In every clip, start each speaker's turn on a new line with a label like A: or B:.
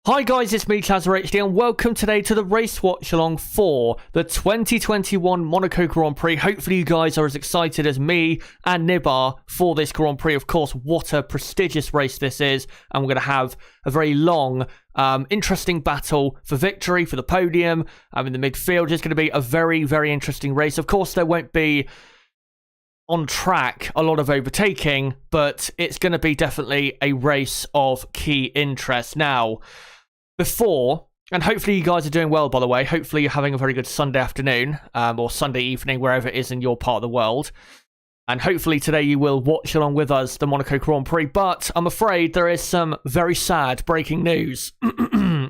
A: Hi guys, it's me, ChazzaHD, and welcome today to the race watch-along for the 2021 Monaco Grand Prix. Hopefully you guys are as excited as me and Nib are for this Grand Prix. Of course, what a prestigious race this is, and we're going to have a very long, interesting battle for victory, for the podium, in the midfield. It's going to be a very, very interesting race. Of course, there won't be on track a lot of overtaking, but it's going to be definitely a race of key interest. Now, before, and hopefully you guys are doing well, by the way, hopefully you're having a very good Sunday afternoon, or Sunday evening, wherever it is in your part of the world, and hopefully today you will watch along with us the Monaco Grand Prix. But I'm afraid there is some very sad breaking news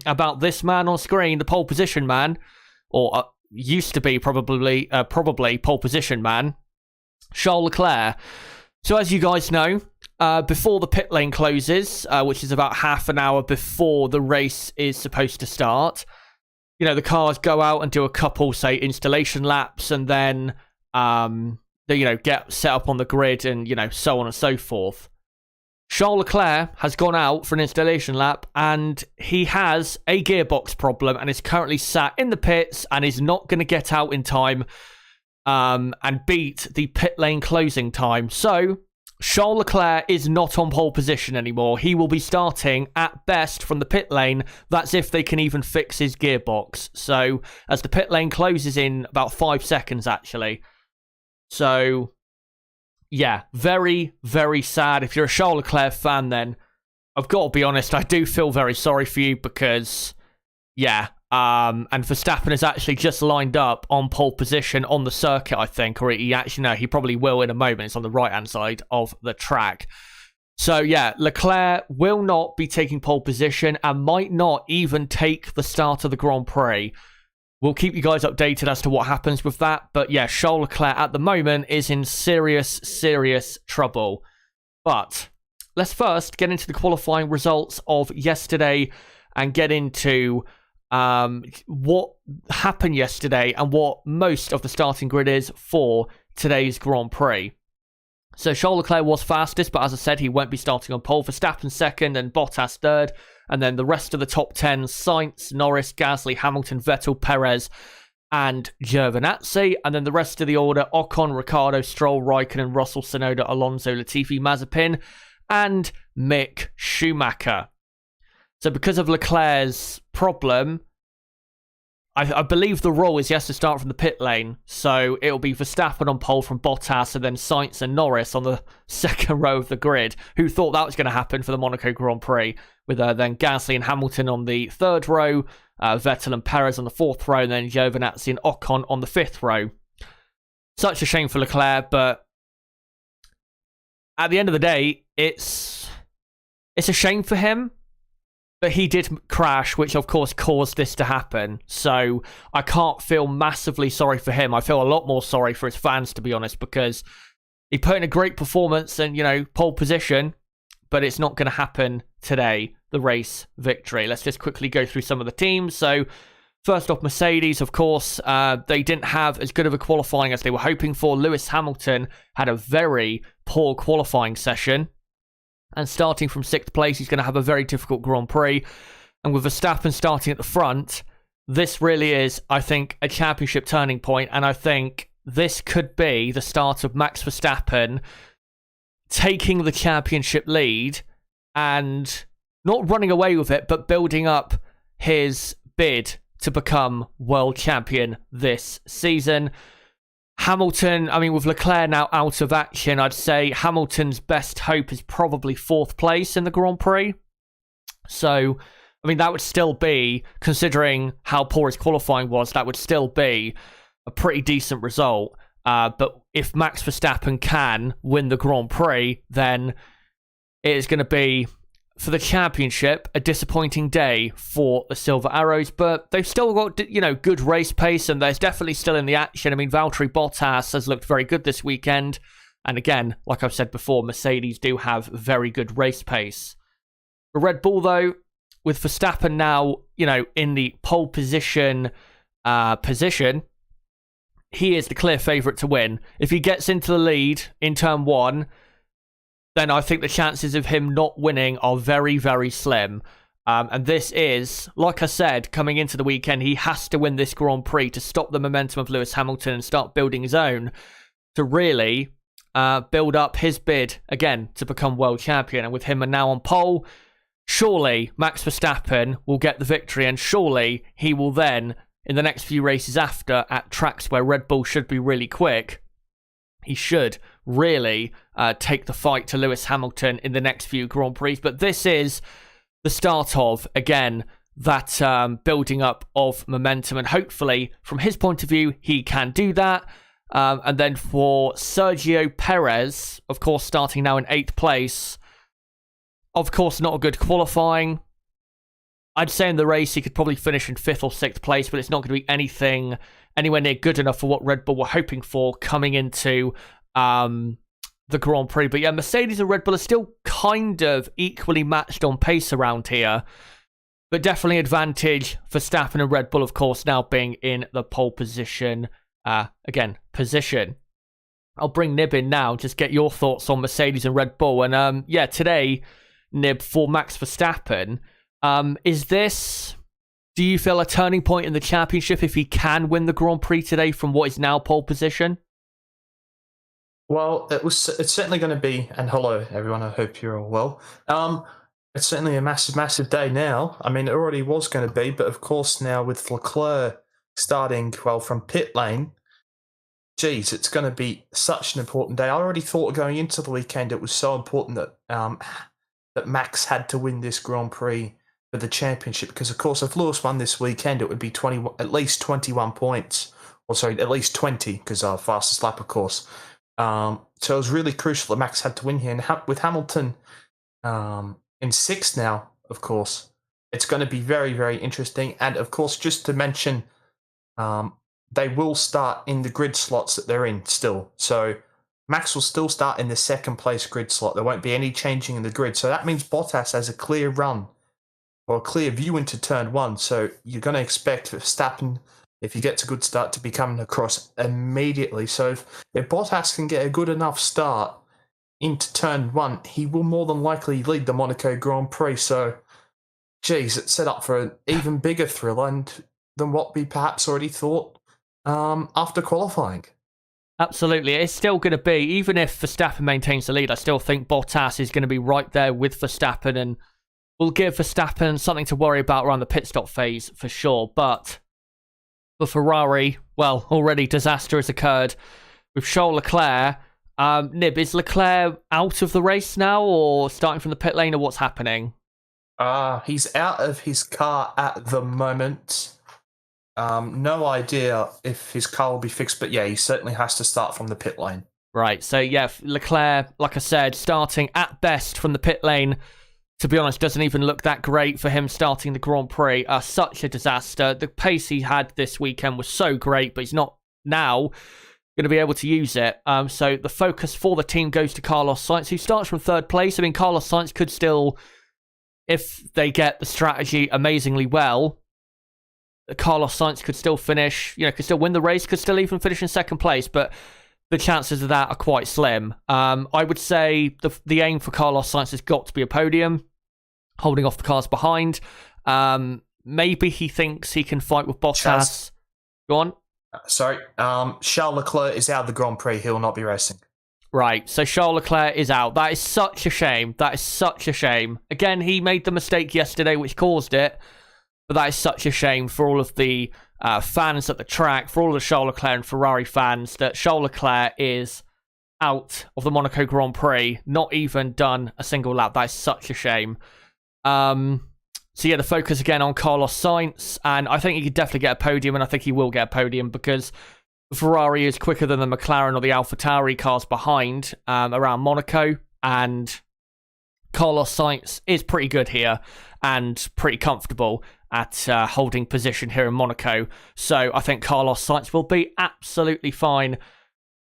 A: about this man on screen, the pole position man, or used to be probably pole position man, Charles Leclerc. So as you guys know, before the pit lane closes, which is about half an hour before the race is supposed to start, you know, the cars go out and do a couple, say, installation laps, and then, they, you know, get set up on the grid and, you know, so on and so forth. Charles Leclerc has gone out for an installation lap, and he has a gearbox problem and is currently sat in the pits and is not going to get out in time and beat the pit lane closing time. So Charles Leclerc is not on pole position anymore. He will be starting at best from the pit lane. That's if they can even fix his gearbox. So as the pit lane closes in about 5 seconds, actually. So yeah, very, very sad. If you're a Charles Leclerc fan, then I've got to be honest, I do feel very sorry for you because, yeah, and Verstappen is actually just lined up on pole position on the circuit, I think, or he actually, no, he probably will in a moment. It's on the right-hand side of the track. So, yeah, Leclerc will not be taking pole position and might not even take the start of the Grand Prix. We'll keep you guys updated as to what happens with that. But, yeah, Charles Leclerc at the moment is in serious, serious trouble. But let's first get into the qualifying results of yesterday and get into what happened yesterday and what most of the starting grid is for today's Grand Prix. So Charles Leclerc was fastest, but as I said, he won't be starting on pole. Verstappen second and Bottas third, and then the rest of the top 10, Sainz, Norris, Gasly, Hamilton, Vettel, Perez, and Giovinazzi, and then the rest of the order, Ocon, Ricciardo, Stroll, Raikkonen, Russell, Tsunoda, Alonso, Latifi, Mazepin, and Mick Schumacher. So because of Leclerc's problem, I believe the rule is he has to start from the pit lane. So it'll be Verstappen on pole from Bottas, and then Sainz and Norris on the second row of the grid. Who thought that was going to happen for the Monaco Grand Prix? With then Gasly and Hamilton on the third row, Vettel and Perez on the fourth row, and then Giovinazzi and Ocon on the fifth row. Such a shame for Leclerc, but at the end of the day, it's a shame for him. But he did crash, which of course caused this to happen. So I can't feel massively sorry for him. I feel a lot more sorry for his fans, to be honest, because he put in a great performance and, you know, pole position, but it's not going to happen today, the race victory. Let's just quickly go through some of the teams. So first off, Mercedes, of course, they didn't have as good of a qualifying as they were hoping for. Lewis Hamilton had a very poor qualifying session. And starting from 6th place, he's going to have a very difficult Grand Prix. And with Verstappen starting at the front, this really is, I think, a championship turning point. And I think this could be the start of Max Verstappen taking the championship lead and not running away with it, but building up his bid to become world champion this season. Hamilton, I mean, with Leclerc now out of action, I'd say Hamilton's best hope is probably 4th place in the Grand Prix. So, I mean, that would still be, considering how poor his qualifying was, that would still be a pretty decent result. But if Max Verstappen can win the Grand Prix, then it is going to be, for the championship, a disappointing day for the Silver Arrows, but they've still got, you know, good race pace, and there's definitely still in the action. I mean, Valtteri Bottas has looked very good this weekend, and again, like I've said before, Mercedes do have very good race pace. For Red Bull, though, with Verstappen now, you know, in the pole position, he is the clear favourite to win. If he gets into the lead in turn 1, then I think the chances of him not winning are very, very slim. And this is, like I said, coming into the weekend, he has to win this Grand Prix to stop the momentum of Lewis Hamilton and start building his own to really build up his bid again to become world champion. And with him now on pole, surely Max Verstappen will get the victory, and surely he will then, in the next few races after, at tracks where Red Bull should be really quick, he should really take the fight to Lewis Hamilton in the next few Grand Prix. But this is the start of, again, that building up of momentum. And hopefully, from his point of view, he can do that. And then for Sergio Perez, of course, starting now in 8th place. Of course, not a good qualifying. I'd say in the race, he could probably finish in 5th or 6th place, but it's not going to be anything anywhere near good enough for what Red Bull were hoping for coming into the Grand Prix. But yeah, Mercedes and Red Bull are still kind of equally matched on pace around here. But definitely advantage for Verstappen and Red Bull, of course, now being in the pole position. Position. I'll bring Nib in now, just get your thoughts on Mercedes and Red Bull. And yeah, today, Nib, for Max Verstappen, is this, do you feel, a turning point in the championship if he can win the Grand Prix today from what is now pole position?
B: Well, it's certainly going to be, and hello everyone, I hope you're all well. It's certainly a massive day now. I mean, it already was going to be, but of course now with Leclerc starting, well, from pit lane, geez, it's going to be such an important day. I already thought going into the weekend it was so important that that Max had to win this Grand Prix for the championship, because of course if Lewis won this weekend it would be at least 21 points, or sorry, at least 20, because fastest lap, of course. So it was really crucial that Max had to win here. And with Hamilton in 6th now, of course, it's going to be very interesting. And of course, just to mention, they will start in the grid slots that they're in still. So Max will still start in the 2nd place grid slot. There won't be any changing in the grid. So that means Bottas has a clear run or a clear view into turn 1. So you're going to expect Verstappen, if he gets a good start, to be coming across immediately. So if Bottas can get a good enough start into turn 1, he will more than likely lead the Monaco Grand Prix. So, geez, it's set up for an even bigger thrill than what we perhaps already thought after qualifying.
A: Absolutely. It's still going to be, even if Verstappen maintains the lead, I still think Bottas is going to be right there with Verstappen, and will give Verstappen something to worry about around the pit stop phase for sure. But for Ferrari, well, already disaster has occurred with Charles Leclerc. Nib, is Leclerc out of the race now, or starting from the pit lane, or what's happening?
B: He's out of his car at the moment. No idea if his car will be fixed, but yeah, he certainly has to start from the pit lane.
A: Right, so yeah, Leclerc, like I said, starting at best from the pit lane. To be honest, doesn't even look that great for him starting the Grand Prix. Such a disaster. The pace he had this weekend was so great, but he's not now going to be able to use it. So the focus for the team goes to Carlos Sainz, who starts from 3rd place. I mean, Carlos Sainz could still, if they get the strategy amazingly well, Carlos Sainz could still finish, could still win the race, could still even finish in 2nd place, but the chances of that are quite slim. I would say the aim for Carlos Sainz has got to be a podium, holding off the cars behind. Maybe he thinks he can fight with Bottas. Go on.
B: Sorry. Charles Leclerc is out of the Grand Prix. He will not be racing.
A: Right, so Charles Leclerc is out. That is such a shame. That is such a shame. Again, he made the mistake yesterday, which caused it. But that is such a shame for all of the fans at the track, for all of the Charles Leclerc and Ferrari fans, that Charles Leclerc is out of the Monaco Grand Prix, not even done a single lap. That is such a shame. So yeah, the focus again on Carlos Sainz, and I think he could definitely get a podium, and I think he will get a podium because Ferrari is quicker than the McLaren or the AlphaTauri cars behind around Monaco, and Carlos Sainz is pretty good here and pretty comfortable at holding position here in Monaco. So I think Carlos Sainz will be absolutely fine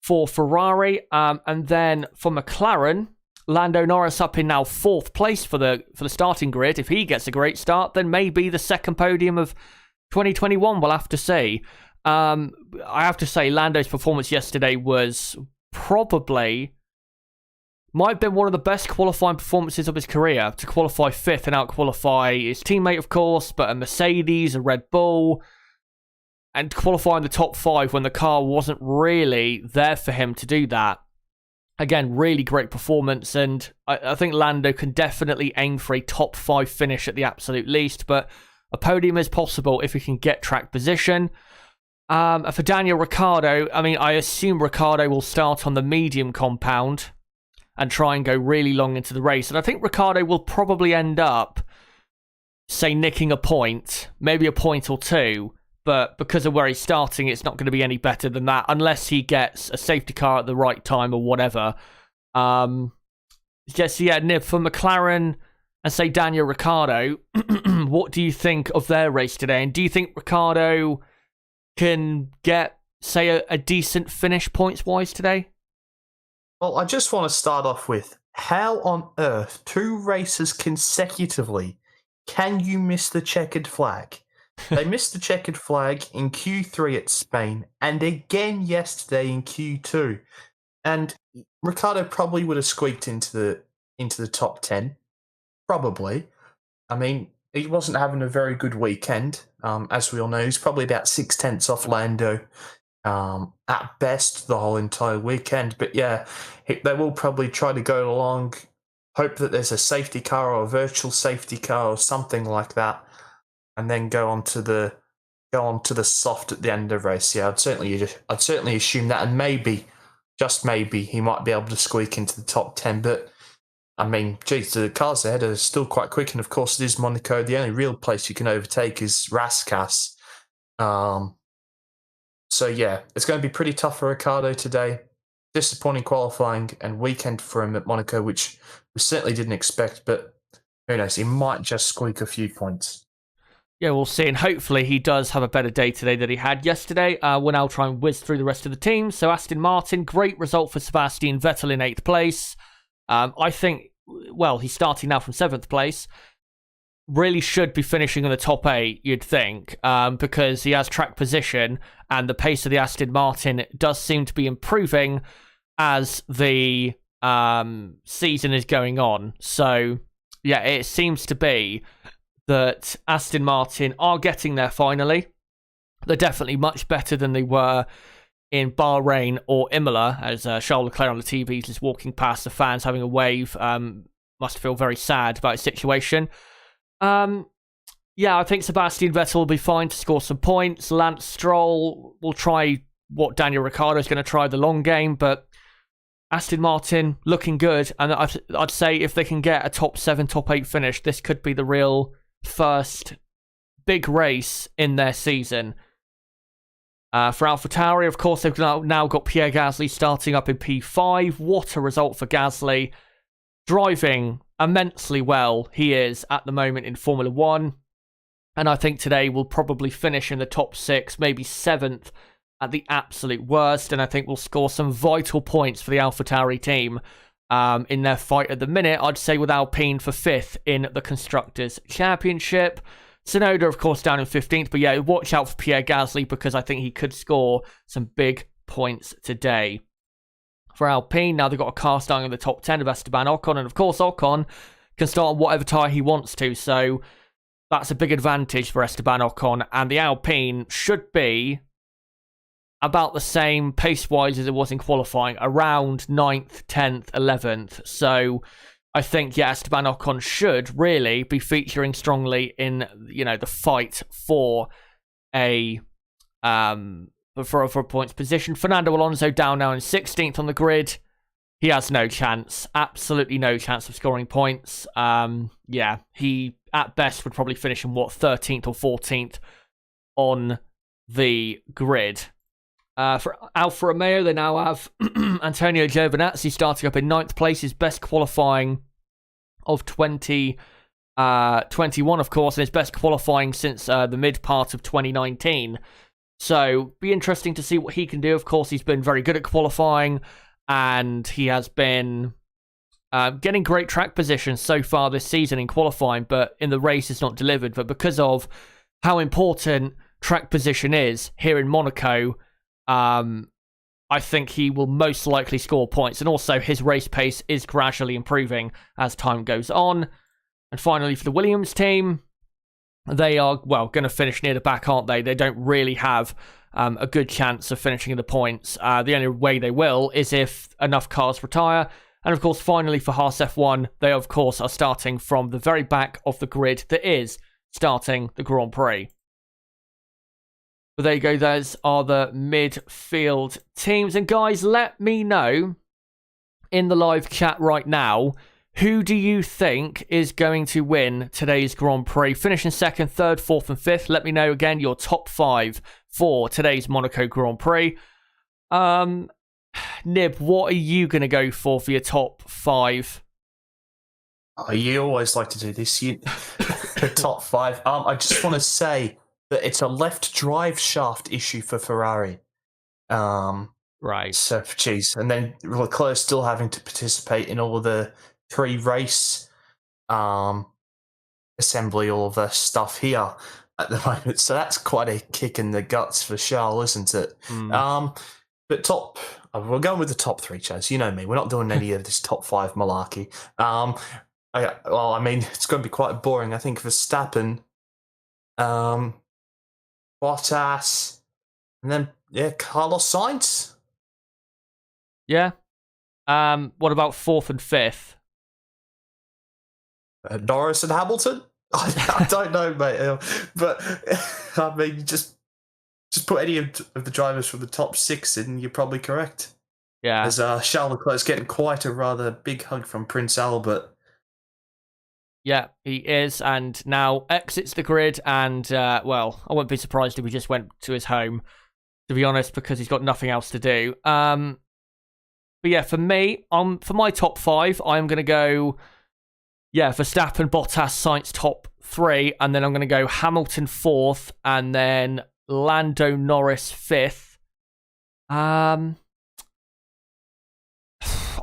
A: for Ferrari. And then for McLaren, Lando Norris up in now 4th place for the starting grid. If he gets a great start, then maybe the 2nd podium of 2021, we'll have to see. I have to say, Lando's performance yesterday was probably might have been one of the best qualifying performances of his career, to qualify 5th and out-qualify his teammate, of course, but a Mercedes, a Red Bull, and qualifying the top 5 when the car wasn't really there for him to do that. Again, really great performance, and I think Lando can definitely aim for a top 5 finish at the absolute least, but a podium is possible if he can get track position. For Daniel Ricciardo, I mean, I assume Ricciardo will start on the medium compound and try and go really long into the race. And I think Ricciardo will probably end up, say, nicking a point, maybe a point or two. But because of where he's starting, it's not going to be any better than that unless he gets a safety car at the right time or whatever. Yes, yeah, Nib, for McLaren and, say, Daniel Ricciardo, what do you think of their race today? And do you think Ricciardo can get, say, a decent finish points-wise today?
B: Well, I just want to start off with, how on earth, 2 races consecutively, can you miss the checkered flag? They missed the checkered flag in Q3 at Spain, and again yesterday in Q2. And Ricciardo probably would have squeaked into the top 10. Probably. I mean, he wasn't having a very good weekend, as we all know. He's probably about 6/10 off Lando at best the whole entire weekend. But yeah, they will probably try to go along, hope that there's a safety car or a virtual safety car or something like that, and then go on to the soft at the end of the race. Yeah, I'd certainly assume that, and maybe, just maybe, he might be able to squeak into the top 10. But I mean, geez, the cars ahead are still quite quick, and of course it is Monaco. The only real place you can overtake is Rascasse. So yeah, it's going to be pretty tough for Ricciardo today. Disappointing qualifying and weekend for him at Monaco, which we certainly didn't expect, but who knows, he might just squeak a few points.
A: Yeah, we'll see, and hopefully he does have a better day today than he had yesterday. We'll now try and whiz through the rest of the team. So Aston Martin, great result for Sebastian Vettel in 8th place. I think, well, he's starting now from 7th place. Really should be finishing in the top 8, you'd think, because he has track position and the pace of the Aston Martin does seem to be improving as the season is going on. So, yeah, it seems to be that Aston Martin are getting there finally. They're definitely much better than they were in Bahrain or Imola, as Charles Leclerc on the TV is walking past the fans having a wave. Must feel very sad about his situation. Yeah, I think Sebastian Vettel will be fine to score some points. Lance Stroll will try what Daniel Ricciardo is going to try, the long game, but Aston Martin looking good. And I'd say if they can get a top 7, top 8 finish, this could be the real first big race in their season. For AlphaTauri, of course, they've now got Pierre Gasly starting up in P5. What a result for Gasly. Driving immensely well he is at the moment in Formula 1. And I think today will probably finish in the top 6, maybe 7th at the absolute worst. And I think we'll score some vital points for the AlphaTauri team in their fight at the minute. I'd say with Alpine for 5th in the Constructors' Championship. Tsunoda, of course, down in 15th. But yeah, watch out for Pierre Gasly because I think he could score some big points today. For Alpine, now they've got a car starting in the top 10 of Esteban Ocon. And of course, Ocon can start on whatever tyre he wants to. So that's a big advantage for Esteban Ocon. And the Alpine should be about the same pace-wise as it was in qualifying. Around 9th, 10th, 11th. So I think, yeah, Esteban Ocon should really be featuring strongly in, you know, the fight for a points position. Fernando Alonso down now in 16th on the grid. He has no chance, absolutely no chance of scoring points. Yeah, he at best would probably finish in 13th or 14th on the grid. For Alfa Romeo, they now have Antonio Giovinazzi starting up in 9th place, his best qualifying of 2021, of course, and his best qualifying since the mid part of 2019. So, be interesting to see what he can do. Of course, he's been very good at qualifying, and he has been getting great track positions so far this season in qualifying, but in the race it's not delivered. But because of how important track position is here in Monaco, I I think he will most likely score points. And also, his race pace is gradually improving as time goes on. And finally, for the Williams team, they are, well, going to finish near the back, aren't they? They don't really have a good chance of finishing in the points. The only way they will is if enough cars retire. And of course, finally for Haas F1, they of course are starting from the very back of the grid that is starting the Grand Prix. But there you go, those are the midfield teams. And guys, let me know in the live chat right now, who do you think is going to win today's Grand Prix? Finishing second, third, fourth, and fifth. Let me know again your top 5 for today's Monaco Grand Prix. Nib, what are you going to go for your top 5?
B: Oh, you always like to do this. The top 5. I just want to say that it's a left drive shaft issue for Ferrari.
A: Right.
B: So, geez. And then Leclerc still having to participate in all the pre-race assembly, all of the stuff here at the moment. So that's quite a kick in the guts for Charles, isn't it? But we're going with the top 3, Chaz. You know me. We're not doing any of this top 5 malarkey. I mean, it's going to be quite boring. I think Verstappen, Bottas, and then, Carlos Sainz.
A: Yeah. What about 4th and 5th?
B: Norris and Hamilton? I don't know, mate. But, I mean, just put any of the drivers from the top 6 in, you're probably correct.
A: Yeah.
B: As Charles Leclerc's getting quite a rather big hug from Prince Albert.
A: Yeah, he is, and now exits the grid, and, well, I wouldn't be surprised if he just went to his home, to be honest, because he's got nothing else to do. But yeah, for me, for my top 5, I'm going to go, Verstappen, Bottas, Sainz top 3, and then I'm going to go Hamilton 4th, and then Lando Norris 5th.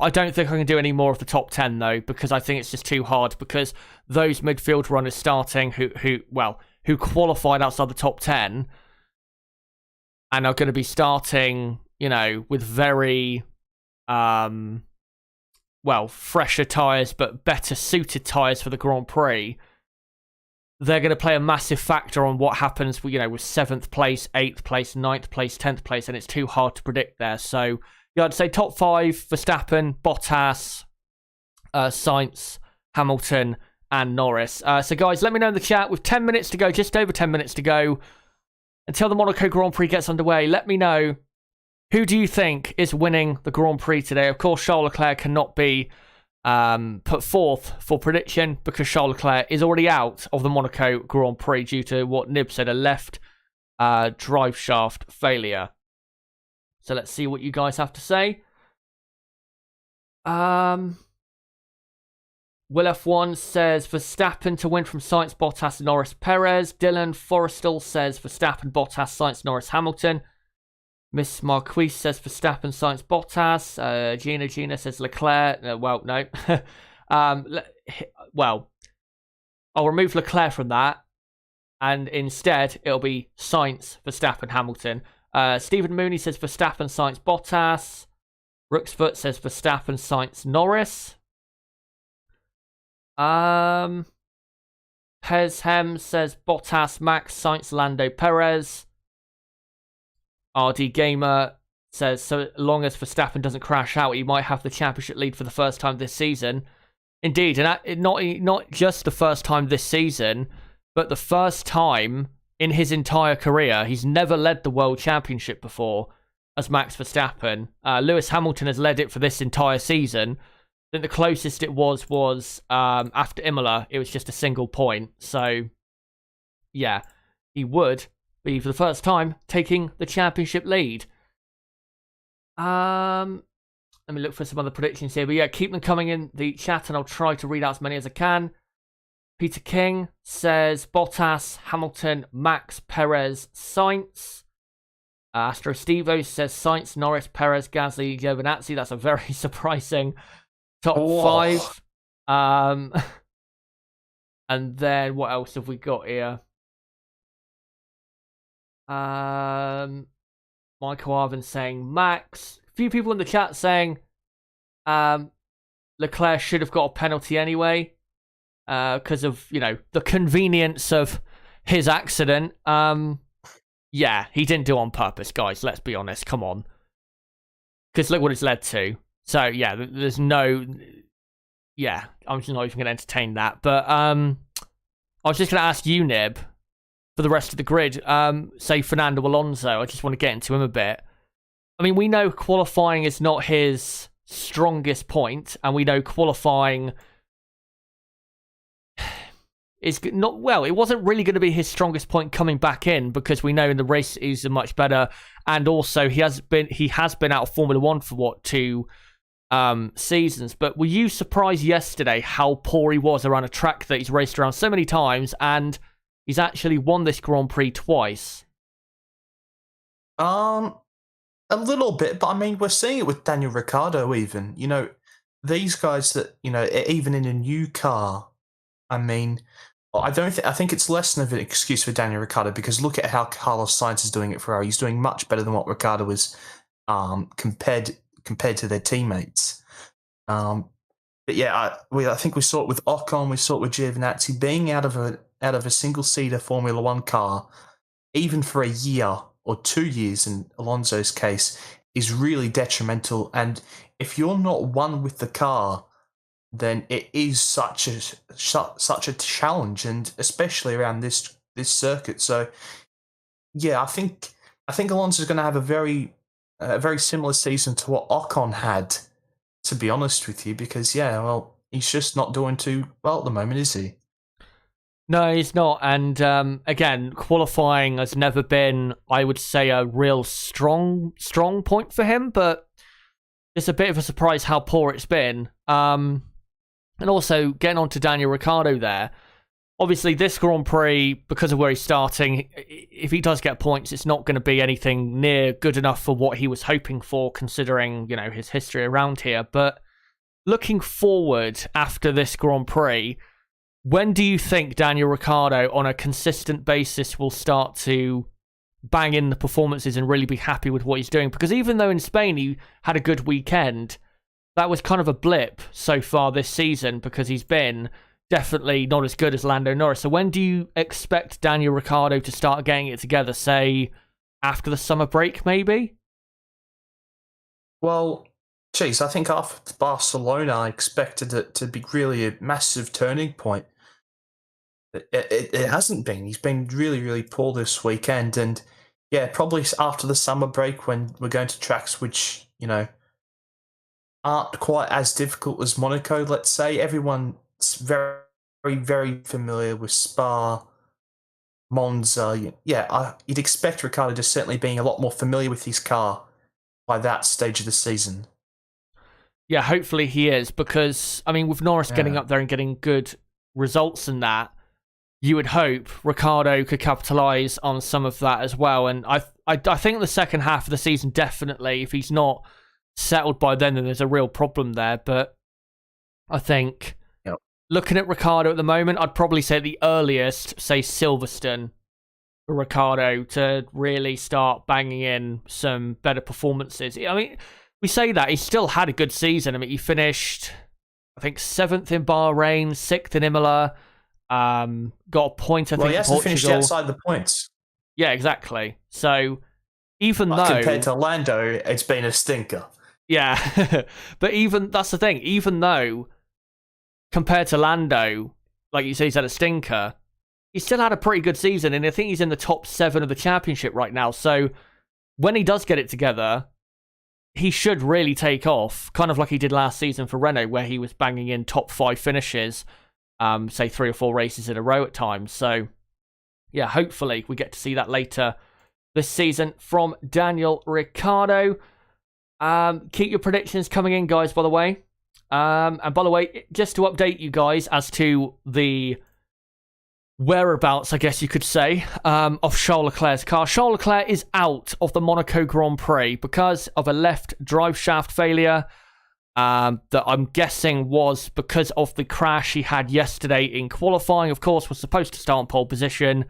A: I don't think I can do any more of the top 10 though, because I think it's just too hard, because those midfield runners starting who qualified outside the top 10 and are going to be starting, with very fresher tyres but better suited tyres for the Grand Prix. They're going to play a massive factor on what happens with 7th place, 8th place, 9th place, 10th place, and it's too hard to predict there. So I'd say top 5, Verstappen, Bottas, Sainz, Hamilton, and Norris. So guys, let me know in the chat, with 10 minutes to go, just over 10 minutes to go, until the Monaco Grand Prix gets underway, let me know, who do you think is winning the Grand Prix today? Of course, Charles Leclerc cannot be put forth for prediction, because Charles Leclerc is already out of the Monaco Grand Prix due to what Nib said, a left drive shaft failure. So let's see what you guys have to say. Will F1 says Verstappen to win from Sainz, Bottas, Norris, Perez. Dylan Forrestal says Verstappen, Bottas, Sainz, Norris, Hamilton. Miss Marquise says Verstappen, Sainz, Bottas. Gina says Leclerc. No. I'll remove Leclerc from that, and instead it'll be Sainz, Verstappen, Hamilton. Stephen Mooney says Verstappen, Sainz, Bottas. Rooksfoot says Verstappen, Sainz, Norris. Pezhem says Bottas, Max, Sainz, Lando, Perez. RD Gamer says, so long as Verstappen doesn't crash out, he might have the championship lead for the first time this season. Indeed, and not just the first time this season, but the first time in his entire career. He's never led the World Championship before as Max Verstappen. Lewis Hamilton has led it for this entire season. I think the closest it was after Imola. It was just a single point. So, yeah, he would be, for the first time, taking the championship lead. Let me look for some other predictions here. But yeah, keep them coming in the chat, and I'll try to read out as many as I can. Peter King says Bottas, Hamilton, Max, Perez, Sainz. Astro Stevo says Sainz, Norris, Perez, Gasly, Giovinazzi. That's a very surprising top 5. And then what else have we got here? Michael Arvin saying Max. few people in the chat saying Leclerc should have got a penalty anyway because of, the convenience of his accident. Yeah, he didn't do it on purpose, guys. Let's be honest. Come on. Because look what it's led to. So, yeah, there's no... Yeah, I'm just not even going to entertain that. But I was just going to ask you, Nib, for the rest of the grid, say Fernando Alonso. I just want to get into him a bit. I mean, we know qualifying is not his strongest point, and we know qualifying is not, well, it wasn't really going to be his strongest point coming back in, because we know in the race he's much better, and also he has been out of Formula One for 2 seasons. But were you surprised yesterday how poor he was around a track that he's raced around so many times, and he's actually won this Grand Prix twice?
B: A little bit, but I mean, we're seeing it with Daniel Ricciardo even. These guys that, even in a new car, I mean, I think it's less than an excuse for Daniel Ricciardo, because look at how Carlos Sainz is doing at Ferrari. He's doing much better than what Ricciardo was compared to their teammates. But yeah, I think we saw it with Ocon, we saw it with Giovinazzi. Being out of a single-seater Formula One car, even for a year or 2 years in Alonso's case, is really detrimental. And if you're not one with the car, then it is such a challenge, and especially around this circuit. So, yeah, I think Alonso's going to have a very similar season to what Ocon had, to be honest with you, because he's just not doing too well at the moment, is he?
A: No, he's not. And again, qualifying has never been, I would say, a real strong point for him, but it's a bit of a surprise how poor it's been. And also, getting on to Daniel Ricciardo there, obviously this Grand Prix, because of where he's starting, if he does get points, it's not going to be anything near good enough for what he was hoping for, considering, his history around here. But looking forward after this Grand Prix, when do you think Daniel Ricciardo, on a consistent basis, will start to bang in the performances and really be happy with what he's doing? Because even though in Spain he had a good weekend, that was kind of a blip so far this season, because he's been definitely not as good as Lando Norris. So when do you expect Daniel Ricciardo to start getting it together? Say after the summer break, maybe?
B: Well, I think after Barcelona, I expected it to be really a massive turning point. It hasn't been. He's been really, really poor this weekend. And yeah, probably after the summer break, when we're going to tracks which, aren't quite as difficult as Monaco, let's say. Everyone's very, very, very familiar with Spa, Monza. Yeah, you'd expect Ricciardo just certainly being a lot more familiar with his car by that stage of the season.
A: Yeah, hopefully he is, because, I mean, with Norris getting up there and getting good results in that, you would hope Ricciardo could capitalise on some of that as well. And I think the second half of the season, definitely, if he's not settled by then there's a real problem there. But I think looking at Ricciardo at the moment, I'd probably say the earliest, say Silverstone, for Ricciardo to really start banging in some better performances. I mean, we say that, he still had a good season. I mean, he finished, I think, 7th in Bahrain, 6th in Imola, got a point, I think,
B: he hasn't finished outside the points.
A: Yeah, exactly. So even though
B: compared to Lando, it's been a stinker.
A: Yeah, but that's the thing. Even though, compared to Lando, like you say, he's had a stinker, he still had a pretty good season, and I think he's in the top 7 of the championship right now. So when he does get it together, he should really take off, kind of like he did last season for Renault, where he was banging in top 5 finishes, say 3 or 4 races in a row at times. So yeah, hopefully we get to see that later this season from Daniel Ricciardo. Keep your predictions coming in, guys, by the way. And by the way, just to update you guys as to the whereabouts, I guess you could say, of Charles Leclerc's car. Charles Leclerc is out of the Monaco Grand Prix because of a left drive shaft failure that I'm guessing was because of the crash he had yesterday in qualifying. Of course, was supposed to start on pole position,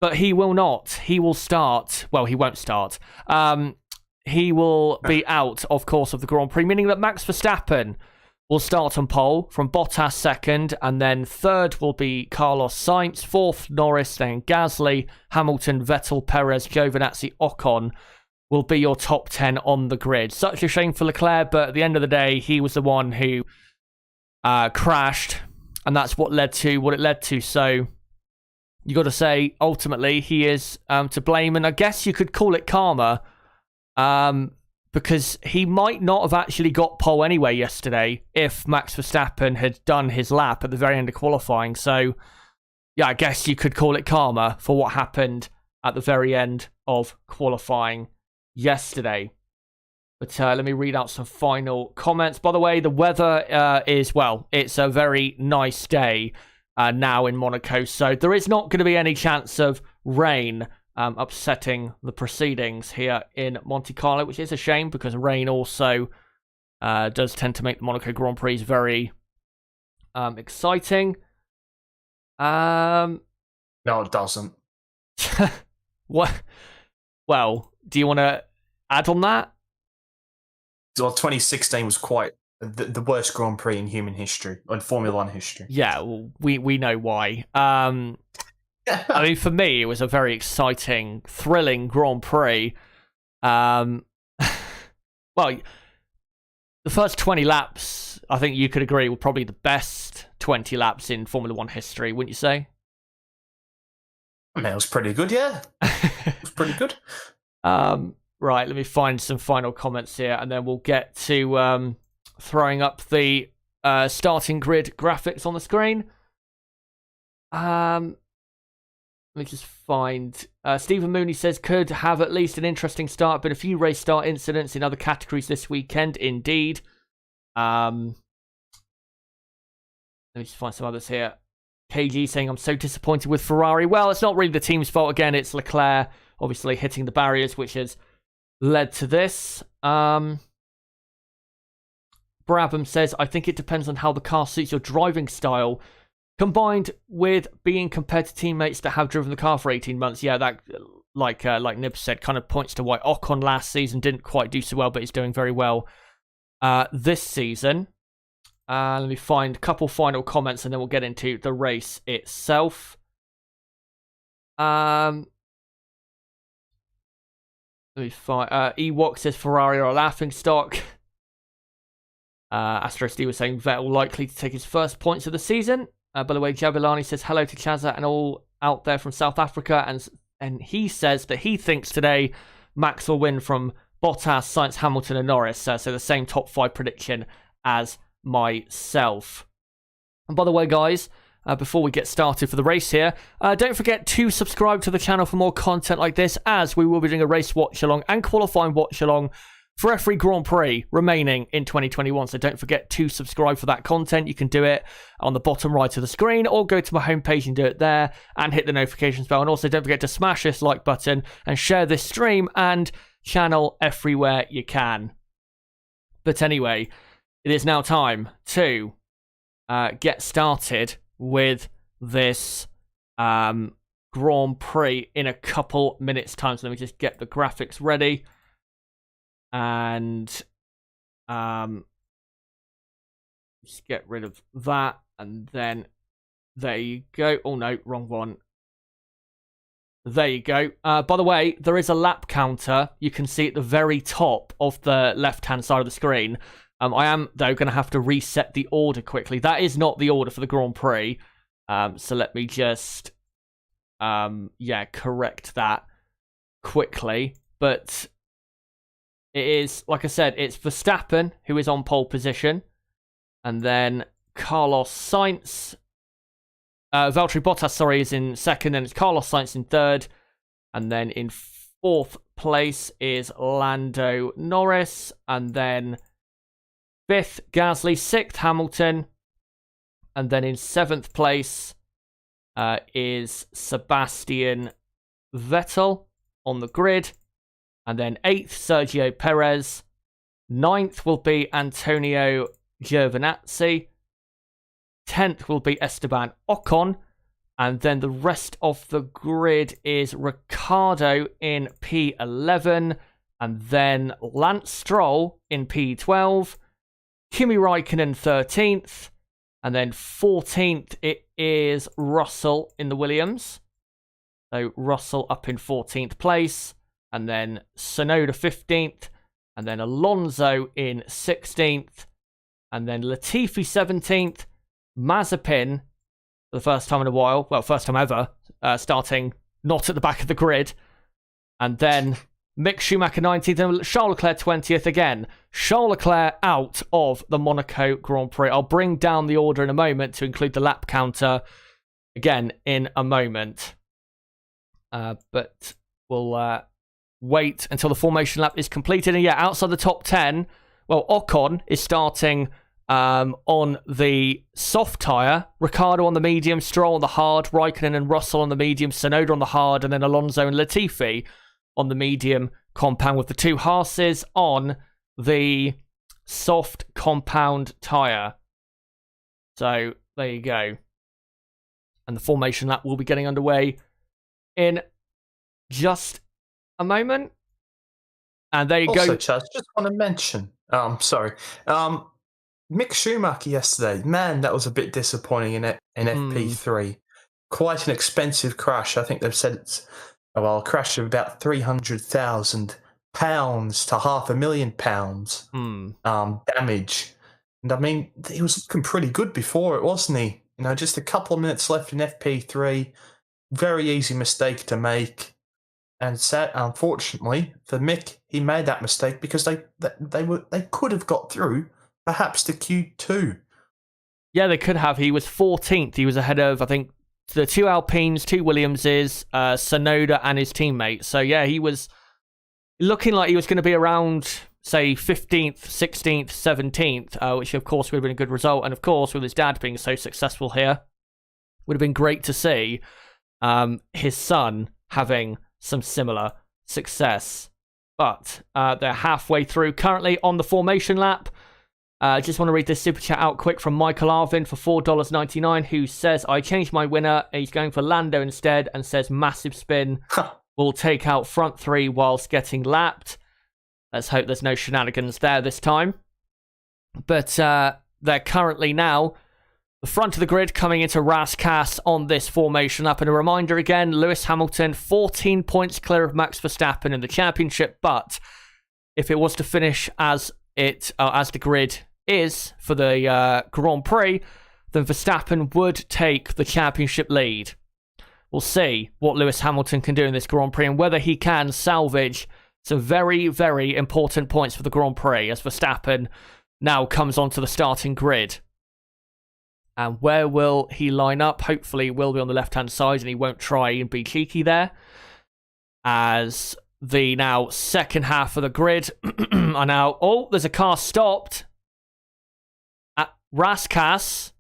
A: but he will not. He will start. Well, he won't start. he will be out, of course, of the Grand Prix, meaning that Max Verstappen will start on pole, from Bottas second, and then third will be Carlos Sainz, fourth Norris, then Gasly, Hamilton, Vettel, Perez, Giovinazzi, Ocon will be your top 10 on the grid. Such a shame for Leclerc, but at the end of the day, he was the one who crashed, and that's what led to what it led to. So you got to say, ultimately, he is to blame, and I guess you could call it karma, because he might not have actually got pole anyway yesterday if Max Verstappen had done his lap at the very end of qualifying. So, yeah, I guess you could call it karma for what happened at the very end of qualifying yesterday. But let me read out some final comments. By the way, the weather is, well, it's a very nice day now in Monaco. So there is not going to be any chance of rain upsetting the proceedings here in Monte Carlo, which is a shame because rain also does tend to make the Monaco Grand Prix very exciting.
B: No, it doesn't.
A: What? Well, do you want to add on that?
B: Well, 2016 was quite the worst Grand Prix in human history, in Formula One history.
A: Yeah, well, we know why. I mean, for me, it was a very exciting, thrilling Grand Prix. Well, the first 20 laps, I think you could agree, were probably the best 20 laps in Formula One history, wouldn't you say?
B: I mean, it was pretty good, yeah. It was pretty good.
A: Right, let me find some final comments here, and then we'll get to throwing up the starting grid graphics on the screen. Let me just find... Stephen Mooney says, could have at least an interesting start, but a few race start incidents in other categories this weekend. Indeed. Let me just find some others here. KG saying, I'm so disappointed with Ferrari. Well, it's not really the team's fault. Again, it's Leclerc obviously hitting the barriers, which has led to this. Brabham says, I think it depends on how the car suits your driving style, combined with being compared to teammates that have driven the car for 18 months. Yeah, that, like Nib said, kind of points to why Ocon last season didn't quite do so well, but he's doing very well this season. Let me find a couple final comments, and then we'll get into the race itself. Let me find... Ewok says Ferrari are a laughingstock. Astros D was saying Vettel likely to take his first points of the season. By the way, Jabilani says hello to Chazza and all out there from South Africa, and he says that he thinks today Max will win from Bottas, Sainz, Hamilton, and Norris. So the same top 5 prediction as myself. And by the way, guys, before we get started for the race here, don't forget to subscribe to the channel for more content like this, as we will be doing a race watch along and qualifying watch along for every Grand Prix remaining in 2021. So don't forget to subscribe for that content. You can do it on the bottom right of the screen, or go to my homepage and do it there, and hit the notifications bell. And also don't forget to smash this like button and share this stream and channel everywhere you can. But anyway, it is now time to get started with this Grand Prix in a couple minutes time. So let me just get the graphics ready. And just get rid of that, and then there you go. Oh no, wrong one. There you go. By the way, there is a lap counter you can see at the very top of the left hand side of the screen. I am though going to have to reset the order quickly. That is not the order for the Grand Prix, so let me just correct that quickly. But it is, like I said, it's Verstappen who is on pole position. And then Carlos Sainz. Valtteri Bottas, is in second. And it's Carlos Sainz in third. And then in fourth place is Lando Norris. And then fifth, Gasly. Sixth, Hamilton. And then in seventh place is Sebastian Vettel on the grid. And then 8th, Sergio Perez. 9th will be Antonio Giovinazzi. 10th will be Esteban Ocon. And then the rest of the grid is Ricciardo in P11. And then Lance Stroll in P12. Kimi Räikkönen 13th. And then 14th, it is Russell in the Williams. So Russell up in 14th place. And then Tsunoda 15th. And then Alonso in 16th. And then Latifi 17th. Mazepin, for the first time in a while. Well, first time ever. Starting not at the back of the grid. And then Mick Schumacher 19th and Charles Leclerc 20th again. Charles Leclerc out of the Monaco Grand Prix. I'll bring down the order in a moment to include the lap counter again in a moment. But we'll wait until the formation lap is completed. And yeah, outside the top 10, well, Ocon is starting on the soft tyre. Ricciardo on the medium, Stroll on the hard, Raikkonen and Russell on the medium, Tsunoda on the hard, and then Alonso and Latifi on the medium compound, with the two Haases on the soft compound tyre. So there you go. And the formation lap will be getting underway in just a moment. And there you
B: also,
A: go.
B: Chaz, just want to mention, Mick Schumacher yesterday, man, that was a bit disappointing in FP3. Quite an expensive crash. I think they've said it's a crash of about £300,000 to £500,000 damage. And I mean, he was looking pretty good before it, wasn't he? You know, just a couple of minutes left in FP3. Very easy mistake to make. And unfortunately for Mick, he made that mistake because they could have got through perhaps to Q2.
A: Yeah, they could have. He was 14th. He was ahead of, I think, the two Alpines, two Williamses, Tsunoda and his teammate. So yeah, he was looking like he was going to be around, say, 15th, 16th, 17th, which of course would have been a good result. And of course, with his dad being so successful here, would have been great to see his son having some similar success. But they're halfway through currently on the formation lap. Just want to read this super chat out quick from Michael Arvin for $4.99, who says, I changed my winner. He's going for Lando instead, and says massive spin will take out front three whilst getting lapped. Let's hope there's no shenanigans there this time. But they're currently now the front of the grid coming into Rascasse on this formation lap. And a reminder again, Lewis Hamilton 14 points clear of Max Verstappen in the championship. But if it was to finish as the grid is for the Grand Prix, then Verstappen would take the championship lead. We'll see what Lewis Hamilton can do in this Grand Prix and whether he can salvage some very, very important points for the Grand Prix as Verstappen now comes onto the starting grid. And where will he line up? Hopefully he will be on the left-hand side and he won't try and be cheeky there. As the now second half of the grid are now... Oh, there's a car stopped at Rascasse.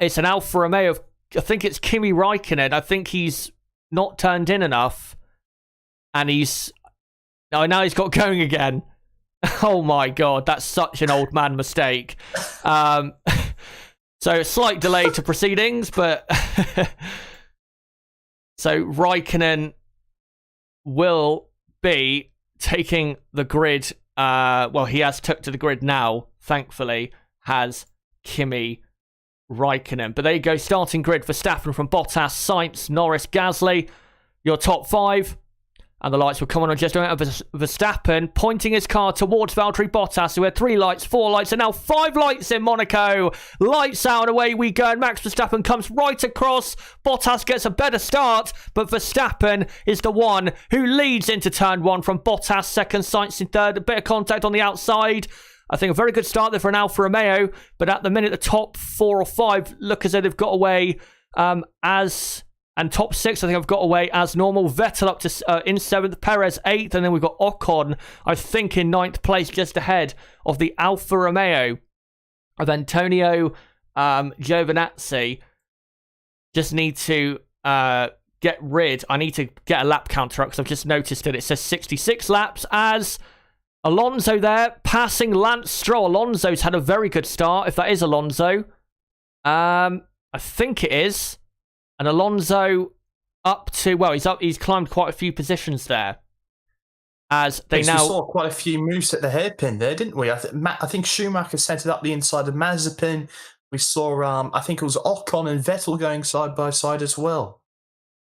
A: It's an Alfa Romeo. I think it's Kimi Räikkönen. I think he's not turned in enough. And now he's got going again. Oh my God, that's such an old man mistake. So a slight delay to proceedings, but... So Räikkönen will be taking the grid. Well, he has took to the grid now, thankfully, has Kimi Räikkönen. But there you go, starting grid for Verstappen from Bottas, Sainz, Norris, Gasly. Your top five. And the lights will come on just a minute. Verstappen pointing his car towards Valtteri Bottas, who had 3 lights, 4 lights, and now 5 lights in Monaco. Lights out, and away we go. And Max Verstappen comes right across. Bottas gets a better start, but Verstappen is the one who leads into turn 1 from Bottas, second, Sainz in third. A bit of contact on the outside. I think a very good start there for an Alfa Romeo, but at the minute, the top 4 or 5 look as though they've got away and top 6, I think I've got away as normal. Vettel up to in 7th, Perez 8th, and then we've got Ocon, I think, in 9th place, just ahead of the Alfa Romeo of Antonio Giovinazzi. Just need to I need to get a lap counter up because I've just noticed that it says 66 laps as Alonso there, passing Lance Stroll. Alonso's had a very good start, if that is Alonso. I think it is. And Alonso up to, well, he's climbed quite a few positions there. as they
B: We
A: now...
B: saw quite a few moves at the hairpin there, didn't we? I think Schumacher sent it up the inside of Mazepin. We saw, I think it was Ocon and Vettel going side by side as well.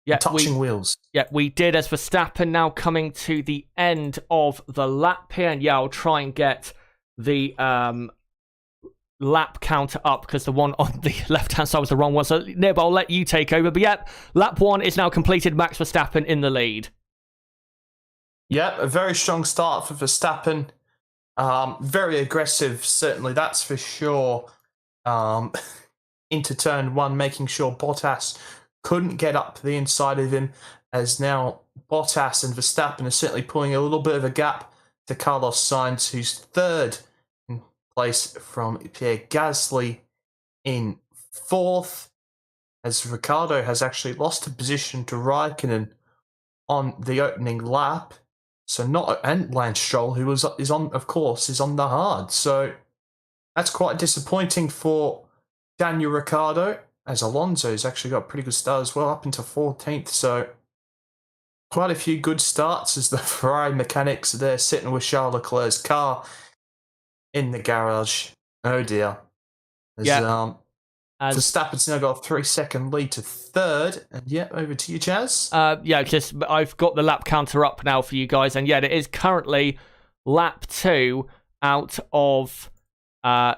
A: Yeah,
B: touching wheels.
A: Yeah, we did, as Verstappen now coming to the end of the lap here. And yeah, I'll try and get the lap counter up because the one on the left-hand side was the wrong one. So, Nib, I'll let you take over. But yeah, lap 1 is now completed. Max Verstappen in the lead.
B: Yep, a very strong start for Verstappen. Very aggressive, certainly, that's for sure. Into turn 1, making sure Bottas couldn't get up the inside of him, as now Bottas and Verstappen are certainly pulling a little bit of a gap to Carlos Sainz, who's third in place from Pierre Gasly in 4th, as Ricciardo has actually lost a position to Raikkonen on the opening lap. So and Lance Stroll, who is on the hard. So that's quite disappointing for Daniel Ricciardo, as Alonso's actually got a pretty good start as well, up into 14th. So quite a few good starts as the Ferrari mechanics are there sitting with Charles Leclerc's car in the garage. Oh dear. Verstappen's now got a 3-second lead to 3rd. And yeah, over to you, Chaz.
A: I've got the lap counter up now for you guys. And yeah, it is currently lap 2 out of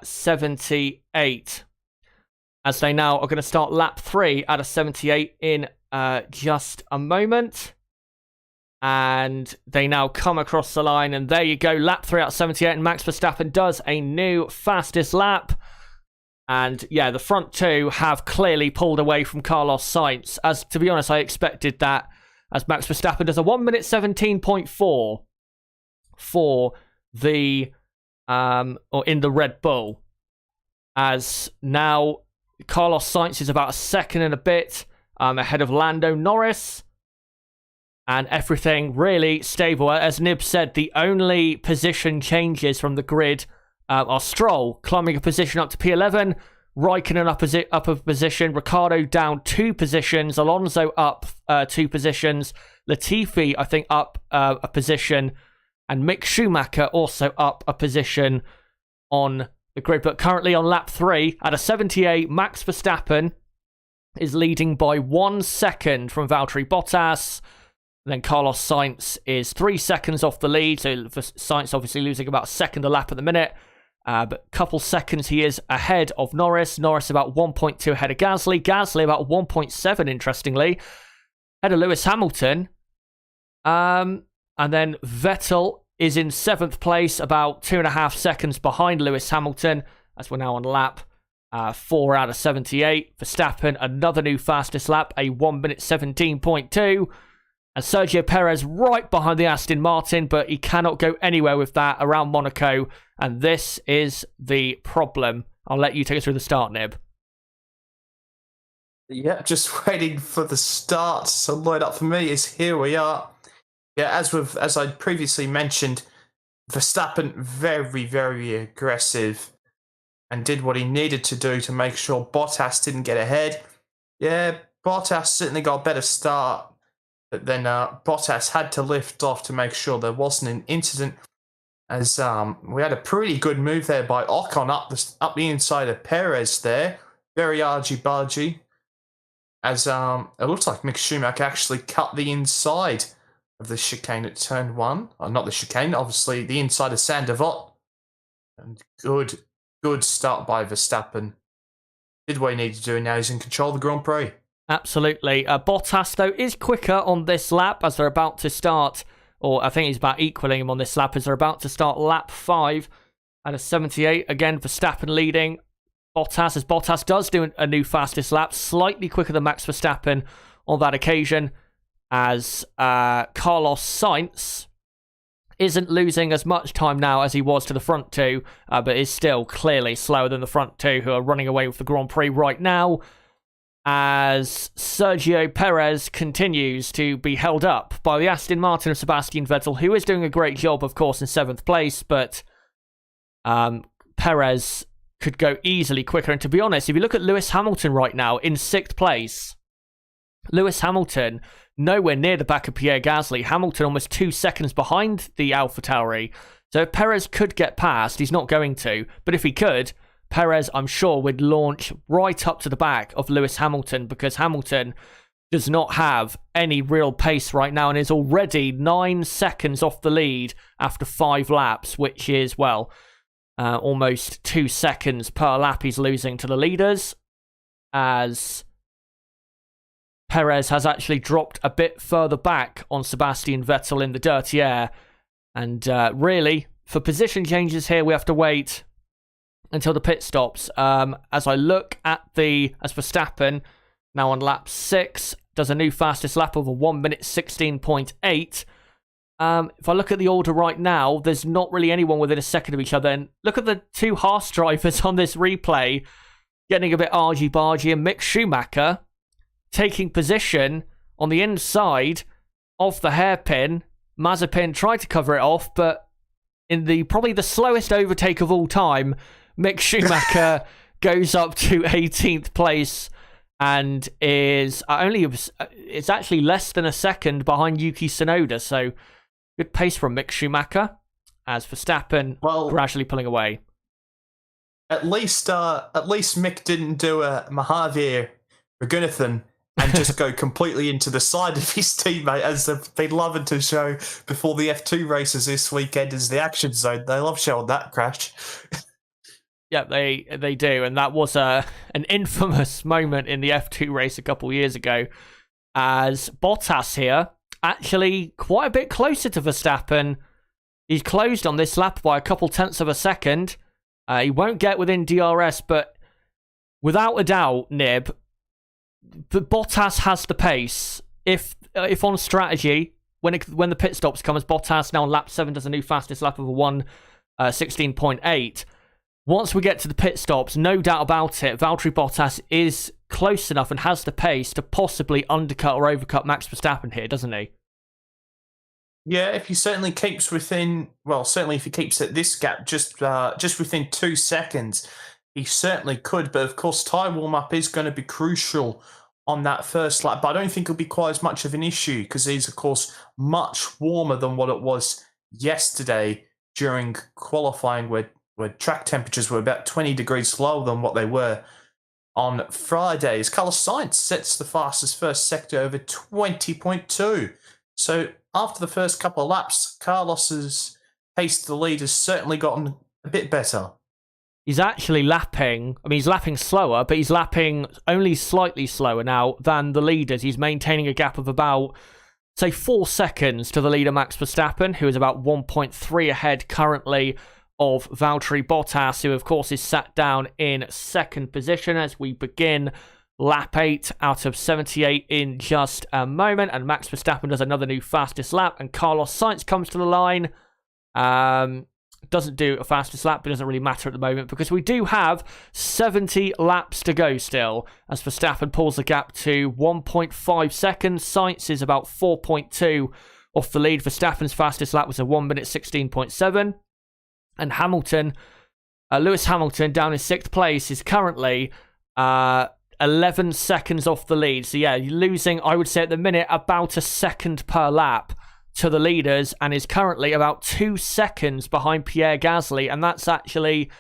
A: 78. As they now are going to start lap 3 out of 78 in just a moment. And they now come across the line. And there you go, lap 3 out of 78. And Max Verstappen does a new fastest lap. And yeah, the front 2 have clearly pulled away from Carlos Sainz. As to be honest, I expected that, as Max Verstappen does a 1 minute 17.4 for the or in the Red Bull. As now Carlos Sainz is about a second and a bit ahead of Lando Norris. And everything really stable. As Nib said, the only position changes from the grid are Stroll climbing a position up to P11, Raikkonen up a position, Ricciardo down 2 positions, Alonso up 2 positions, Latifi, I think, up a position, and Mick Schumacher also up a position on the grid. But currently on lap 3, out of 78, Max Verstappen is leading by 1 second from Valtteri Bottas. And then Carlos Sainz is 3 seconds off the lead, so Sainz obviously losing about a second a lap at the minute. But a couple seconds he is ahead of Norris. Norris about 1.2 ahead of Gasly. Gasly about 1.7, interestingly, ahead of Lewis Hamilton. And then Vettel is in 7th place, about 2.5 seconds behind Lewis Hamilton, as we're now on lap 4 out of 78. Verstappen, another new fastest lap, a 1 minute 17.2. And Sergio Perez right behind the Aston Martin, but he cannot go anywhere with that around Monaco. And this is the problem. I'll let you take us through the start, Nib.
B: Yeah, just waiting for the start to load up for me. Is here we are. Yeah, as I previously mentioned, Verstappen very, very aggressive and did what he needed to do to make sure Bottas didn't get ahead. Yeah, Bottas certainly got a better start. But then Bottas had to lift off to make sure there wasn't an incident, as we had a pretty good move there by Ocon up the inside of Perez there. Very argy-bargy, as it looks like Mick Schumacher actually cut the inside of the chicane at turn 1. Not the chicane, obviously the inside of Saint-Devote. And good start by Verstappen. Did what he needed to do, and now he's in control of the Grand Prix.
A: Absolutely. Bottas, though, is quicker on this lap as they're about to start, or I think he's about equaling him on this lap as they're about to start lap 5 out of 78. Again, Verstappen leading Bottas, as Bottas does do a new fastest lap, slightly quicker than Max Verstappen on that occasion, as Carlos Sainz isn't losing as much time now as he was to the front 2, but is still clearly slower than the front 2, who are running away with the Grand Prix right now, as Sergio Perez continues to be held up by the Aston Martin of Sebastian Vettel, who is doing a great job, of course, in 7th place, but Perez could go easily quicker. And to be honest, if you look at Lewis Hamilton right now in 6th place, Lewis Hamilton, nowhere near the back of Pierre Gasly. Hamilton almost 2 seconds behind the AlphaTauri. So if Perez could get past, he's not going to. But if he could, Perez, I'm sure, would launch right up to the back of Lewis Hamilton, because Hamilton does not have any real pace right now and is already 9 seconds off the lead after 5 laps, which is, well, almost 2 seconds per lap he's losing to the leaders, as Perez has actually dropped a bit further back on Sebastian Vettel in the dirty air. And really, for position changes here, we have to wait until the pit stops. As I look at as Verstappen, now on lap 6, does a new fastest lap of a 1 minute 16.8. If I look at the order right now, there's not really anyone within a second of each other. And look at the 2 Haas drivers on this replay getting a bit argy-bargy, and Mick Schumacher taking position on the inside of the hairpin. Mazepin tried to cover it off, but in probably the slowest overtake of all time, Mick Schumacher goes up to 18th place and is it's actually less than a second behind Yuki Tsunoda. So good pace from Mick Schumacher, as Verstappen gradually pulling away.
B: At least Mick didn't do a Mahavir Raghunathan and just go completely into the side of his teammate, as they've been loving to show before the F2 races this weekend as the action zone. They love showing that crash.
A: Yeah, they do, and that was an infamous moment in the F2 race a couple years ago, as Bottas here, actually quite a bit closer to Verstappen. He's closed on this lap by a couple tenths of a second. He won't get within DRS, but without a doubt, Nib, Bottas has the pace. If on strategy, when the pit stops come, as Bottas now on lap 7 does a new fastest lap of a 1:16.8. Once we get to the pit stops, no doubt about it, Valtteri Bottas is close enough and has the pace to possibly undercut or overcut Max Verstappen here, doesn't he?
B: Yeah, if he certainly keeps within, certainly if he keeps at this gap just within 2 seconds, he certainly could. But of course, tyre warm-up is going to be crucial on that first lap. But I don't think it'll be quite as much of an issue, because he's, of course, much warmer than what it was yesterday during qualifying, where track temperatures were about 20 degrees lower than what they were on Friday. As Carlos Sainz sets the fastest first sector over 20.2. So after the first couple of laps, Carlos's pace to the lead has certainly gotten a bit better.
A: He's actually lapping, he's lapping slower, but he's lapping only slightly slower now than the leaders. He's maintaining a gap of about, say, 4 seconds to the leader Max Verstappen, who is about 1.3 ahead currently of Valtteri Bottas, who of course is sat down in second position as we begin lap 8 out of 78 in just a moment. And Max Verstappen does another new fastest lap, and Carlos Sainz comes to the line. Doesn't do a fastest lap, but doesn't really matter at the moment, because we do have 70 laps to go still, as Verstappen pulls the gap to 1.5 seconds. Sainz is about 4.2 off the lead. Verstappen's fastest lap was a 1 minute 16.7. And Hamilton, Lewis Hamilton, down in 6th place, is currently 11 seconds off the lead. So yeah, you're losing, I would say at the minute, about a second per lap to the leaders, and is currently about 2 seconds behind Pierre Gasly. And that's actually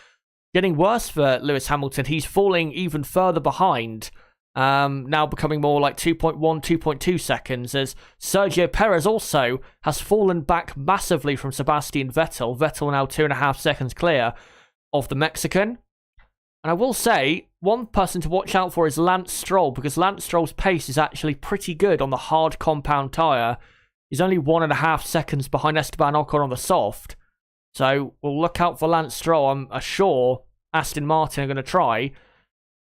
A: getting worse for Lewis Hamilton. He's falling even further behind, now becoming more like 2.1, 2.2 seconds, as Sergio Perez also has fallen back massively from Sebastian Vettel. Vettel now 2.5 seconds clear of the Mexican. And I will say, one person to watch out for is Lance Stroll, because Lance Stroll's pace is actually pretty good on the hard compound tyre. He's only 1.5 seconds behind Esteban Ocon on the soft. So we'll look out for Lance Stroll. I'm sure Aston Martin are going to try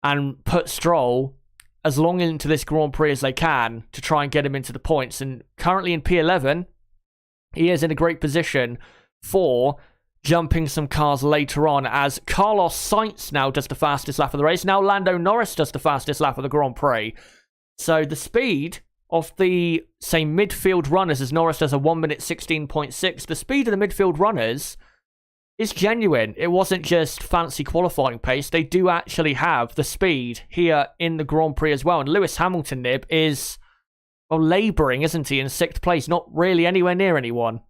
A: and put Stroll as long into this Grand Prix as they can to try and get him into the points. And currently in P11, he is in a great position for jumping some cars later on, as Carlos Sainz now does the fastest lap of the race. Now Lando Norris does the fastest lap of the Grand Prix. So the speed of the, say, midfield runners, as Norris does a 1 minute 16.6, the speed of the midfield runners is genuine. It wasn't just fancy qualifying pace. They do actually have the speed here in the Grand Prix as well. And Lewis Hamilton, Nib, is labouring, isn't he, in 6th place? Not really anywhere near anyone.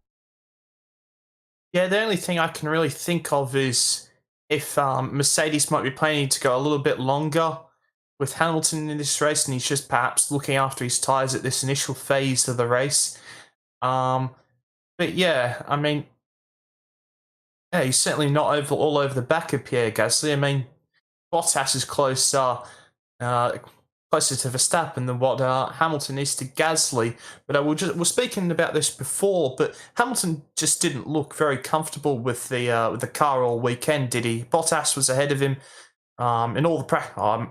B: Yeah, the only thing I can really think of is if Mercedes might be planning to go a little bit longer with Hamilton in this race, and he's just perhaps looking after his tyres at this initial phase of the race. But yeah, I mean, yeah, he's certainly not all over the back of Pierre Gasly. I mean, Bottas is closer to Verstappen than what Hamilton is to Gasly. But we're speaking about this before, but Hamilton just didn't look very comfortable with the car all weekend, did he? Bottas was ahead of him in all the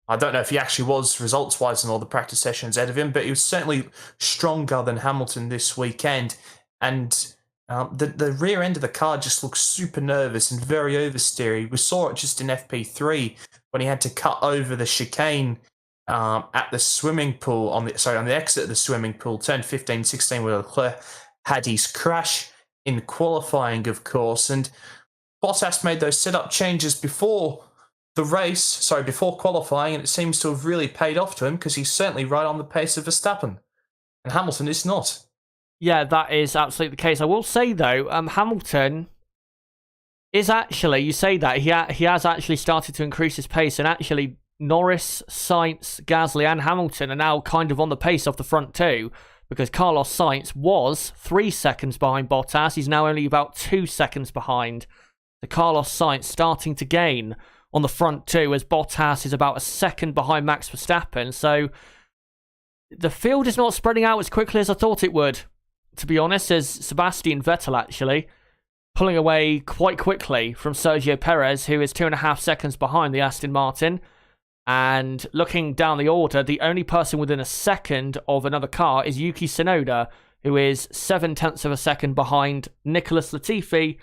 B: I don't know if he actually was results-wise in all the practice sessions ahead of him, but he was certainly stronger than Hamilton this weekend. And the rear end of the car just looks super nervous and very oversteery. We saw it just in FP3 when he had to cut over the chicane at the swimming pool on the exit of the swimming pool, turn 15, 16, where Leclerc had his crash in qualifying, of course. And Bottas made those setup changes before qualifying, and it seems to have really paid off to him because he's certainly right on the pace of Verstappen, and Hamilton is not.
A: Yeah, that is absolutely the case. I will say, though, Hamilton is actually, you say that, he has actually started to increase his pace, and actually Norris, Sainz, Gasly and Hamilton are now kind of on the pace off the front two, because Carlos Sainz was 3 seconds behind Bottas. He's now only about 2 seconds behind. The Carlos Sainz starting to gain on the front two, as Bottas is about a second behind Max Verstappen. So the field is not spreading out as quickly as I thought it would, to be honest, as Sebastian Vettel actually pulling away quite quickly from Sergio Perez, who is 2.5 seconds behind the Aston Martin. And looking down the order, the only person within a second of another car is Yuki Tsunoda, who is 0.7 of a second behind Nicholas Latifi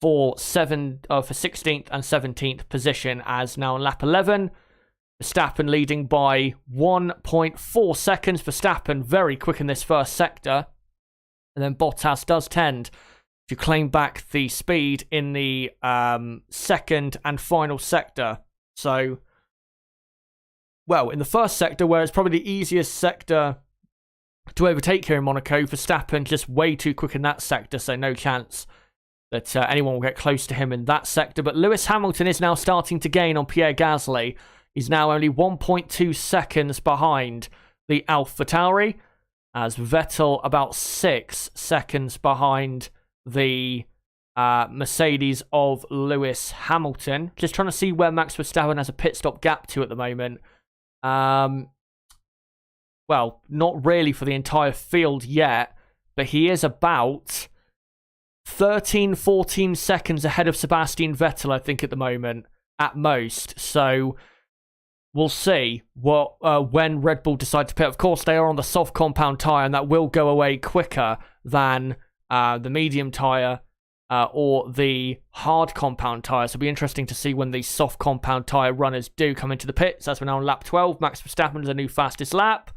A: for 16th and 17th position, as now in lap 11. Verstappen leading by 1.4 seconds. Verstappen very quick in this first sector. And then Bottas does tend to claim back the speed in the second and final sector. So, well, in the first sector, where it's probably the easiest sector to overtake here in Monaco, Verstappen just way too quick in that sector, so no chance that anyone will get close to him in that sector. But Lewis Hamilton is now starting to gain on Pierre Gasly. He's now only 1.2 seconds behind the AlphaTauri, as Vettel about 6 seconds behind the Mercedes of Lewis Hamilton. Just trying to see where Max Verstappen has a pit stop gap to at the moment. Well, not really for the entire field yet, but he is about 13, 14 seconds ahead of Sebastian Vettel, I think, at the moment, at most. So we'll see when Red Bull decide to pit. Of course, they are on the soft compound tyre, and that will go away quicker than the medium tyre or the hard compound tyre. So it'll be interesting to see when these soft compound tyre runners do come into the pits. As we're now on lap 12, Max Verstappen is the new fastest lap.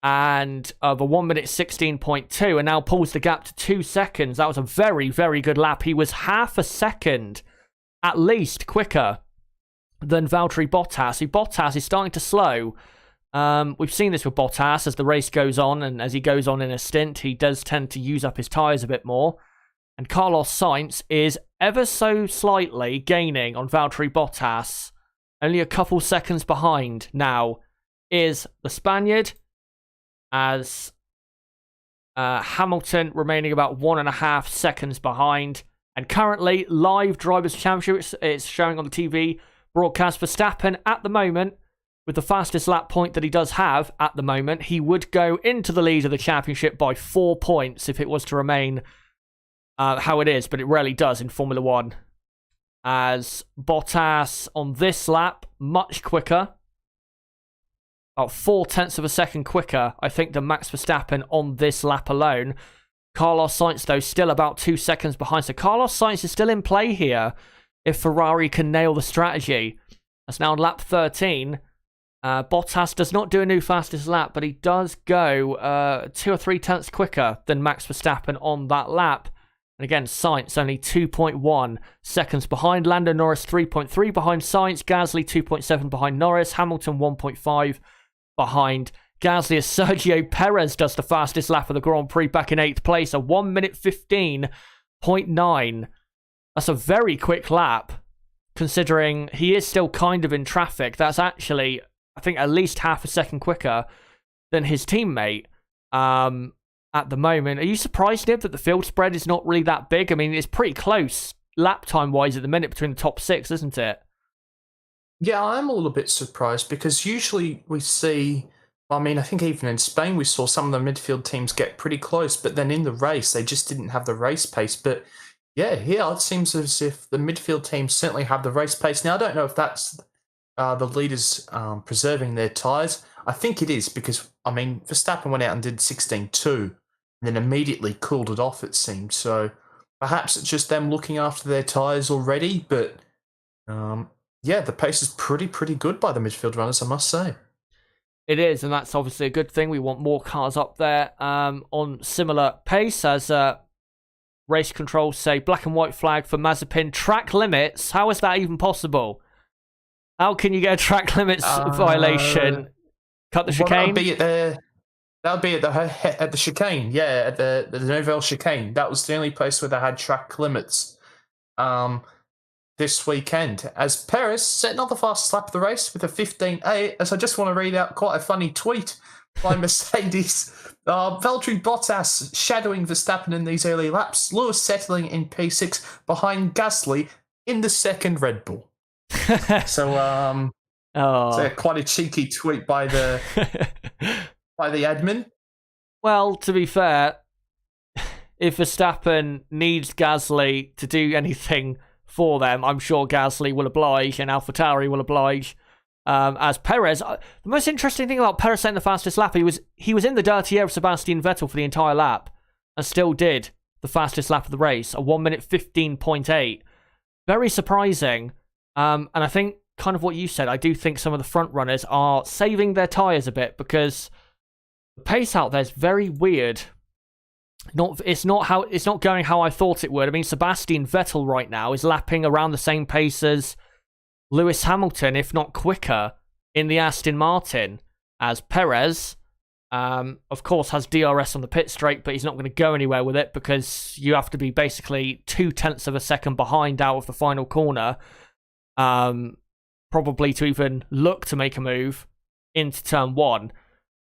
A: And the 1 minute 16.2, and now pulls the gap to 2 seconds. That was a very, very good lap. He was half a second, at least, quicker than Valtteri Bottas. Bottas is starting to slow. We've seen this with Bottas as the race goes on, and as he goes on in a stint, he does tend to use up his tyres a bit more. And Carlos Sainz is ever so slightly gaining on Valtteri Bottas. Only a couple seconds behind now is the Spaniard, as Hamilton remaining about 1.5 seconds behind. And currently, live Drivers' Championship is showing on the TV broadcast. Verstappen at the moment, with the fastest lap point that he does have at the moment, he would go into the lead of the championship by 4 points if it was to remain how it is, but it rarely does in Formula 1. As Bottas on this lap, much quicker. About 0.4 of a second quicker, I think, than Max Verstappen on this lap alone. Carlos Sainz, though, still about 2 seconds behind. So Carlos Sainz is still in play here if Ferrari can nail the strategy. That's now on lap 13. Bottas does not do a new fastest lap, but he does go 2 or 3 tenths quicker than Max Verstappen on that lap. And again, Sainz only 2.1 seconds behind. Lando Norris 3.3 behind Sainz. Gasly 2.7 behind Norris. Hamilton 1.5 behind Gasly as Sergio Perez does the fastest lap of the Grand Prix back in 8th place, a 1 minute 15.9. That's a very quick lap, considering he is still kind of in traffic. That's actually, I think, at least half a second quicker than his teammate at the moment. Are you surprised, Nib, that the field spread is not really that big? I mean, it's pretty close lap time-wise at the minute between the top 6, isn't it?
B: Yeah, I'm a little bit surprised because usually we see, I mean, I think even in Spain we saw some of the midfield teams get pretty close, but then in the race they just didn't have the race pace. But yeah, here it seems as if the midfield teams certainly have the race pace. Now, I don't know if that's the leaders preserving their tyres. I think it is because, I mean, Verstappen went out and did 16.2 and then immediately cooled it off, it seemed. So perhaps it's just them looking after their tyres already, but yeah, the pace is pretty good by the midfield runners, I must say.
A: It is, and that's obviously a good thing. We want more cars up there on similar pace as race controls say. Black and white flag for Mazepin. Track limits. How is that even possible? How can you get a track limits violation? Cut the chicane?
B: That would be at the chicane, yeah, at the Nouvelle chicane. That was the only place where they had track limits this weekend. As Perez set another fast lap of the race with a 15.8. As I just want to read out quite a funny tweet by Mercedes. Valtteri Bottas shadowing Verstappen in these early laps. Lewis settling in P6 behind Gasly in the second Red Bull. So, so quite a cheeky tweet by the admin.
A: Well, to be fair, if Verstappen needs Gasly to do anything for them, I'm sure Gasly will oblige and AlphaTauri will oblige. As Perez, the most interesting thing about Perez setting the fastest lap, he was in the dirty air of Sebastian Vettel for the entire lap and still did the fastest lap of the race, a 1 minute 15.8. Very surprising. And I think kind of what you said, I do think some of the front runners are saving their tyres a bit because the pace out there is very weird. It's not going how I thought it would. I mean, Sebastian Vettel right now is lapping around the same pace as Lewis Hamilton, if not quicker, in the Aston Martin. As Perez, of course, has DRS on the pit straight, but he's not going to go anywhere with it because you have to be basically 0.2 of a second behind out of the final corner, probably to even look to make a move into turn 1,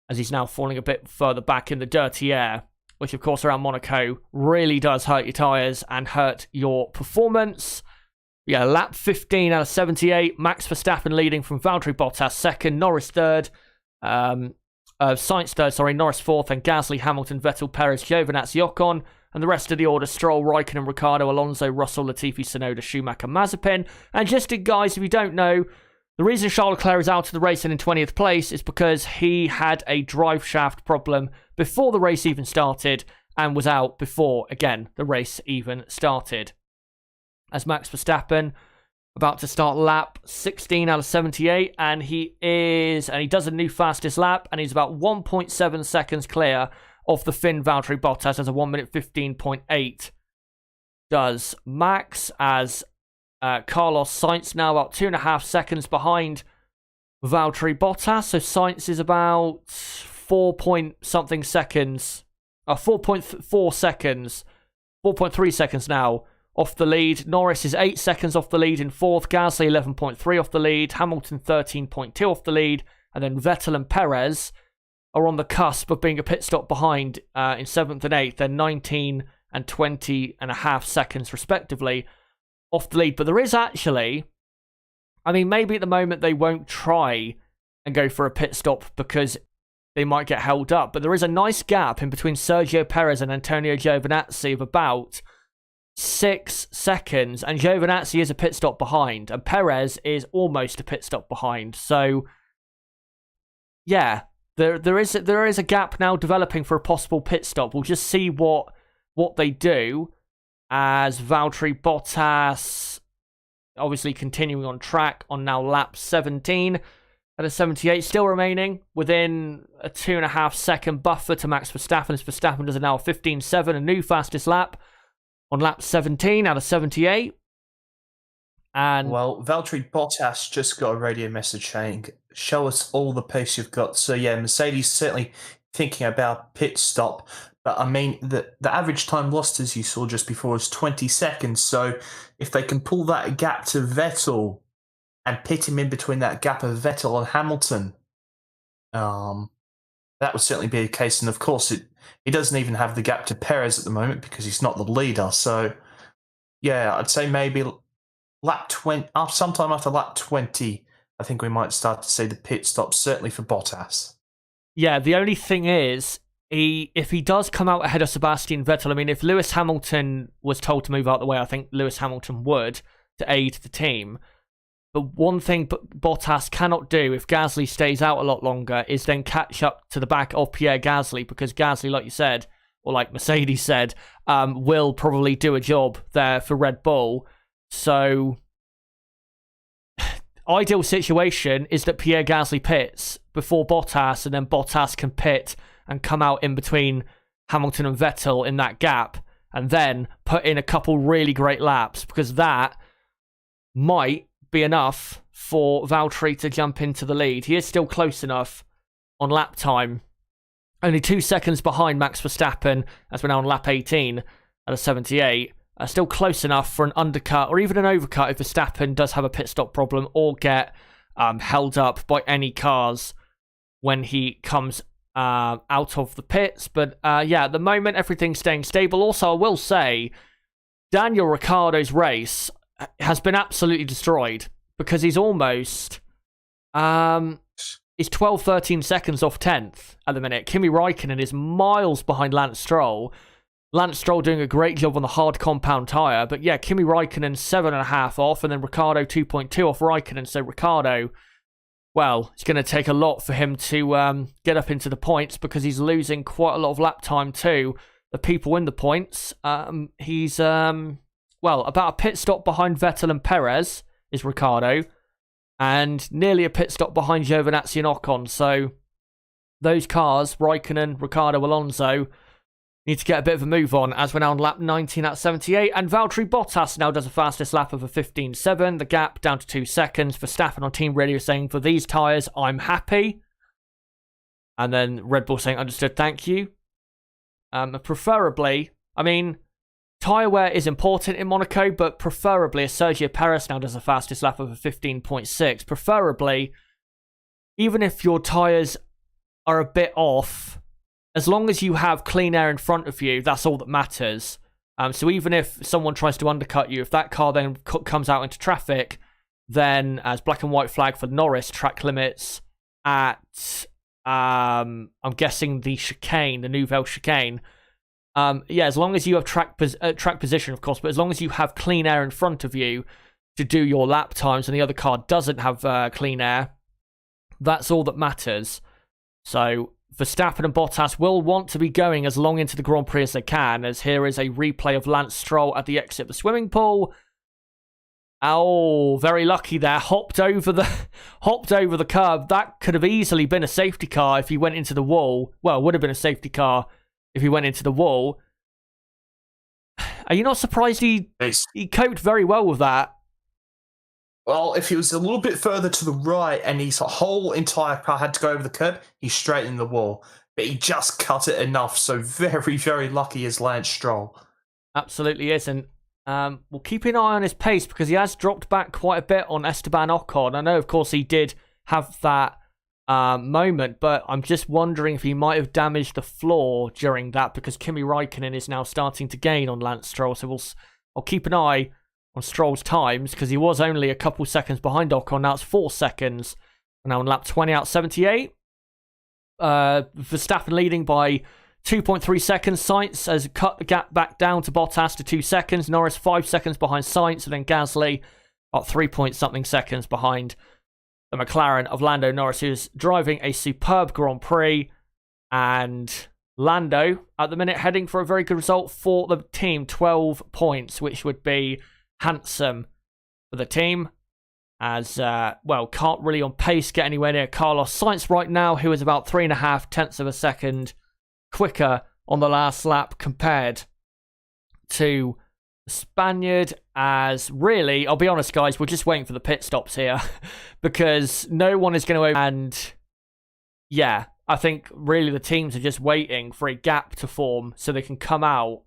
A: as he's now falling a bit further back in the dirty air, which of course around Monaco really does hurt your tyres and hurt your performance. Yeah, lap 15 out of 78. Max Verstappen leading from Valtteri Bottas second, Norris third, Sainz third, sorry, Norris fourth, and Gasly, Hamilton, Vettel, Perez, Giovinazzi, Ocon, and the rest of the order: Stroll, Raikkonen, Ricciardo, Alonso, Russell, Latifi, Tsunoda, Schumacher, Mazepin. And just guys, if you don't know, the reason Charles Leclerc is out of the race and in 20th place is because he had a drive shaft problem before the race even started and was out before, again, the race even started. As Max Verstappen about to start lap 16 out of 78, and he does a new fastest lap, and he's about 1.7 seconds clear of the Finn Valtteri Bottas as a 1 minute 15.8 does Max, as Carlos Sainz now about 2.5 seconds behind Valtteri Bottas. So Sainz is about 4.3 seconds now off the lead. Norris is 8 seconds off the lead in fourth. Gasly 11.3 off the lead. Hamilton 13.2 off the lead. And then Vettel and Perez are on the cusp of being a pit stop behind in seventh and eighth. They're 19 and 20.5 seconds respectively off the lead. But there is actually, I mean, maybe at the moment they won't try and go for a pit stop because they might get held up. But there is a nice gap in between Sergio Perez and Antonio Giovinazzi of about 6 seconds. And Giovinazzi is a pit stop behind. And Perez is almost a pit stop behind. So, yeah, there is a gap now developing for a possible pit stop. We'll just see what they do. As Valtteri Bottas obviously continuing on track on now lap 17 out of 78, still remaining within a 2.5 second buffer to Max Verstappen, as Verstappen does now 15.7, a new fastest lap on lap 17 out of 78. And
B: Well, Valtteri Bottas just got a radio message saying, "Show us all the pace you've got." So yeah, Mercedes certainly thinking about pit stop. But I mean, the average time lost, as you saw just before, was 20 seconds. So if they can pull that gap to Vettel and pit him in between that gap of Vettel and Hamilton, that would certainly be the case. And of course, he doesn't even have the gap to Perez at the moment because he's not the leader. So yeah, I'd say maybe lap 20, sometime after lap 20, I think we might start to see the pit stop, certainly for Bottas.
A: yeah, the only thing is, if he does come out ahead of Sebastian Vettel, I mean, if Lewis Hamilton was told to move out the way, I think Lewis Hamilton would to aid the team. But one thing Bottas cannot do if Gasly stays out a lot longer is then catch up to the back of Pierre Gasly, because Gasly, like you said, or like Mercedes said, will probably do a job there for Red Bull. So, ideal situation is that Pierre Gasly pits before Bottas, and then Bottas can pit and come out in between Hamilton and Vettel in that gap, and then put in a couple really great laps, because that might be enough for Valtteri to jump into the lead. He is still close enough on lap time. Only 2 seconds behind Max Verstappen, as we're now on lap 18 at a 78. Still close enough for an undercut or even an overcut if Verstappen does have a pit stop problem or get held up by any cars when he comes out of the pits. But yeah, at the moment, everything's staying stable. Also, I will say, Daniel Ricciardo's race has been absolutely destroyed because he's almost he's 12, 13 seconds off 10th at the minute. Kimi Räikkönen is miles behind Lance Stroll. Lance Stroll doing a great job on the hard compound tyre. But yeah, Kimi Räikkönen 7.5 off, and then Ricciardo 2.2 off Räikkönen. So Ricciardo, well, it's going to take a lot for him to get up into the points because he's losing quite a lot of lap time to the people in the points. He's, well, about a pit stop behind Vettel and Perez is Ricciardo, and nearly a pit stop behind Giovinazzi and Ocon. So those cars, Räikkönen, Ricciardo, Alonso, need to get a bit of a move on as we're now on lap 19 at 78. And Valtteri Bottas now does the fastest lap of a 15.7. The gap down to 2 seconds. Verstappen on team radio saying, for these tyres, I'm happy. And then Red Bull saying, understood, thank you. Preferably, I mean, tyre wear is important in Monaco, but preferably, as Sergio Perez now does the fastest lap of a 15.6, preferably, even if your tyres are a bit off, as long as you have clean air in front of you, that's all that matters. So even if someone tries to undercut you, if that car then comes out into traffic, then as black and white flag for Norris, track limits at, I'm guessing the chicane, the Nouvelle chicane. Yeah, as long as you have track position, of course, but as long as you have clean air in front of you to do your lap times and the other car doesn't have clean air, that's all that matters. So Verstappen and Bottas will want to be going as long into the Grand Prix as they can, as here is a replay of Lance Stroll at the exit of the swimming pool. Oh, very lucky there. Hopped over the curb. That could have easily been a safety car if he went into the wall. Well, it would have been a safety car if he went into the wall. Are you not surprised he coped very well with that?
B: Well, if he was a little bit further to the right and his whole entire car had to go over the curb, he's straight in the wall. But he just cut it enough, so very, very lucky is Lance Stroll.
A: Absolutely is, and we'll keep an eye on his pace because he has dropped back quite a bit on Esteban Ocon. I know, of course, he did have that moment, but I'm just wondering if he might have damaged the floor during that because Kimi Räikkönen is now starting to gain on Lance Stroll. So I'll keep an eye on Stroll's times because he was only a couple seconds behind Ocon. Now it's 4 seconds. Now on lap 20 out 78. Verstappen leading by 2.3 seconds. Sainz has cut the gap back down to Bottas to 2 seconds. Norris 5 seconds behind Sainz, and then Gasly about 3-point-something seconds behind the McLaren of Lando Norris, who's driving a superb Grand Prix. And Lando, at the minute, heading for a very good result for the team. 12 points, which would be handsome for the team. As, well, can't really on pace get anywhere near Carlos Sainz right now, who is about 3.5 tenths of a second quicker on the last lap compared to the Spaniard. as really, I'll be honest, guys, we're just waiting for the pit stops here because no one is going to. And yeah, I think really the teams are just waiting for a gap to form so they can come out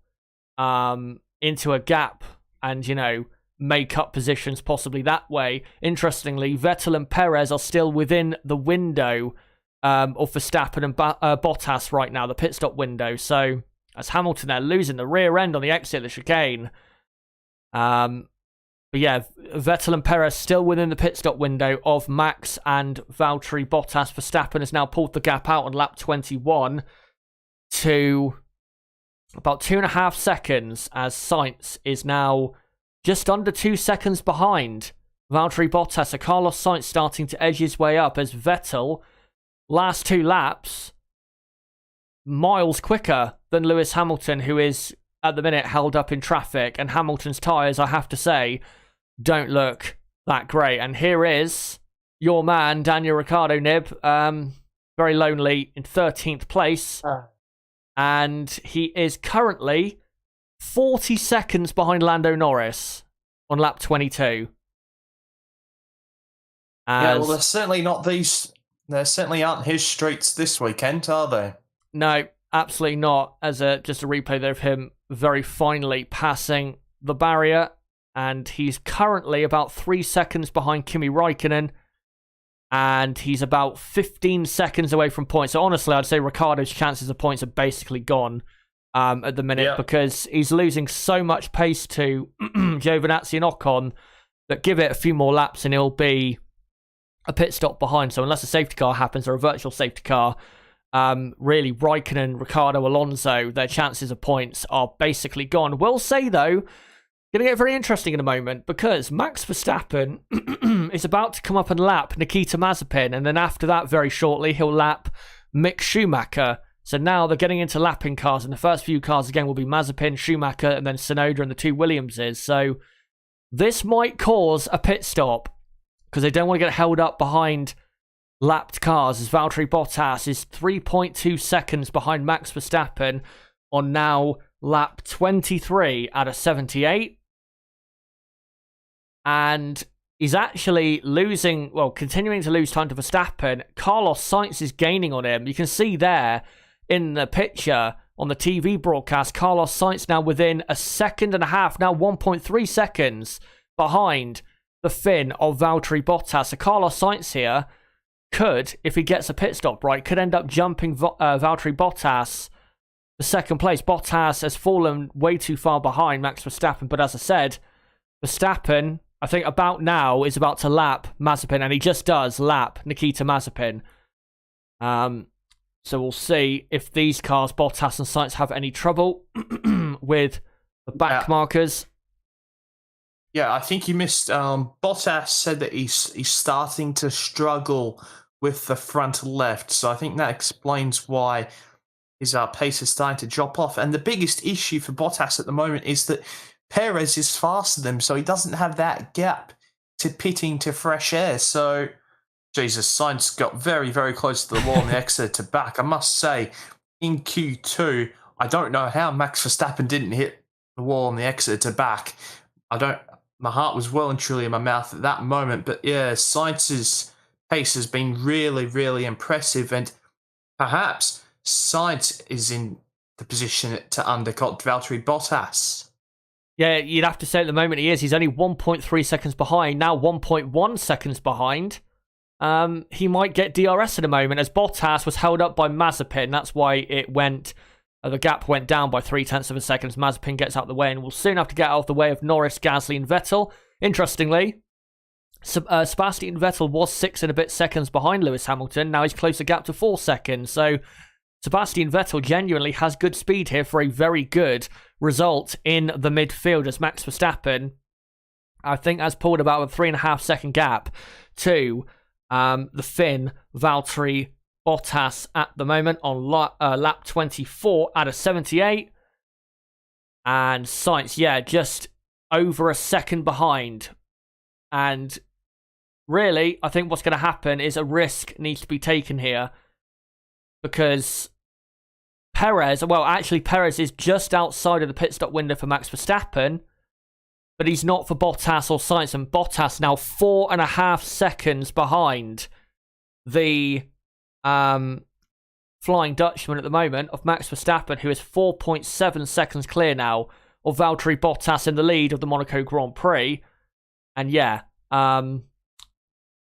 A: into a gap and, you know, make up positions possibly that way. Interestingly, Vettel and Perez are still within the window of Verstappen and Bottas right now, the pit stop window. So as Hamilton there losing the rear end on the exit of the chicane. But yeah, Vettel and Perez still within the pit stop window of Max and Valtteri Bottas. Verstappen has now pulled the gap out on lap 21 to about 2.5 seconds, as Sainz is now just under 2 seconds behind Valtteri Bottas. So Carlos Sainz starting to edge his way up as Vettel, last 2 laps, miles quicker than Lewis Hamilton, who is at the minute held up in traffic. And Hamilton's tyres, I have to say, don't look that great. And here is your man, Daniel Ricciardo, Nib, very lonely in 13th place. And he is currently 40 seconds behind Lando Norris on lap 22.
B: Yeah, well, they're certainly not these. There certainly aren't his streets this weekend, are they?
A: No, absolutely not. As just a replay there of him very finally passing the barrier. And he's currently about 3 seconds behind Kimi Räikkönen. And he's about 15 seconds away from points. So honestly, I'd say Ricciardo's chances of points are basically gone at the minute, because he's losing so much pace to Giovinazzi and Ocon that give it a few more laps and he'll be a pit stop behind. So unless a safety car happens or a virtual safety car, really Räikkönen, Ricciardo, Alonso, their chances of points are basically gone. We'll say though, going to get very interesting in a moment, because Max Verstappen is about to come up and lap Nikita Mazepin, and then after that, very shortly, he'll lap Mick Schumacher. So now they're getting into lapping cars, and the first few cars again will be Mazepin, Schumacher, and then Tsunoda and the 2 Williamses. So this might cause a pit stop, because they don't want to get held up behind lapped cars, as Valtteri Bottas is 3.2 seconds behind Max Verstappen on now lap 23 out of 78. And he's actually continuing to lose time to Verstappen. Carlos Sainz is gaining on him. You can see there in the picture on the TV broadcast, Carlos Sainz now within 1.5 seconds, now 1.3 seconds behind the Finn of Valtteri Bottas. So Carlos Sainz here could, if he gets a pit stop right, could end up jumping Valtteri Bottas for second place. Bottas has fallen way too far behind Max Verstappen, but as I said, Verstappen, I think about now, is about to lap Mazepin, and he just does lap Nikita Mazepin. So we'll see if these cars, Bottas and Sainz, have any trouble with the back markers.
B: Yeah, I think you missed. Bottas said that he's starting to struggle with the front left, so I think that explains why his pace is starting to drop off. And the biggest issue for Bottas at the moment is that Perez is faster than him, so he doesn't have that gap to pitting to fresh air. So, Jesus, Sainz got very, very close to the wall on the exit to back. I must say, in Q2, I don't know how Max Verstappen didn't hit the wall on the exit to back. My heart was well and truly in my mouth at that moment. But yeah, Sainz's pace has been really, really impressive, and perhaps Sainz is in the position to undercut Valtteri Bottas.
A: Yeah, you'd have to say at the moment he is. He's only 1.3 seconds behind, now 1.1 seconds behind. He might get DRS in a moment, as Bottas was held up by Mazepin. That's why it went, the gap went down by 0.3 of a second as Mazepin gets out of the way, and we'll soon have to get out of the way of Norris, Gasly, and Vettel. Interestingly, Sebastian Vettel was 6 and a bit seconds behind Lewis Hamilton. Now he's closed the gap to 4 seconds. So Sebastian Vettel genuinely has good speed here for a very good result in the midfield, as Max Verstappen, I think, has pulled about a 3.5 second gap to the Finn, Valtteri Bottas at the moment on lap 24 out of 78. And Sainz, yeah, just over a second behind. And really, I think what's going to happen is a risk needs to be taken here, because Perez is just outside of the pit stop window for Max Verstappen, but he's not for Bottas or Sainz. And Bottas now 4.5 seconds behind the Flying Dutchman at the moment of Max Verstappen, who is 4.7 seconds clear now of Valtteri Bottas in the lead of the Monaco Grand Prix. And yeah,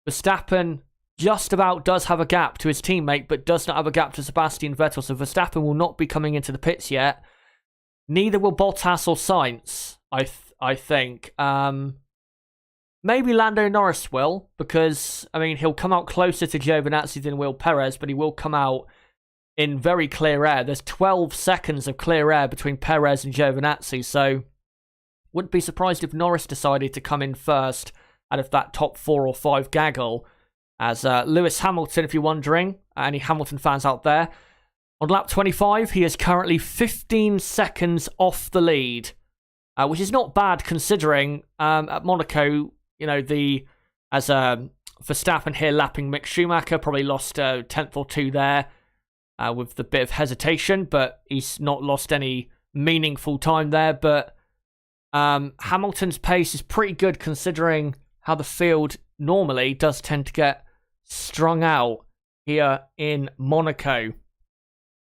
A: Verstappen just about does have a gap to his teammate, but does not have a gap to Sebastian Vettel. So Verstappen will not be coming into the pits yet. Neither will Bottas or Sainz, I think. Maybe Lando Norris will, because, I mean, he'll come out closer to Giovinazzi than will Perez, but he will come out in very clear air. There's 12 seconds of clear air between Perez and Giovinazzi, so wouldn't be surprised if Norris decided to come in first out of that top 4 or 5 gaggle. As Lewis Hamilton, if you're wondering, any Hamilton fans out there, on lap 25, he is currently 15 seconds off the lead, which is not bad considering at Monaco, you know, as Verstappen here lapping Mick Schumacher, probably lost a tenth or two there with the bit of hesitation, but he's not lost any meaningful time there. But Hamilton's pace is pretty good considering how the field normally does tend to get strung out here in Monaco.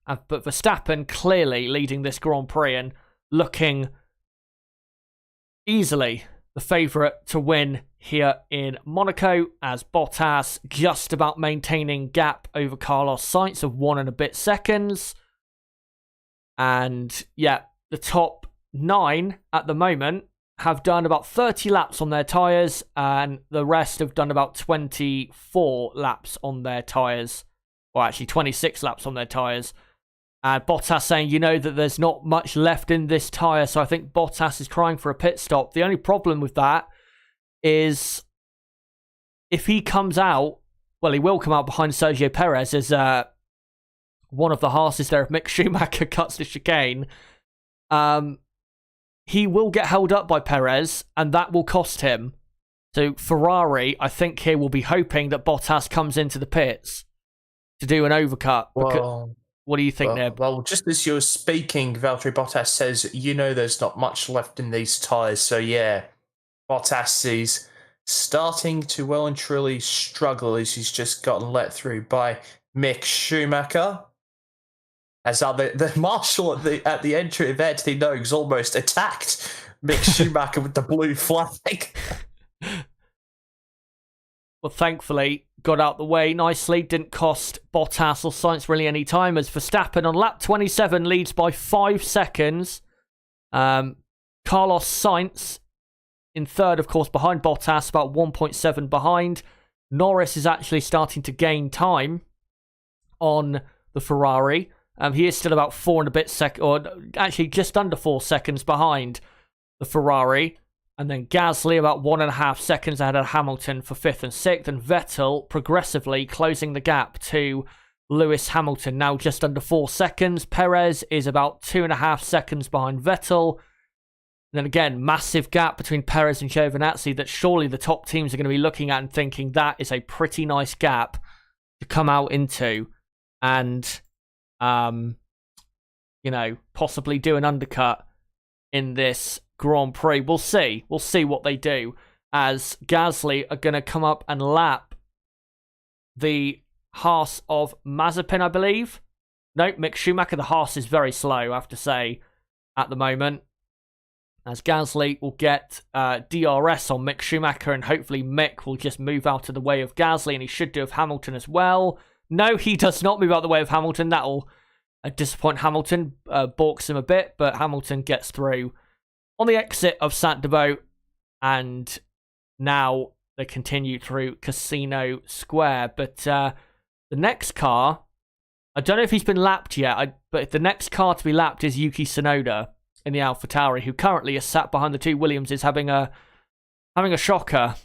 A: But Verstappen clearly leading this Grand Prix and looking easily the favourite to win here in Monaco, as Bottas just about maintaining gap over Carlos Sainz of 1 and a bit seconds. And yeah, the top 9 at the moment have done about 30 laps on their tyres, and the rest have done about 24 laps on their tyres. Or actually 26 laps on their tyres. Bottas saying, you know, that there's not much left in this tyre, so I think Bottas is crying for a pit stop. The only problem with that is if he comes out, well, he will come out behind Sergio Perez as one of the Haases there, if Mick Schumacher cuts the chicane. He will get held up by Perez, and that will cost him. So Ferrari, I think here, will be hoping that Bottas comes into the pits to do an overcut.
B: Well,
A: what do you think, Nib?
B: Well, just as you're speaking, Valtteri Bottas says, you know, there's not much left in these tyres. So yeah, Bottas is starting to well and truly struggle as he's just gotten let through by Mick Schumacher. As the marshal at the entry of Anthony Nogues almost attacked Mick Schumacher with the blue flag.
A: Well, thankfully, got out the way nicely. Didn't cost Bottas or Sainz really any time, as Verstappen on lap 27 leads by 5 seconds. Carlos Sainz in third, of course, behind Bottas, about 1.7 behind. Norris is actually starting to gain time on the Ferrari. He is still about 4 and a bit or actually just under 4 seconds behind the Ferrari. And then Gasly about 1.5 seconds ahead of Hamilton for 5th and 6th. And Vettel progressively closing the gap to Lewis Hamilton, now just under 4 seconds. Perez is about 2.5 seconds behind Vettel. And then again, massive gap between Perez and Giovinazzi that surely the top teams are going to be looking at and thinking that is a pretty nice gap to come out into. And you know, possibly do an undercut in this Grand Prix. We'll see. We'll see what they do, as Gasly are going to come up and lap the Haas of Mazepin, I believe. No, Mick Schumacher. The Haas is very slow, I have to say, at the moment. As Gasly will get DRS on Mick Schumacher, and hopefully Mick will just move out of the way of Gasly, and he should do of Hamilton as well. No, he does not move out of the way of Hamilton. That'll disappoint Hamilton, balks him a bit, but Hamilton gets through on the exit of Saint-Devote, and now they continue through Casino Square. But the next car, I don't know if he's been lapped yet, but the next car to be lapped is Yuki Tsunoda in the AlphaTauri, who currently is sat behind the 2 Williams, is having a shocker,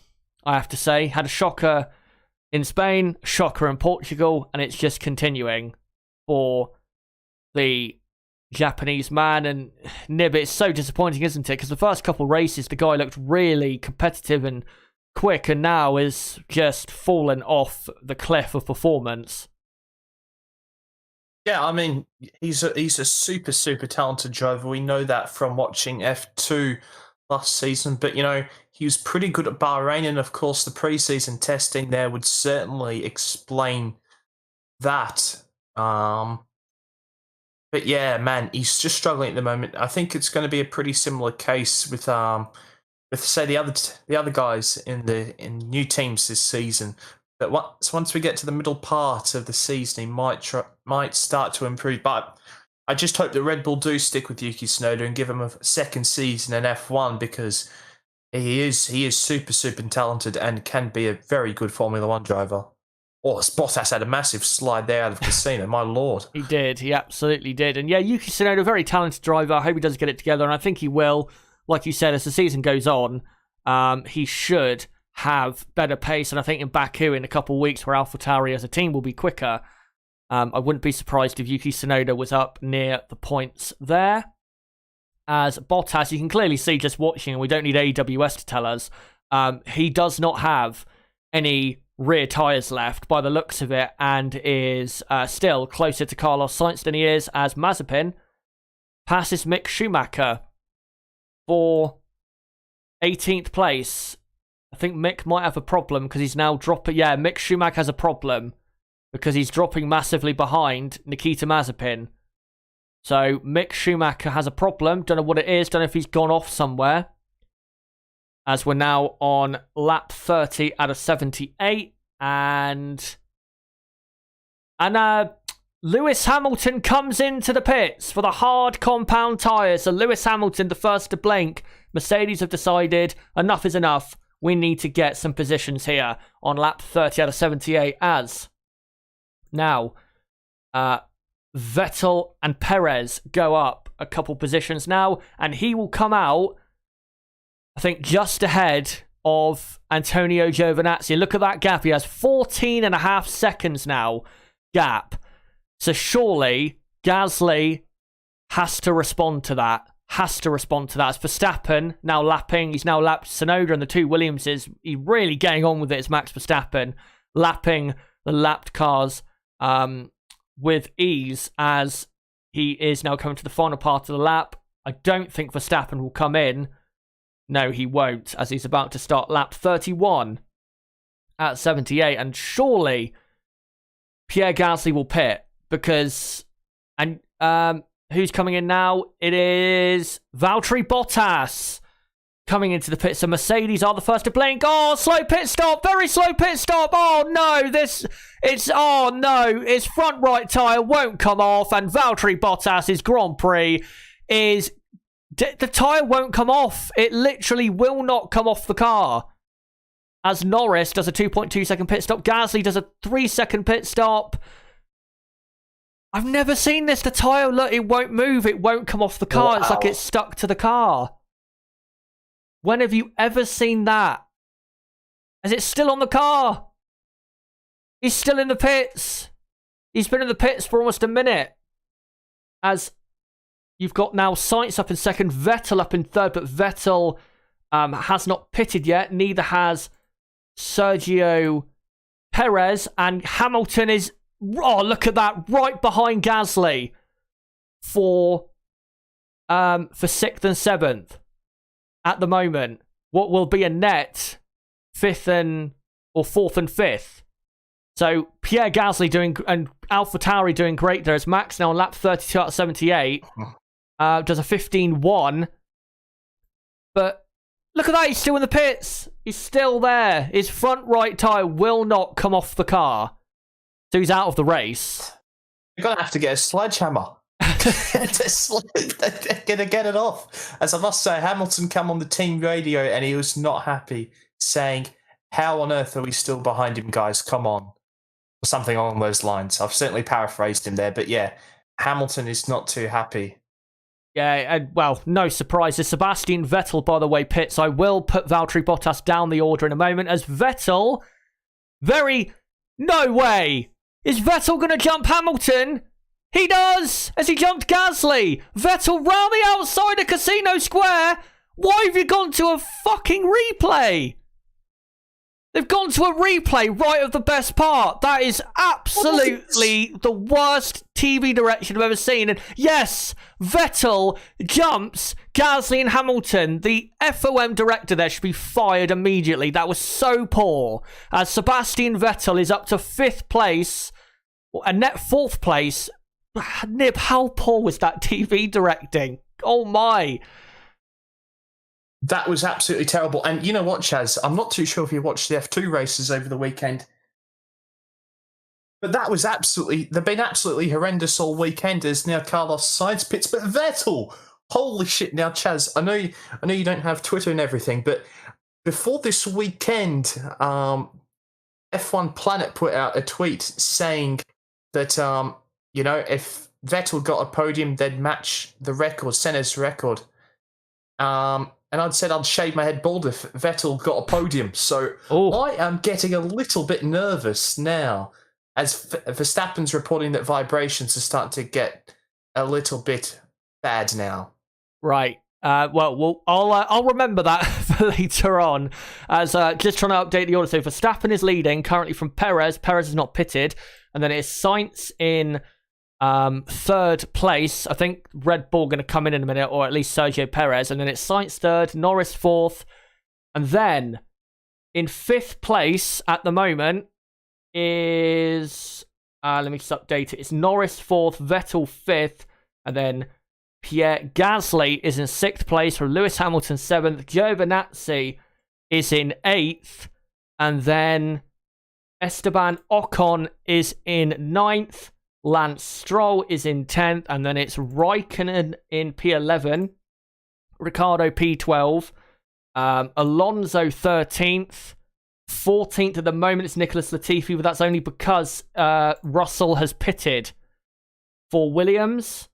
A: I have to say. Had a shocker in Spain, shocker in Portugal, and it's just continuing for the Japanese man. And Nib, it's so disappointing, isn't it? Because the first couple races, the guy looked really competitive and quick, and now is just fallen off the cliff of performance.
B: Yeah, I mean, he's a super talented driver. We know that from watching F2 last season, but he was pretty good at Bahrain, and of course the preseason testing there would certainly explain that. But yeah, man, he's just struggling at the moment. I think it's going to be a pretty similar case with say the other guys in new teams this season. But once we get to the middle part of the season, he might start to improve. But I just hope that Red Bull do stick with Yuki Tsunoda and give him a second season in F1, because he is super talented and can be a very good Formula One driver. Oh, Bottas had a massive slide there out of Casino, my lord.
A: He did, he absolutely did. And yeah, Yuki Tsunoda, very talented driver. I hope he does get it together, and I think he will. Like you said, as the season goes on, he should have better pace. And I think in Baku, in a couple of weeks, where AlphaTauri as a team will be quicker, I wouldn't be surprised if Yuki Tsunoda was up near the points there. As Bottas, you can clearly see just watching, and we don't need AWS to tell us, he does not have any rear tyres left by the looks of it, and is still closer to Carlos Sainz than he is, as Mazepin passes Mick Schumacher for 18th place. I think Mick might have a problem because he's now dropping. Yeah, Mick Schumacher has a problem because he's dropping massively behind Nikita Mazepin. So Mick Schumacher has a problem. Don't know what it is. Don't know if he's gone off somewhere. As we're now on lap 30 out of 78. And Lewis Hamilton comes into the pits for the hard compound tyres. So Lewis Hamilton, the first to blink. Mercedes have decided enough is enough. We need to get some positions here on lap 30 out of 78. As now, Vettel and Perez go up a couple positions now. And he will come out, I think, just ahead of Antonio Giovinazzi. Look at that gap. He has 14.5 seconds now gap. So surely Gasly has to respond to that. As Verstappen now lapping. He's now lapped Tsunoda and the two Williamses. He's really getting on with it as Max Verstappen, lapping the lapped cars with ease as he is now coming to the final part of the lap. I don't think Verstappen will come in. No, he won't, as he's about to start lap 31 at 78. And surely Pierre Gasly will pit, because... and who's coming in now? It is Valtteri Bottas coming into the pit. So Mercedes are the first to blink. Oh, slow pit stop. Very slow pit stop. Oh, no. His front right tyre won't come off. And Valtteri Bottas' Grand Prix is... the tyre won't come off. It literally will not come off the car. As Norris does a 2.2 second pit stop. Gasly does a 3 second pit stop. I've never seen this. The tyre, look, it won't move. It won't come off the car. Wow. It's like it's stuck to the car. When have you ever seen that? Is it still on the car? He's still in the pits. He's been in the pits for almost a minute. As you've got now Sainz up in second, Vettel up in third, but Vettel has not pitted yet. Neither has Sergio Perez, and Hamilton is... oh, look at that. Right behind Gasly for 6th and 7th at the moment. What will be a net 4th and 5th. So Pierre Gasly doing, and AlphaTauri doing great there. As Max now on lap 32 out of 78. Does a 15.1. But look at that. He's still in the pits. He's still there. His front right tyre will not come off the car. So he's out of the race.
B: You're going to have to get a sledgehammer to get it off. As I must say, Hamilton came on the team radio and he was not happy, saying, "How on earth are we still behind him, guys? Come on." Or something along those lines. I've certainly paraphrased him there. But yeah, Hamilton is not too happy.
A: Yeah, and well, no surprises. Sebastian Vettel, by the way, pits. I will put Valtteri Bottas down the order in a moment, as Vettel, no way! Is Vettel going to jump Hamilton? He does, as he jumped Gasly. Vettel round the outside of Casino Square. Why have you gone to a fucking replay? They've gone to a replay right of the best part. That is absolutely the worst TV direction I've ever seen. And yes, Vettel jumps Gasly and Hamilton. The FOM director there should be fired immediately. That was so poor. As Sebastian Vettel is up to 5th place, a net 4th place. Nib, how poor was that TV directing? Oh my.
B: That was absolutely terrible. And you know what, Chaz? I'm not too sure if you watched the F2 races over the weekend. But they've been absolutely horrendous all weekend as now Carlos Sainz pits. But Vettel, holy shit. Now, Chaz, I know you don't have Twitter and everything, but before this weekend, F1 Planet put out a tweet saying that, if Vettel got a podium, they'd match the record, Senna's record. And I'd said I'd shave my head bald if Vettel got a podium. So I am getting a little bit nervous now as Verstappen's reporting that vibrations are starting to get a little bit bad now.
A: Right. I'll remember that for later on. As just trying to update the order. So Verstappen is leading currently from Perez. Perez is not pitted. And then it's Sainz in 3rd place. I think Red Bull going to come in a minute, or at least Sergio Perez, and then it's Sainz 3rd, Norris 4th, and then in 5th place at the moment is let me just update it. It's Norris 4th, Vettel 5th, and then Pierre Gasly is in 6th place, for Lewis Hamilton 7th, Giovinazzi is in 8th, and then Esteban Ocon is in 9th. Lance Stroll is in 10th, and then it's Raikkonen in P11, Ricciardo P12, Alonso 13th, 14th at the moment it's Nicholas Latifi, but that's only because Russell has pitted for Williams,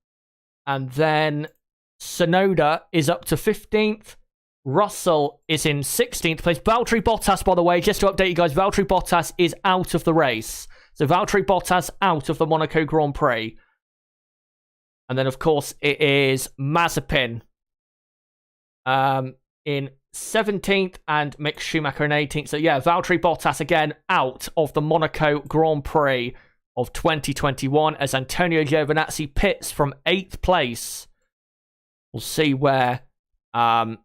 A: and then Tsunoda is up to 15th, Russell is in 16th place. Valtteri Bottas, by the way, just to update you guys, Valtteri Bottas is out of the race. So Valtteri Bottas out of the Monaco Grand Prix. And then, of course, it is Mazepin in 17th and Mick Schumacher in 18th. So, yeah, Valtteri Bottas again out of the Monaco Grand Prix of 2021 as Antonio Giovinazzi pits from 8th place. We'll see where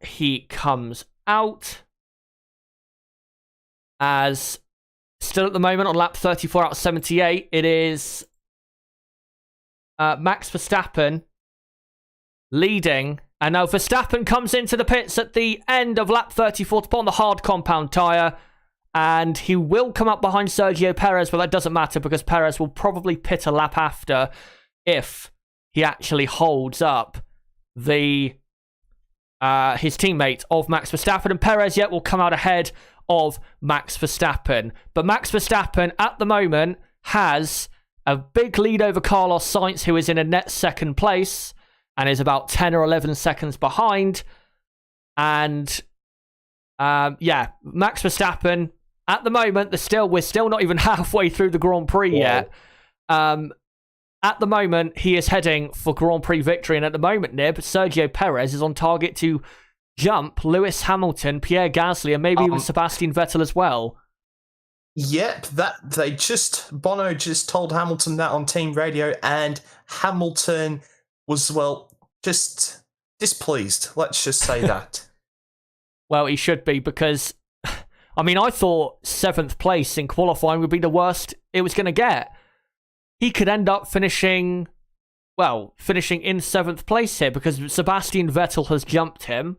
A: he comes out as... Still at the moment on lap 34 out of 78, it is Max Verstappen leading. And now Verstappen comes into the pits at the end of lap 34 to put on the hard compound tyre. And he will come up behind Sergio Perez, but that doesn't matter because Perez will probably pit a lap after if he actually holds up the his teammate of Max Verstappen. And Perez yet will come out ahead of Max Verstappen. But Max Verstappen at the moment has a big lead over Carlos Sainz, who is in a net 2nd place and is about 10 or 11 seconds behind. And Max Verstappen at the moment, we're still not even halfway through the Grand Prix yet. At the moment, he is heading for Grand Prix victory, and at the moment, Nib, Sergio Perez is on target to jump Lewis Hamilton, Pierre Gasly, and maybe even Sebastian Vettel as well.
B: Yep, Bono just told Hamilton that on team radio, and Hamilton was, just displeased. Let's just say that.
A: Well, he should be, because, I thought 7th place in qualifying would be the worst it was going to get. He could end up finishing in 7th place here, because Sebastian Vettel has jumped him.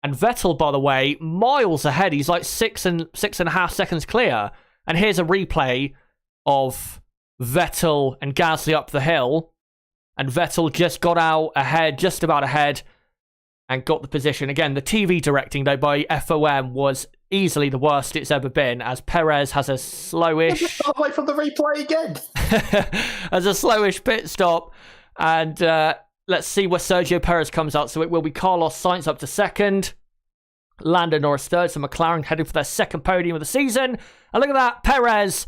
A: And Vettel, by the way, miles ahead. He's like 6.5 seconds clear. And here's a replay of Vettel and Gasly up the hill. And Vettel just got out ahead, just about ahead, and got the position. Again, the TV directing, though, by FOM was easily the worst it's ever been, as Perez has a slowish...
B: Wait for the replay again!
A: Has a slowish pit stop. And... let's see where Sergio Perez comes out. So it will be Carlos Sainz up to 2nd. Lando Norris 3rd. So McLaren heading for their 2nd podium of the season. And look at that. Perez,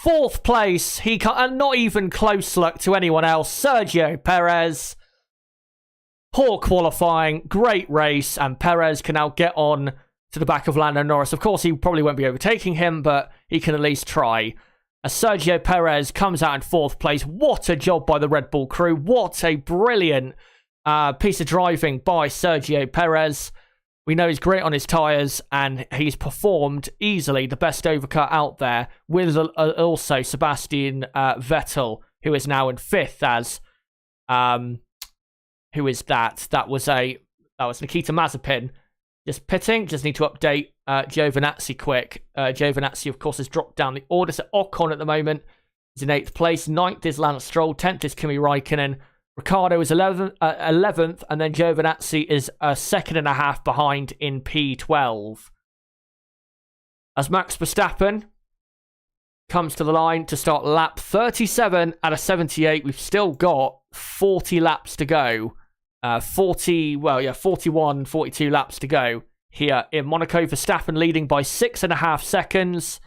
A: 4th place. And not even close luck to anyone else. Sergio Perez. Poor qualifying. Great race. And Perez can now get on to the back of Lando Norris. Of course, he probably won't be overtaking him, but he can at least try. As Sergio Perez comes out in 4th place. What a job by the Red Bull crew. What a brilliant piece of driving by Sergio Perez. We know he's great on his tyres, and he's performed easily the best overcut out there, with also Sebastian Vettel, who is now in 5th as... who is that? That was Nikita Mazepin. Just pitting. Just need to update Giovinazzi quick. Giovinazzi, of course, has dropped down the order. So Ocon at the moment is in 8th place. 9th is Lance Stroll. 10th is Kimi Raikkonen. Ricciardo is 11th. And then Giovinazzi is a second and a half behind in P12. As Max Verstappen comes to the line to start lap 37 out of 78. We've still got 40 laps to go. 41, 42 laps to go here in Monaco. Verstappen leading by 6.5 seconds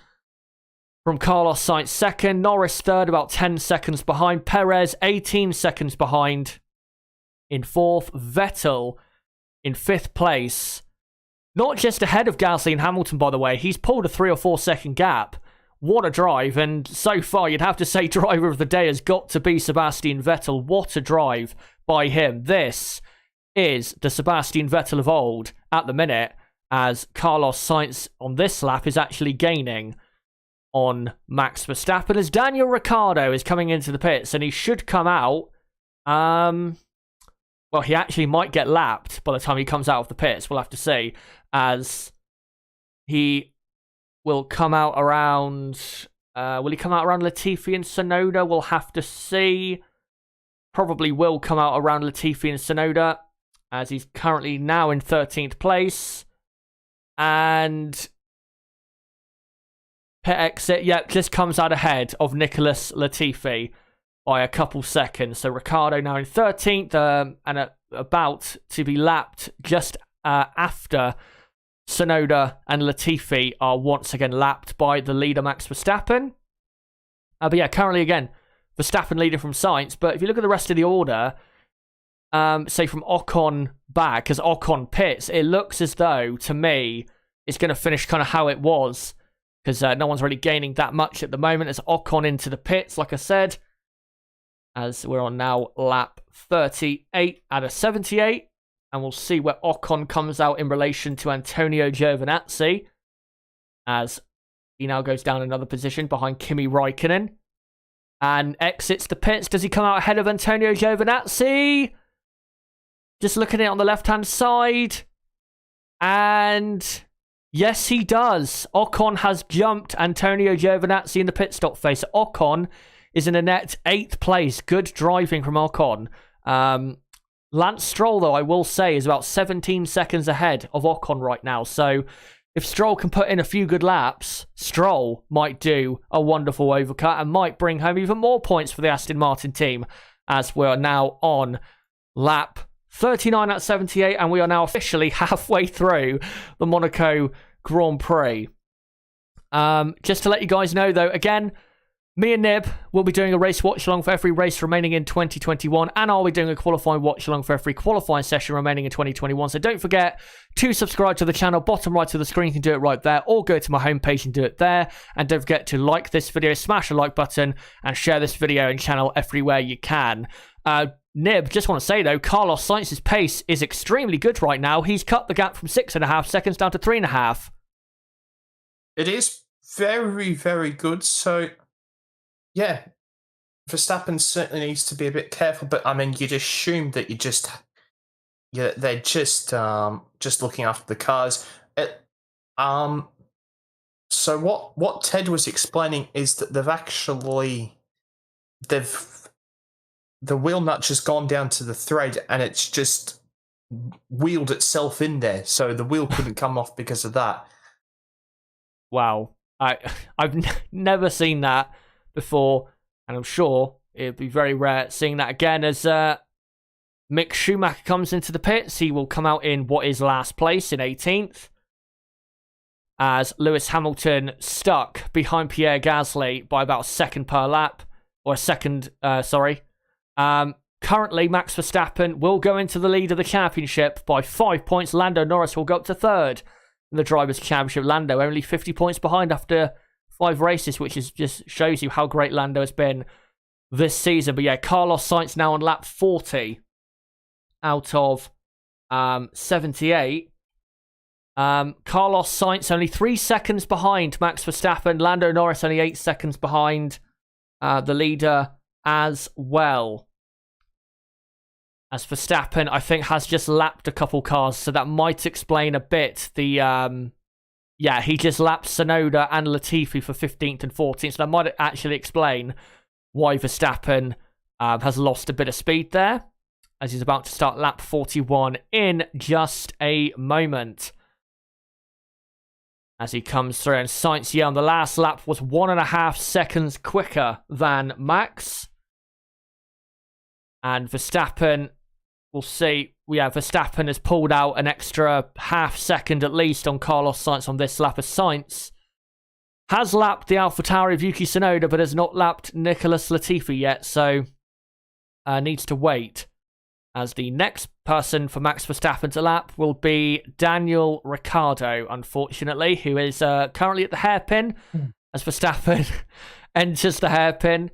A: from Carlos Sainz 2nd. Norris 3rd, about 10 seconds behind. Perez 18 seconds behind in 4th. Vettel in 5th place. Not just ahead of Gasly and Hamilton, by the way. He's pulled a 3 or 4 second gap. What a drive, and so far you'd have to say driver of the day has got to be Sebastian Vettel. What a drive by him. This is the Sebastian Vettel of old at the minute, as Carlos Sainz on this lap is actually gaining on Max Verstappen, as Daniel Ricciardo is coming into the pits, and he should come out. Well, he actually might get lapped by the time he comes out of the pits. We'll have to see, as he will come out around... will he come out around Latifi and Tsunoda? We'll have to see. Probably will come out around Latifi and Tsunoda, as he's currently now in 13th place. And pit exit, just comes out ahead of Nicholas Latifi by a couple seconds. So Ricciardo now in 13th, and about to be lapped just after Tsunoda and Latifi are once again lapped by the leader Max Verstappen. But yeah, currently again, Verstappen leading from Sainz. But if you look at the rest of the order, say from Ocon back, as Ocon pits, it looks as though, to me, it's going to finish kind of how it was, because no one's really gaining that much at the moment. As Ocon into the pits, like I said, as we're on now lap 38 out of 78. And we'll see where Ocon comes out in relation to Antonio Giovinazzi, as he now goes down another position behind Kimi Raikkonen and exits the pits. Does he come out ahead of Antonio Giovinazzi? Just looking at it on the left-hand side. And yes, he does. Ocon has jumped Antonio Giovinazzi in the pit stop phase. Ocon is in a net 8th place. Good driving from Ocon. Lance Stroll, though, I will say, is about 17 seconds ahead of Ocon right now. So if Stroll can put in a few good laps, Stroll might do a wonderful overcut and might bring home even more points for the Aston Martin team, as we're now on lap 39 at 78, and we are now officially halfway through the Monaco Grand Prix. Just to let you guys know, though, again, me and Nib will be doing a race watch-along for every race remaining in 2021, and I'll be doing a qualifying watch-along for every qualifying session remaining in 2021. So don't forget to subscribe to the channel. Bottom right of the screen, you can do it right there, or go to my homepage and do it there. And don't forget to like this video, smash the like button, and share this video and channel everywhere you can. Nib, just want to say, though, Carlos Sainz's pace is extremely good right now. He's cut the gap from 6.5 seconds down to 3.5.
B: It is very, very good. So... yeah, Verstappen certainly needs to be a bit careful, but I mean, you'd assume that they're just looking after the cars. So what Ted was explaining is that the wheel nut just gone down to the thread and it's just wheeled itself in there, so the wheel couldn't come off because of that.
A: Wow, I've never seen that before, and I'm sure it'd be very rare seeing that again. As Mick Schumacher comes into the pits, he will come out in what is last place in 18th, as Lewis Hamilton stuck behind Pierre Gasly by about a second per lap, or a second, sorry. Currently, Max Verstappen will go into the lead of the championship by 5 points. Lando Norris will go up to 3rd. in the Drivers' Championship. Lando only 50 points behind after 5 races, which is just shows you how great Lando has been this season. But yeah, Carlos Sainz now on lap 40 out of 78. Carlos Sainz only 3 seconds behind Max Verstappen. Lando Norris only 8 seconds behind the leader as well. As Verstappen, I think, has just lapped a couple cars, so that might explain a bit the... yeah, he just lapped Tsunoda and Latifi for 15th and 14th, so that might actually explain why Verstappen has lost a bit of speed there, as he's about to start lap 41 in just a moment. As he comes through, and Sainz, yeah, on the last lap was 1.5 seconds quicker than Max. And Verstappen, we'll see. Yeah, Verstappen has pulled out an extra half second at least on Carlos Sainz on this lap, as Sainz has lapped the AlphaTauri of Yuki Tsunoda, but has not lapped Nicholas Latifi yet, so needs to wait. As the next person for Max Verstappen to lap will be Daniel Ricciardo, unfortunately, who is currently at the hairpin as Verstappen enters the hairpin.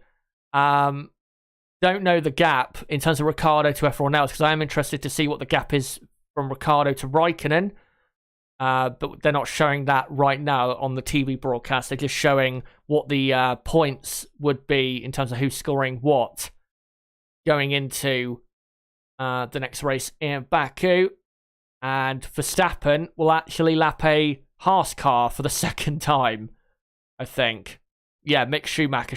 A: Don't know the gap in terms of Ricciardo to everyone else, because I am interested to see what the gap is from Ricciardo to Raikkonen. But they're not showing that right now on the TV broadcast. They're just showing what the points would be in terms of who's scoring what going into the next race in Baku. And Verstappen will actually lap a Haas car for the second time, I think. Yeah, Mick Schumacher.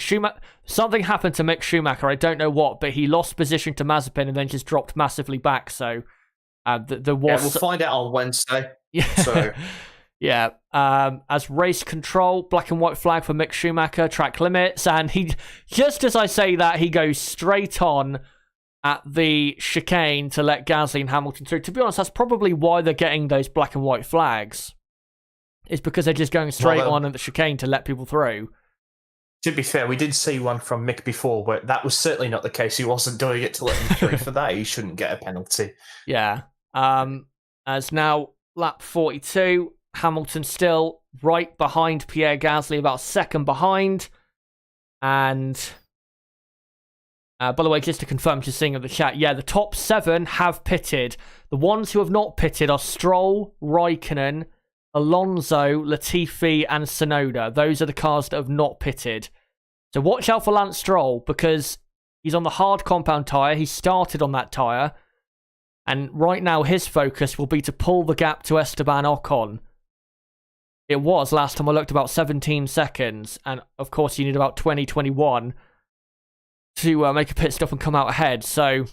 A: Something happened to Mick Schumacher. I don't know what, but he lost position to Mazepin and then just dropped massively back. So there was...
B: Yeah, we'll find out on Wednesday.
A: Yeah.
B: So...
A: yeah. As race control, black and white flag for Mick Schumacher, track limits. And he, just as I say that, he goes straight on at the chicane to let Gasly and Hamilton through. To be honest, that's probably why they're getting those black and white flags. It's because they're just going straight on at the chicane to let people through.
B: To be fair, we did see one from Mick before, where that was certainly not the case. He wasn't doing it to let them through. For that, he shouldn't get a penalty.
A: Yeah. As now, lap 42, Hamilton still right behind Pierre Gasly, about a second behind. And... by the way, just to confirm, just seeing in the chat, yeah, the top 7 have pitted. The ones who have not pitted are Stroll, Raikkonen, Alonso, Latifi, and Tsunoda. Those are the cars that have not pitted. So watch out for Lance Stroll, because he's on the hard compound tyre. He started on that tyre. And right now, his focus will be to pull the gap to Esteban Ocon. It was, last time I looked, about 17 seconds. And of course, you need about 20-21 to make a pit stop and come out ahead. So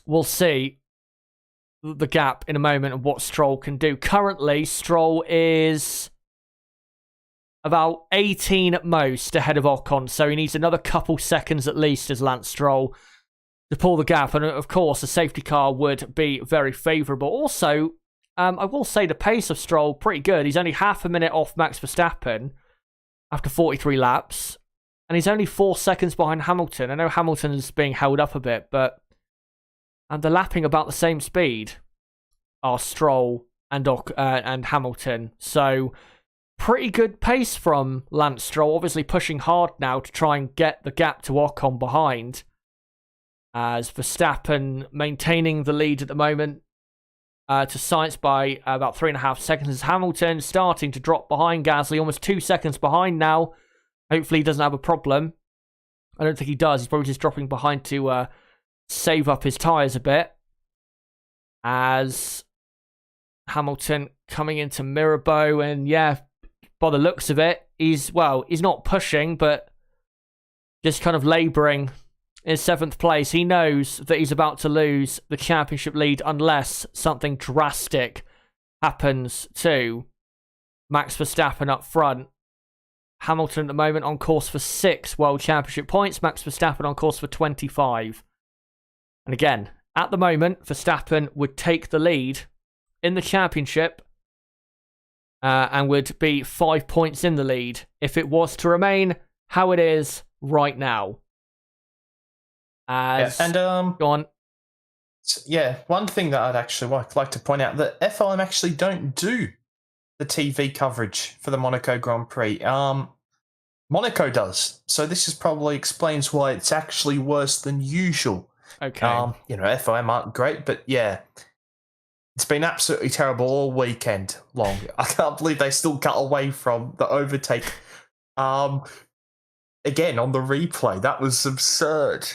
A: we'll see the gap in a moment and what Stroll can do. Currently, Stroll is about 18 at most ahead of Ocon, so he needs another couple seconds at least as Lance Stroll to pull the gap. And of course, a safety car would be very favourable. Also, I will say the pace of Stroll, pretty good. He's only half a minute off Max Verstappen after 43 laps. And he's only 4 seconds behind Hamilton. I know Hamilton is being held up a bit, but they're lapping about the same speed are Stroll and Hamilton. So pretty good pace from Lance Stroll. Obviously pushing hard now to try and get the gap to Ocon behind. As Verstappen maintaining the lead at the moment to Sainz by about 3.5 seconds. As Hamilton starting to drop behind Gasly, almost 2 seconds behind now. Hopefully he doesn't have a problem. I don't think he does. He's probably just dropping behind to save up his tyres a bit. As Hamilton coming into Mirabeau, and yeah, by the looks of it, he's not pushing, but just kind of labouring in 7th place. He knows that he's about to lose the championship lead unless something drastic happens to Max Verstappen up front. Hamilton at the moment on course for 6 World Championship points. Max Verstappen on course for 25. And again, at the moment, Verstappen would take the lead in the championship and would be 5 points in the lead if it was to remain how it is right now. Go on.
B: Yeah, one thing that I'd actually like to point out, that FIM actually don't do the TV coverage for the Monaco Grand Prix. Monaco does. So this is probably explains why it's actually worse than usual.
A: Okay.
B: FOM aren't great, but yeah. It's been absolutely terrible all weekend long. I can't believe they still got away from the overtake. Again, on the replay. That was absurd.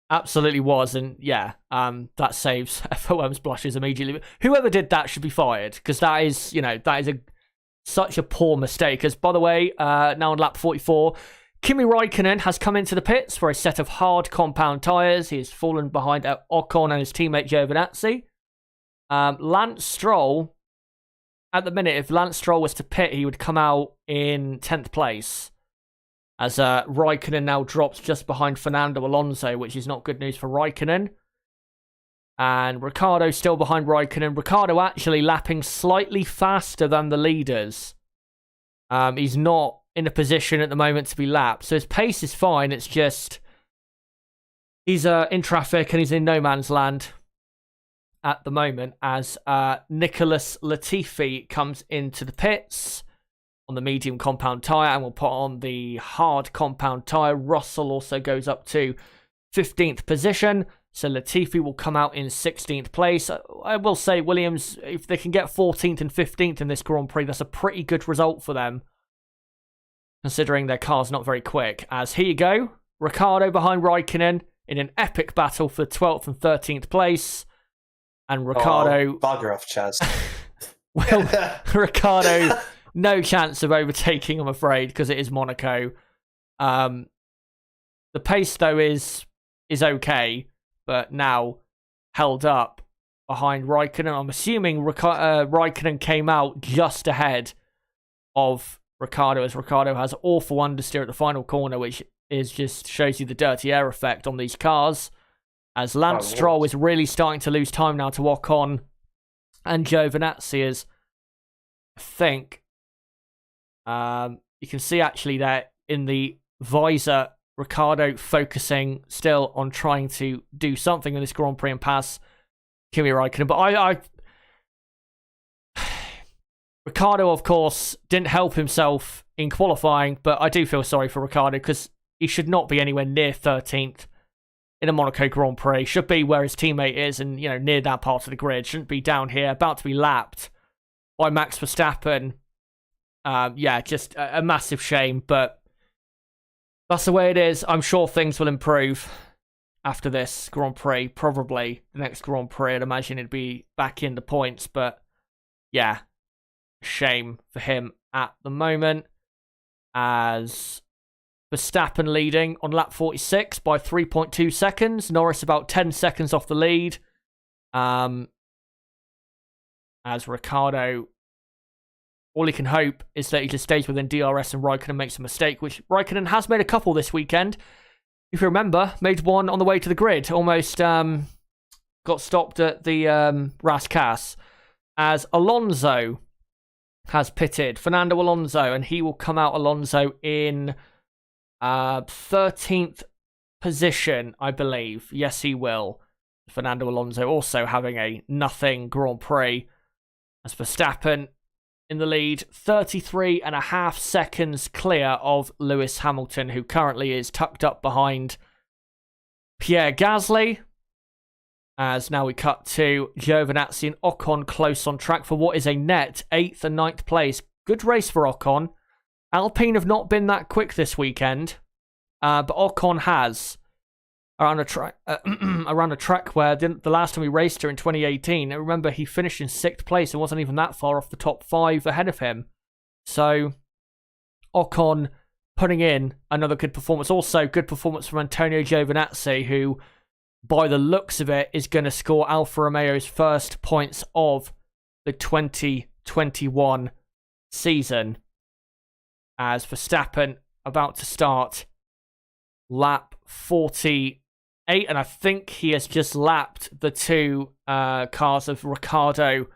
A: Absolutely was, and yeah, that saves FOM's blushes immediately. Whoever did that should be fired, because that is such a poor mistake. As by the way, now on lap 44, Kimi Räikkönen has come into the pits for a set of hard compound tyres. He has fallen behind Ocon and his teammate Giovinazzi. Lance Stroll, at the minute, if Lance Stroll was to pit, he would come out in 10th place. As Räikkönen now drops just behind Fernando Alonso, which is not good news for Räikkönen. And Ricciardo still behind Räikkönen. Ricciardo actually lapping slightly faster than the leaders. He's not in a position at the moment to be lapped, so his pace is fine. It's just he's in traffic and he's in no man's land at the moment as Nicholas Latifi comes into the pits on the medium compound tyre and will put on the hard compound tyre. Russell also goes up to 15th position, so Latifi will come out in 16th place. I will say Williams, if they can get 14th and 15th in this Grand Prix, that's a pretty good result for them, considering their car's not very quick. As here you go, Ricciardo behind Räikkönen in an epic battle for 12th and 13th place. And Ricciardo...
C: bugger off, Chaz.
A: Well, Ricciardo, no chance of overtaking, I'm afraid, because it is Monaco. The pace, though, is okay, but now held up behind Räikkönen. I'm assuming Räikkönen came out just ahead of Ricciardo, as Ricciardo has awful understeer at the final corner, which just shows you the dirty air effect on these cars. As Lance Stroll is really starting to lose time now to Ocon and Giovinazzi, as I think you can see actually there in the visor, Ricciardo focusing still on trying to do something in this Grand Prix and pass Kimi Räikkönen. But Ricciardo, of course, didn't help himself in qualifying, but I do feel sorry for Ricciardo because he should not be anywhere near 13th in a Monaco Grand Prix. Should be where his teammate is and, near that part of the grid. Shouldn't be down here, about to be lapped by Max Verstappen. Just a massive shame, but that's the way it is. I'm sure things will improve after this Grand Prix. Probably the next Grand Prix, I'd imagine it'd be back in the points, but yeah, shame for him at the moment. As Verstappen leading on lap 46 by 3.2 seconds. Norris about 10 seconds off the lead. As Ricciardo, all he can hope is that he just stays within DRS and Raikkonen makes a mistake, which Raikkonen has made a couple this weekend. If you remember, made one on the way to the grid. Almost got stopped at the Rascasse. As Alonso has pitted, Fernando Alonso, and he will come out Alonso in 13th position, I believe. Yes, he will. Fernando Alonso also having a nothing Grand Prix. As Verstappen in the lead, 33.5 seconds clear of Lewis Hamilton, who currently is tucked up behind Pierre Gasly. As now we cut to Giovinazzi and Ocon close on track for what is a net 8th and 9th place. Good race for Ocon. Alpine have not been that quick this weekend, but Ocon has around a track where the last time we raced her in 2018, I remember he finished in 6th place and wasn't even that far off the top 5 ahead of him. So Ocon putting in another good performance. Also good performance from Antonio Giovinazzi, who by the looks of it is going to score Alfa Romeo's first points of the 2021 season. As Verstappen about to start lap 48, and I think he has just lapped the two cars of Ricciardo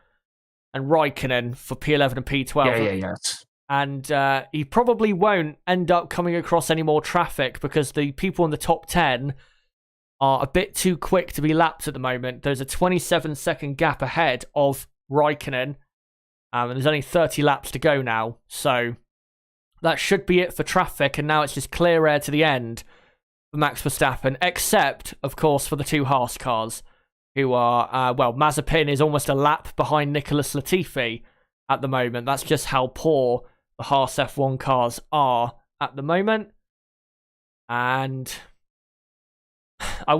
A: and Raikkonen for P11 and P12.
B: Yeah.
A: And he probably won't end up coming across any more traffic because the people in the top 10 are a bit too quick to be lapped at the moment. There's a 27-second gap ahead of Raikkonen. And there's only 30 laps to go now. So that should be it for traffic. And now it's just clear air to the end for Max Verstappen. Except, of course, for the two Haas cars. Who are, Mazepin is almost a lap behind Nicholas Latifi at the moment. That's just how poor the Haas F1 cars are at the moment. And I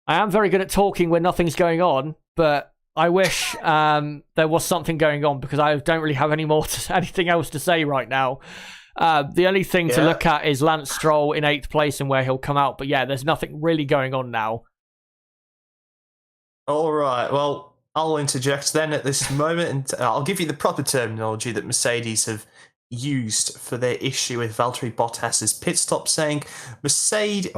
A: am very good at talking when nothing's going on, but I wish there was something going on, because I don't really have anything else to say right now. The only thing to look at is Lance Stroll in 8th place and where he'll come out. But yeah, there's nothing really going on now.
B: All right, well, I'll interject then at this moment, and I'll give you the proper terminology that Mercedes have used for their issue with Valtteri Bottas's pit stop, saying Mercedes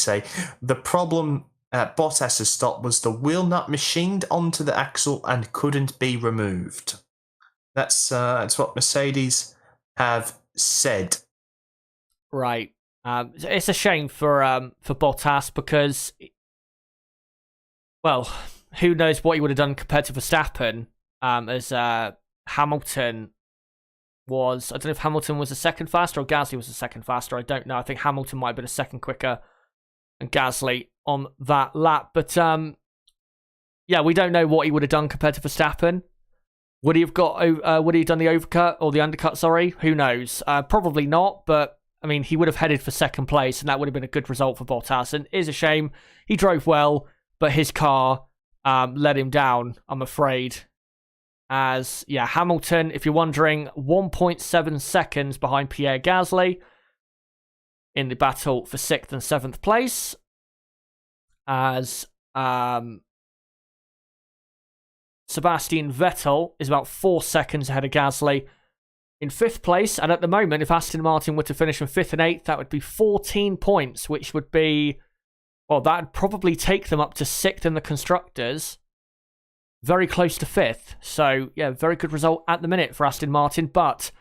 B: say the problem at Bottas's stop was the wheel nut machined onto the axle and couldn't be removed. That's what Mercedes have said.
A: Right. It's a shame for Bottas, because, well, who knows what he would have done compared to Verstappen, as Hamilton was... I don't know if Hamilton was a second faster or Gasly was a second faster. I don't know. I think Hamilton might have been a second quicker than Gasly on that lap. But, yeah, we don't know what he would have done compared to Verstappen. Would he have would he have done the overcut or the undercut, sorry? Who knows? Probably not, but, I mean, he would have headed for second place, and that would have been a good result for Bottas. And it is a shame. He drove well, but his car let him down, I'm afraid. As, yeah, Hamilton, if you're wondering, 1.7 seconds behind Pierre Gasly in the battle for 6th and 7th place. As Sebastian Vettel is about 4 seconds ahead of Gasly in 5th place. And at the moment, if Aston Martin were to finish in 5th and 8th, that would be 14 points, which would be... well, that would probably take them up to 6th in the Constructors. Very close to 5th. So, yeah, very good result at the minute for Aston Martin. But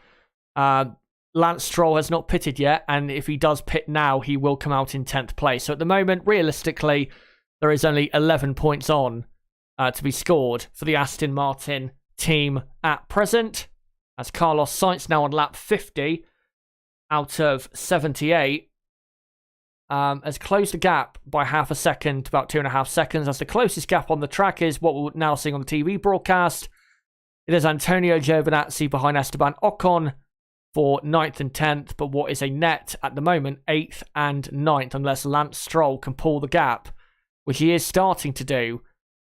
A: Lance Stroll has not pitted yet. And if he does pit now, he will come out in 10th place. So at the moment, realistically, there is only 11 points on to be scored for the Aston Martin team at present. As Carlos Sainz now on lap 50 out of 78. Has closed the gap by half a second, about 2.5 seconds. As the closest gap on the track is what we're now seeing on the TV broadcast. It is Antonio Giovinazzi behind Esteban Ocon for 9th and 10th, but what is a net at the moment, 8th and 9th, unless Lance Stroll can pull the gap, which he is starting to do,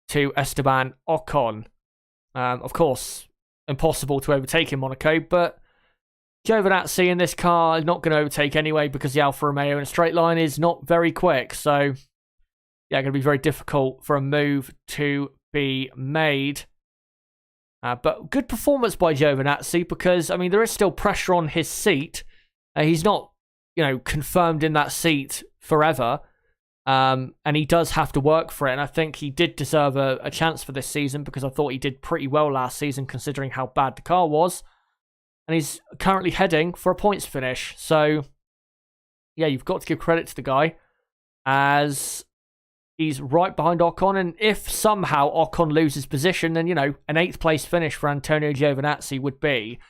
A: to Esteban Ocon. Of course, impossible to overtake in Monaco, but Giovinazzi in this car is not going to overtake anyway, because the Alfa Romeo in a straight line is not very quick. So, yeah, going to be very difficult for a move to be made. But good performance by Giovinazzi, because, I mean, there is still pressure on his seat. He's not, confirmed in that seat forever. And he does have to work for it. And I think he did deserve a chance for this season, because I thought he did pretty well last season, considering how bad the car was. And he's currently heading for a points finish. So, yeah, you've got to give credit to the guy, as he's right behind Ocon. And if somehow Ocon loses position, then, an 8th place finish for Antonio Giovinazzi would be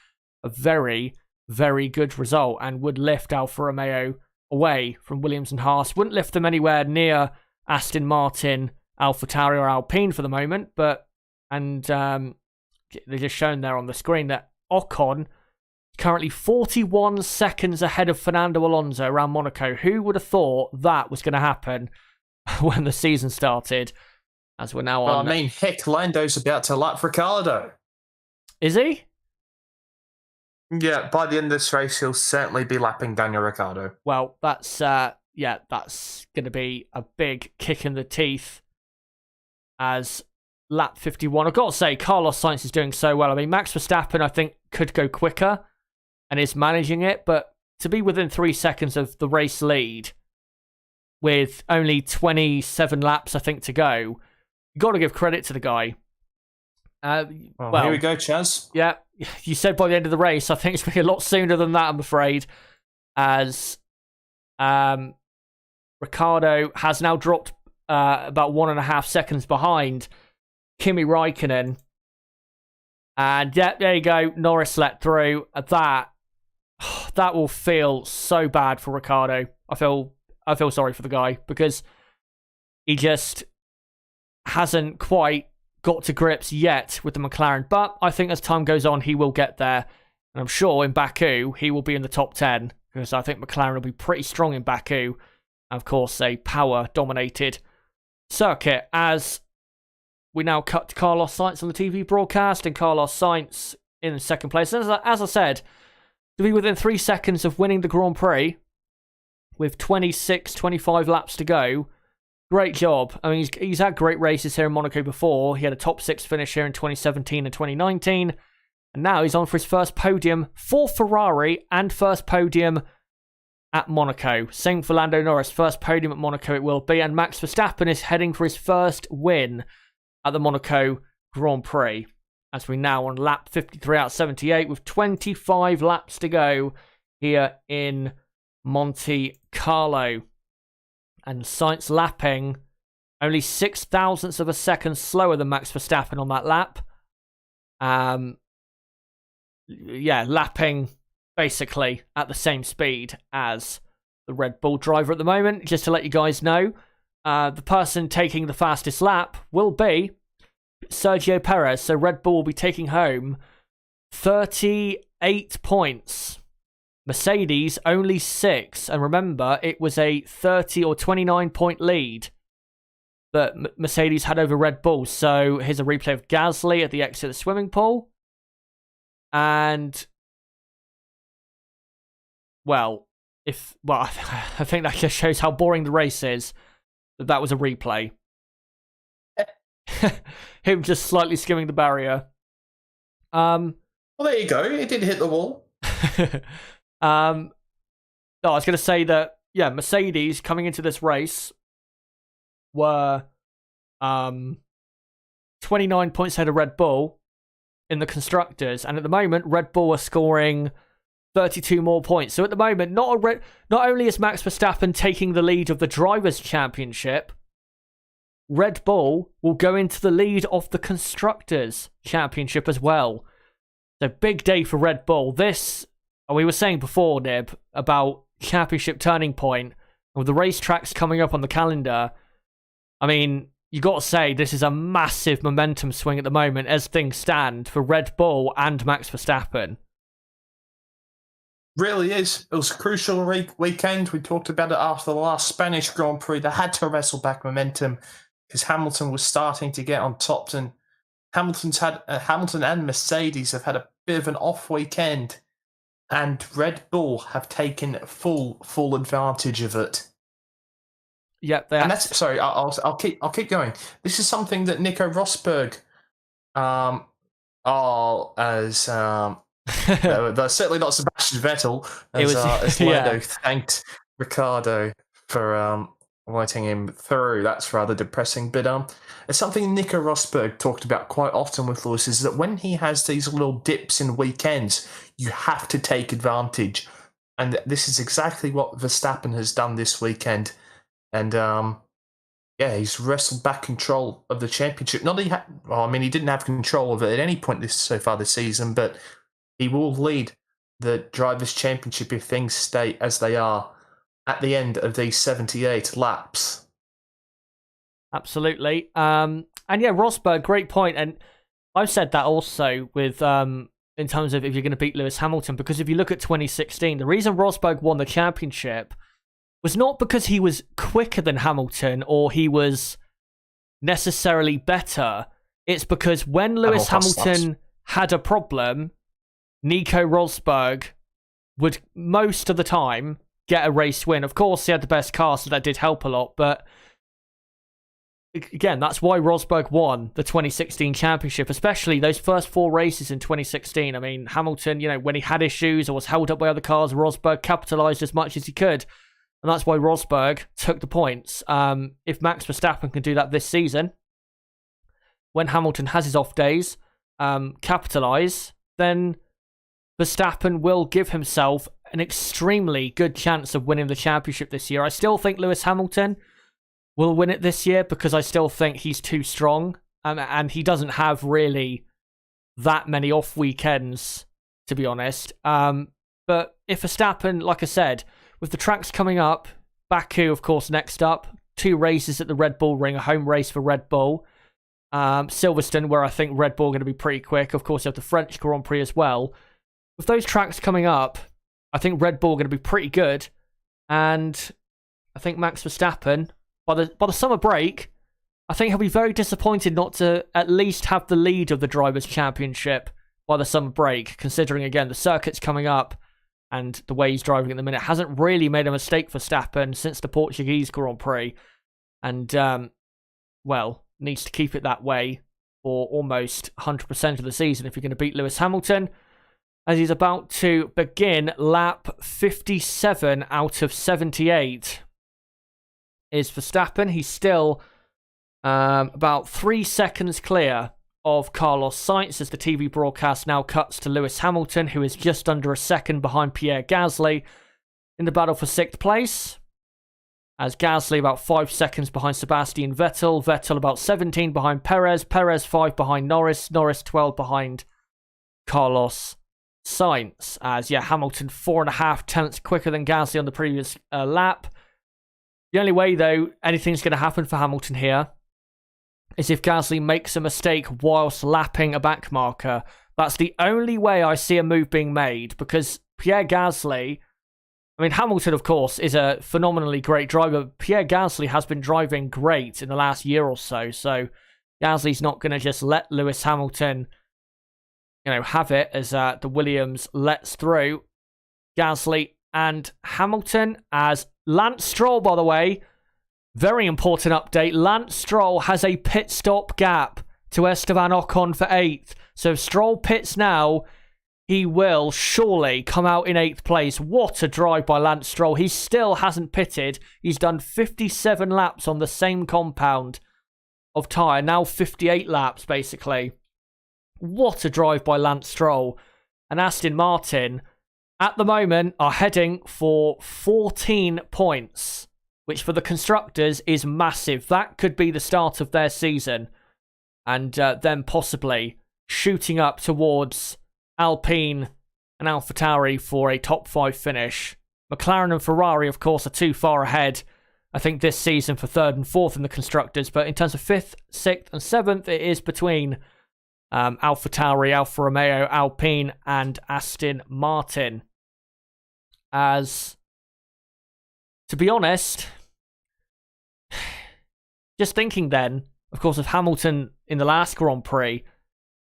A: a very, very good result, and would lift Alfa Romeo away from Williams and Haas. Wouldn't lift them anywhere near Aston Martin, AlphaTauri or Alpine for the moment. But, and they're just shown there on the screen that Ocon currently 41 seconds ahead of Fernando Alonso around Monaco. Who would have thought that was going to happen when the season started? As we're now on...
B: I mean, heck, Lando's about to lap Ricciardo.
A: Is he?
B: Yeah, by the end of this race, he'll certainly be lapping Daniel Ricciardo.
A: Well, that's going to be a big kick in the teeth, as lap 51. I've got to say, Carlos Sainz is doing so well. I mean, Max Verstappen, I think, could go quicker and is managing it, but to be within 3 seconds of the race lead with only 27 laps, I think, to go, you've got to give credit to the guy.
B: Well, here we go, Chaz.
A: Yeah, you said by the end of the race. I think it's going to be a lot sooner than that, I'm afraid, as Ricciardo has now dropped about 1.5 seconds behind Kimi Räikkönen And yeah, there you go. Norris let through. That will feel so bad for Ricciardo. I feel sorry for the guy because he just hasn't quite got to grips yet with the McLaren. But I think as time goes on, he will get there. And I'm sure in Baku, he will be in the top 10 because I think McLaren will be pretty strong in Baku. Of course, a power-dominated circuit as we now cut to Carlos Sainz on the TV broadcast, and Carlos Sainz in second place. As I said, to be within 3 seconds of winning the Grand Prix with 26, 25 laps to go, great job. I mean, he's had great races here in Monaco before. He had a top 6 finish here in 2017 and 2019, and now he's on for his first podium for Ferrari and first podium at Monaco. Same for Lando Norris, first podium at Monaco it will be, and Max Verstappen is heading for his first win at the Monaco Grand Prix, as we now on lap 53 out of 78 with 25 laps to go here in Monte Carlo. And Sainz lapping only 6 thousandths of a second slower than Max Verstappen on that lap. Lapping basically at the same speed as the Red Bull driver at the moment. Just to let you guys know, the person taking the fastest lap will be Sergio Perez. So Red Bull will be taking home 38 points. Mercedes only 6. And remember, it was a 30 or 29 point lead that Mercedes had over Red Bull. So here's a replay of Gasly at the exit of the swimming pool. And, I think that just shows how boring the race is. That was a replay. Him just slightly skimming the barrier.
B: Well, there you go. It did hit the wall.
A: I was going to say that, Mercedes coming into this race were 29 points ahead of Red Bull in the constructors, and at the moment, Red Bull are scoring 32 more points. So at the moment, not only is Max Verstappen taking the lead of the Drivers' Championship, Red Bull will go into the lead of the Constructors' Championship as well. So big day for Red Bull. This, we were saying before, Nib, about championship turning point, with the racetracks coming up on the calendar. I mean, you got to say this is a massive momentum swing at the moment as things stand for Red Bull and Max Verstappen.
B: Really is. It was a crucial weekend. We talked about it after the last Spanish Grand Prix. They had to wrestle back momentum because Hamilton was starting to get on top, and Hamilton and Mercedes have had a bit of an off weekend, and Red Bull have taken full advantage of it.
A: Yep,
B: and that's sorry. I'll keep going. This is something that Nico Rosberg, that's certainly not Sebastian Vettel. As Lando thanked Ricciardo for letting him through. That's rather depressing. But it's something Nico Rosberg talked about quite often with Lewis, is that when he has these little dips in weekends, you have to take advantage. And this is exactly what Verstappen has done this weekend. And he's wrestled back control of the championship. He didn't have control of it at any point so far this season, but he will lead the Drivers' Championship if things stay as they are at the end of these 78 laps.
A: Absolutely. Rosberg, great point. And I've said that also with in terms of if you're going to beat Lewis Hamilton, because if you look at 2016, the reason Rosberg won the championship was not because he was quicker than Hamilton or he was necessarily better. It's because when Lewis Hamilton had a problem, Nico Rosberg would most of the time get a race win. Of course, he had the best car, so that did help a lot. But again, that's why Rosberg won the 2016 championship, especially those first 4 races in 2016. I mean, Hamilton, when he had issues or was held up by other cars, Rosberg capitalized as much as he could. And that's why Rosberg took the points. If Max Verstappen can do that this season, when Hamilton has his off days, capitalize, then Verstappen will give himself an extremely good chance of winning the championship this year. I still think Lewis Hamilton will win it this year because I still think he's too strong, and he doesn't have really that many off weekends, to be honest. But if Verstappen, like I said, with the tracks coming up, Baku, of course, next up, 2 races at the Red Bull Ring, a home race for Red Bull. Silverstone, where I think Red Bull are going to be pretty quick. Of course, you have the French Grand Prix as well. With those tracks coming up, I think Red Bull are going to be pretty good. And I think Max Verstappen, by the summer break, I think he'll be very disappointed not to at least have the lead of the Drivers' Championship by the summer break, considering, again, the circuit's coming up and the way he's driving at the minute. Hasn't really made a mistake for Verstappen since the Portuguese Grand Prix. And, well, needs to keep it that way for almost 100% of the season if you're going to beat Lewis Hamilton, as he's about to begin lap 57 out of 78 is Verstappen. He's still about 3 seconds clear of Carlos Sainz as the TV broadcast now cuts to Lewis Hamilton, who is just under a second behind Pierre Gasly in the battle for 6th place. As Gasly about 5 seconds behind Sebastian Vettel, Vettel about 17 behind Perez, Perez 5 behind Norris, Norris 12 behind Carlos Sainz. As, yeah, Hamilton 4.5 tenths quicker than Gasly on the previous lap. The only way, though, anything's going to happen for Hamilton here is if Gasly makes a mistake whilst lapping a back marker. That's the only way I see a move being made, because Pierre Gasly, I mean, Hamilton, of course, is a phenomenally great driver. Pierre Gasly has been driving great in the last year or so, so Gasly's not going to just let Lewis Hamilton, have it as the Williams lets through Gasly and Hamilton. As Lance Stroll, by the way, very important update, Lance Stroll has a pit stop gap to Esteban Ocon for 8th. So if Stroll pits now, he will surely come out in 8th place. What a drive by Lance Stroll. He still hasn't pitted. He's done 57 laps on the same compound of tyre. Now 58 laps, basically. What a drive by Lance Stroll. And Aston Martin, at the moment, are heading for 14 points, which for the constructors is massive. That could be the start of their season. And then possibly shooting up towards Alpine and AlphaTauri for a top 5 finish. McLaren and Ferrari, of course, are too far ahead, I think, this season for 3rd and 4th in the constructors. But in terms of 5th, 6th and 7th, it is between AlphaTauri, Alfa Romeo, Alpine and Aston Martin. As, to be honest, just thinking then, of course, of Hamilton in the last Grand Prix,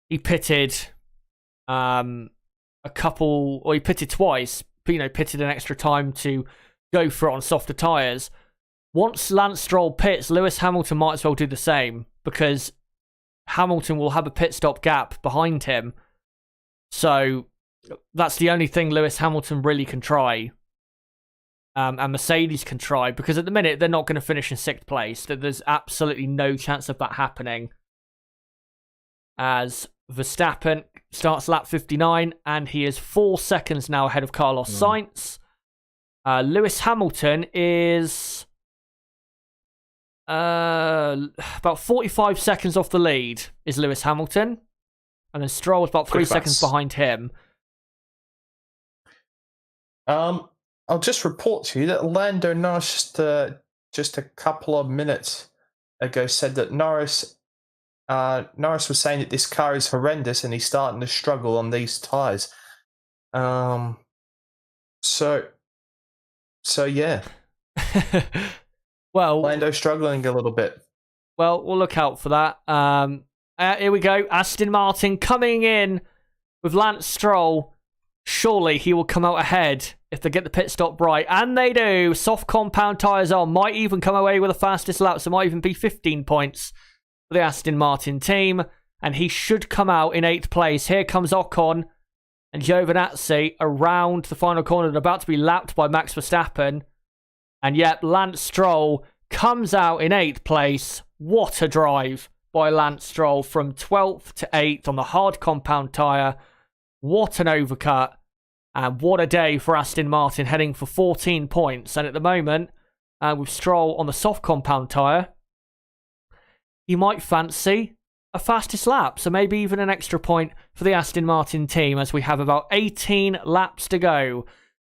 A: he pitted he pitted twice, but, pitted an extra time to go for it on softer tyres. Once Lance Stroll pits, Lewis Hamilton might as well do the same, because Hamilton will have a pit stop gap behind him. So that's the only thing Lewis Hamilton really can try. And Mercedes can try, because at the minute they're not going to finish in 6th place. There's absolutely no chance of that happening. As Verstappen starts lap 59, and he is 4 seconds now ahead of Carlos Sainz. Lewis Hamilton is about 45 seconds off the lead, is Lewis Hamilton. And then Stroll is about 3 seconds behind him.
B: I'll just report to you that Lando Norris just a couple of minutes ago said that Norris was saying that this car is horrendous and he's starting to struggle on these tyres. So yeah.
A: Well,
B: Lando's struggling a little bit.
A: Well, we'll look out for that. Here we go. Aston Martin coming in with Lance Stroll. Surely he will come out ahead if they get the pit stop right. And they do. Soft compound tyres on. Might even come away with the fastest lap. So might even be 15 points for the Aston Martin team. And he should come out in 8th place. Here comes Ocon and Giovinazzi around the final corner. They're about to be lapped by Max Verstappen. And yep, Lance Stroll comes out in 8th place. What a drive by Lance Stroll from 12th to 8th on the hard compound tyre. What an overcut. And what a day for Aston Martin, heading for 14 points. And at the moment, with Stroll on the soft compound tyre, he might fancy a fastest lap. So maybe even an extra point for the Aston Martin team as we have about 18 laps to go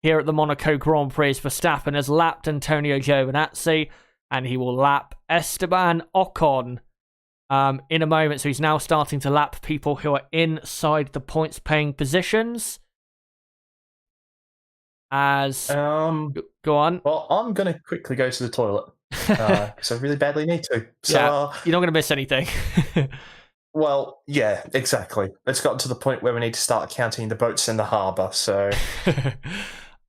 A: here at the Monaco Grand Prix. Verstappen has lapped Antonio Giovinazzi and he will lap Esteban Ocon in a moment. So he's now starting to lap people who are inside the points paying positions. As go on.
B: Well, I'm going to quickly go to the toilet because I really badly need to. So
A: you're not going to miss anything.
B: Well, yeah, exactly. It's gotten to the point where we need to start counting the boats in the harbour. So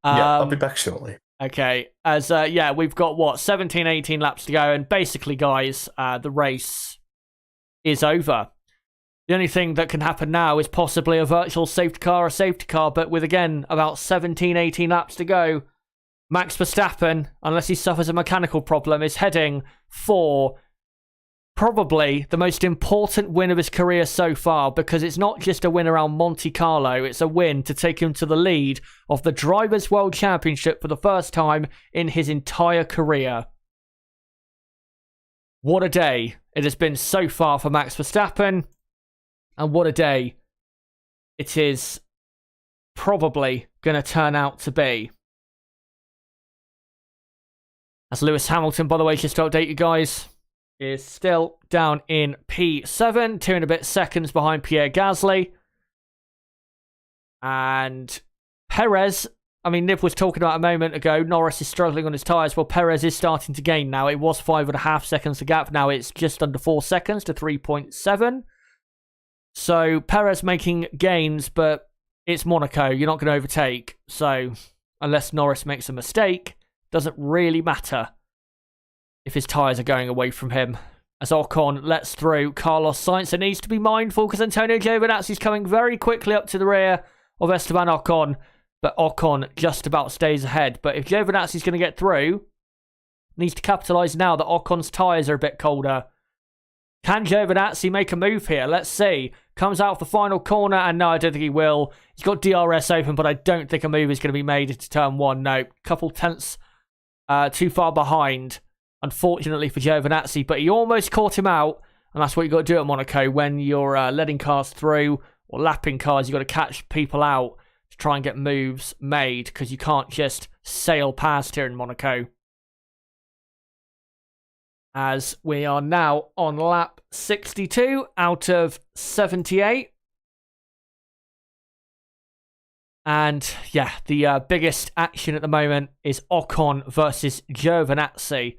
B: I'll be back shortly.
A: Okay, as we've got 17, 18 laps to go, and basically, guys, the race is over. The only thing that can happen now is possibly a virtual safety car, but with, again, about 17, 18 laps to go, Max Verstappen, unless he suffers a mechanical problem, is heading for probably the most important win of his career so far, because it's not just a win around Monte Carlo, it's a win to take him to the lead of the Drivers' World Championship for the first time in his entire career. What a day it has been so far for Max Verstappen. And what a day it is probably going to turn out to be. As Lewis Hamilton, by the way, just to update you guys, is still down in P7, 2 and a bit seconds behind Pierre Gasly. And Perez, I mean, Niv was talking about a moment ago, Norris is struggling on his tyres. Well, Perez is starting to gain now. It was 5.5 seconds to gap. Now it's just under 4 seconds to 3.7. So Perez making gains, but it's Monaco. You're not going to overtake. So unless Norris makes a mistake, doesn't really matter if his tyres are going away from him. As Ocon lets through Carlos Sainz, and needs to be mindful because Antonio Giovinazzi is coming very quickly up to the rear of Esteban Ocon, but Ocon just about stays ahead. But if Giovinazzi is going to get through, needs to capitalise now that Ocon's tyres are a bit colder. Can Giovinazzi make a move here? Let's see. Comes out of the final corner, and no, I don't think he will. He's got DRS open, but I don't think a move is going to be made into turn 1. No, couple tenths too far behind, unfortunately for Giovinazzi, but he almost caught him out, and that's what you've got to do at Monaco when you're letting cars through or lapping cars. You've got to catch people out to try and get moves made, because you can't just sail past here in Monaco. As we are now on lap 62 out of 78. And yeah, the biggest action at the moment is Ocon versus Giovinazzi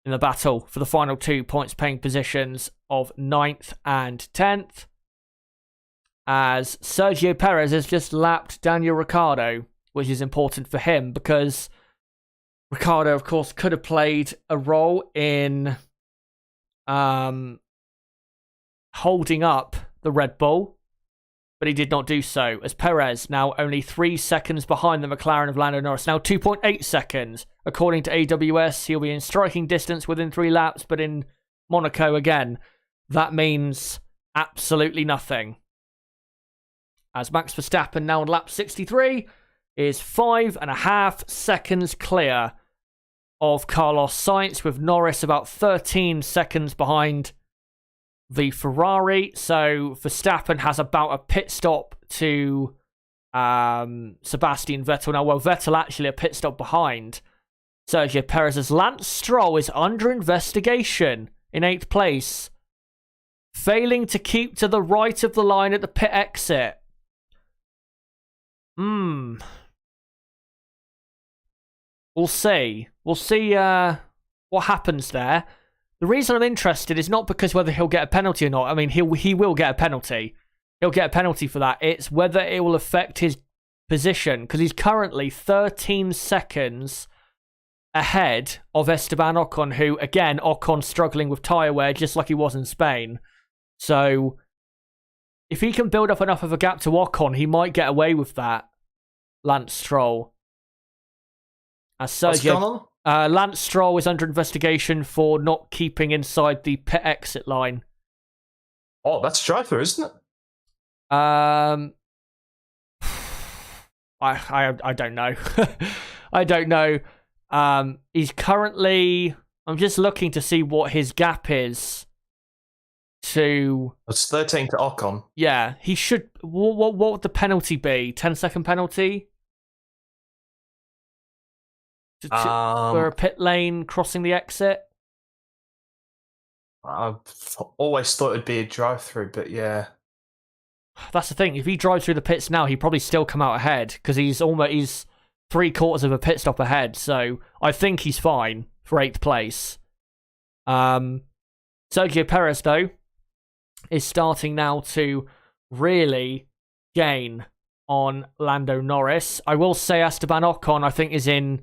A: in the battle for the final 2 points paying positions of 9th and 10th. As Sergio Perez has just lapped Daniel Ricciardo, which is important for him because Ricciardo, of course, could have played a role in holding up the Red Bull, but he did not do so, as Perez now only 3 seconds behind the McLaren of Lando Norris, now 2.8 seconds. According to AWS, he'll be in striking distance within 3 laps, but in Monaco again, that means absolutely nothing. As Max Verstappen now on lap 63 is 5.5 seconds clear of Carlos Sainz, with Norris about 13 seconds behind the Ferrari. So Verstappen has about a pit stop to Sebastian Vettel. Now, well, Vettel actually a pit stop behind Sergio Perez's. Lance Stroll is under investigation in 8th place, failing to keep to the right of the line at the pit exit. We'll see. We'll see what happens there. The reason I'm interested is not because whether he'll get a penalty or not. I mean, he will get a penalty. He'll get a penalty for that. It's whether it will affect his position, because he's currently 13 seconds ahead of Esteban Ocon, who, again, Ocon struggling with tyre wear just like he was in Spain. So if he can build up enough of a gap to Ocon, he might get away with that, Lance Stroll. As Sergio,
B: what's going on?
A: Lance Stroll is under investigation for not keeping inside the pit exit line.
B: Oh, that's a driver, isn't it?
A: I don't know. I don't know. He's currently, I'm just looking to see what his gap is to...
B: It's 13 to Ocon.
A: Yeah, he should... What would the penalty be? 10-second penalty? For a pit lane crossing the exit?
B: I've always thought it'd be a drive-through, but yeah.
A: That's the thing. If he drives through the pits now, he'd probably still come out ahead because he's 3/4 of a pit stop ahead. So I think he's fine for 8th place. Sergio Perez, though, is starting now to really gain on Lando Norris. I will say Esteban Ocon, I think, is in...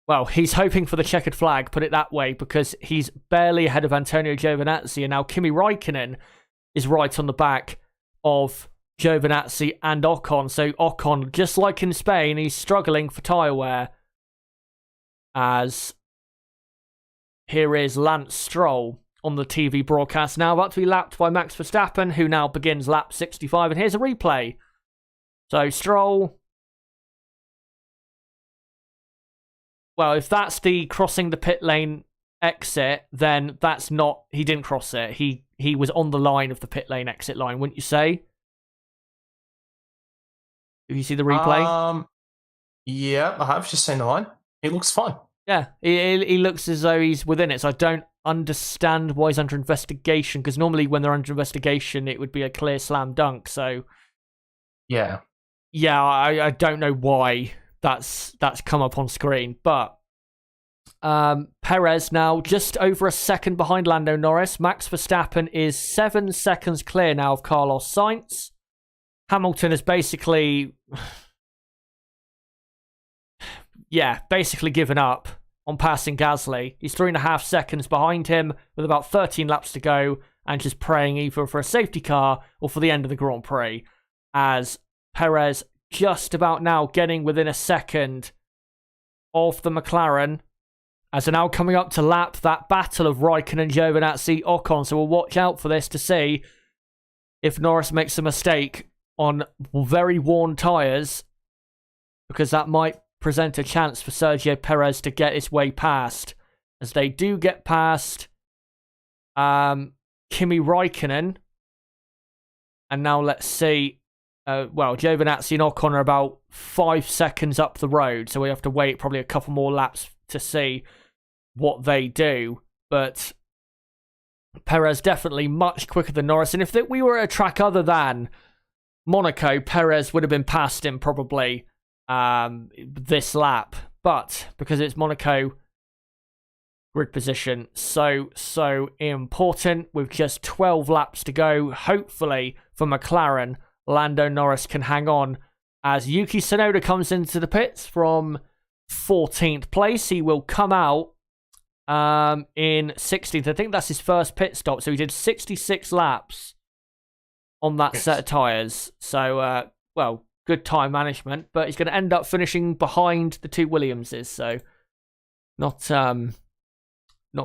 A: Well, he's hoping for the checkered flag, put it that way, because he's barely ahead of Antonio Giovinazzi, and now Kimi Räikkönen is right on the back of Giovinazzi and Ocon. So Ocon, just like in Spain, he's struggling for tyre wear. As here is Lance Stroll on the TV broadcast, now about to be lapped by Max Verstappen, who now begins lap 65. And here's a replay. So Stroll... Well, if that's the crossing the pit lane exit, then that's not... He didn't cross it. He was on the line of the pit lane exit line, wouldn't you say? If you see the replay?
B: Yeah, I have just seen the line. He looks fine.
A: Yeah, he looks as though he's within it, so I don't understand why he's under investigation, because normally when they're under investigation, it would be a clear slam dunk, so...
B: Yeah.
A: Yeah, I don't know why that's come up on screen, but Perez now just over a second behind Lando Norris. Max Verstappen is 7 seconds clear now of Carlos Sainz. Hamilton has basically given up on passing Gasly. He's 3.5 seconds behind him with about 13 laps to go and just praying either for a safety car or for the end of the Grand Prix, as Perez just about now getting within a second of the McLaren, as they're now coming up to lap that battle of Raikkonen, Giovinazzi, Ocon. So we'll watch out for this to see if Norris makes a mistake on very worn tyres, because that might present a chance for Sergio Perez to get his way past. As they do get past Kimi Räikkönen. And now let's see. Giovinazzi and Ocon are about 5 seconds up the road, so we have to wait probably a couple more laps to see what they do. But Perez definitely much quicker than Norris, and if we were at a track other than Monaco, Perez would have been past him probably this lap. But because it's Monaco, grid position so important with just 12 laps to go. Hopefully for McLaren, Lando Norris can hang on as Yuki Tsunoda comes into the pits from 14th place. He will come out in 16th. I think that's his first pit stop. So he did 66 laps on that set of tyres. So, good time management. But he's going to end up finishing behind the two Williamses. So not a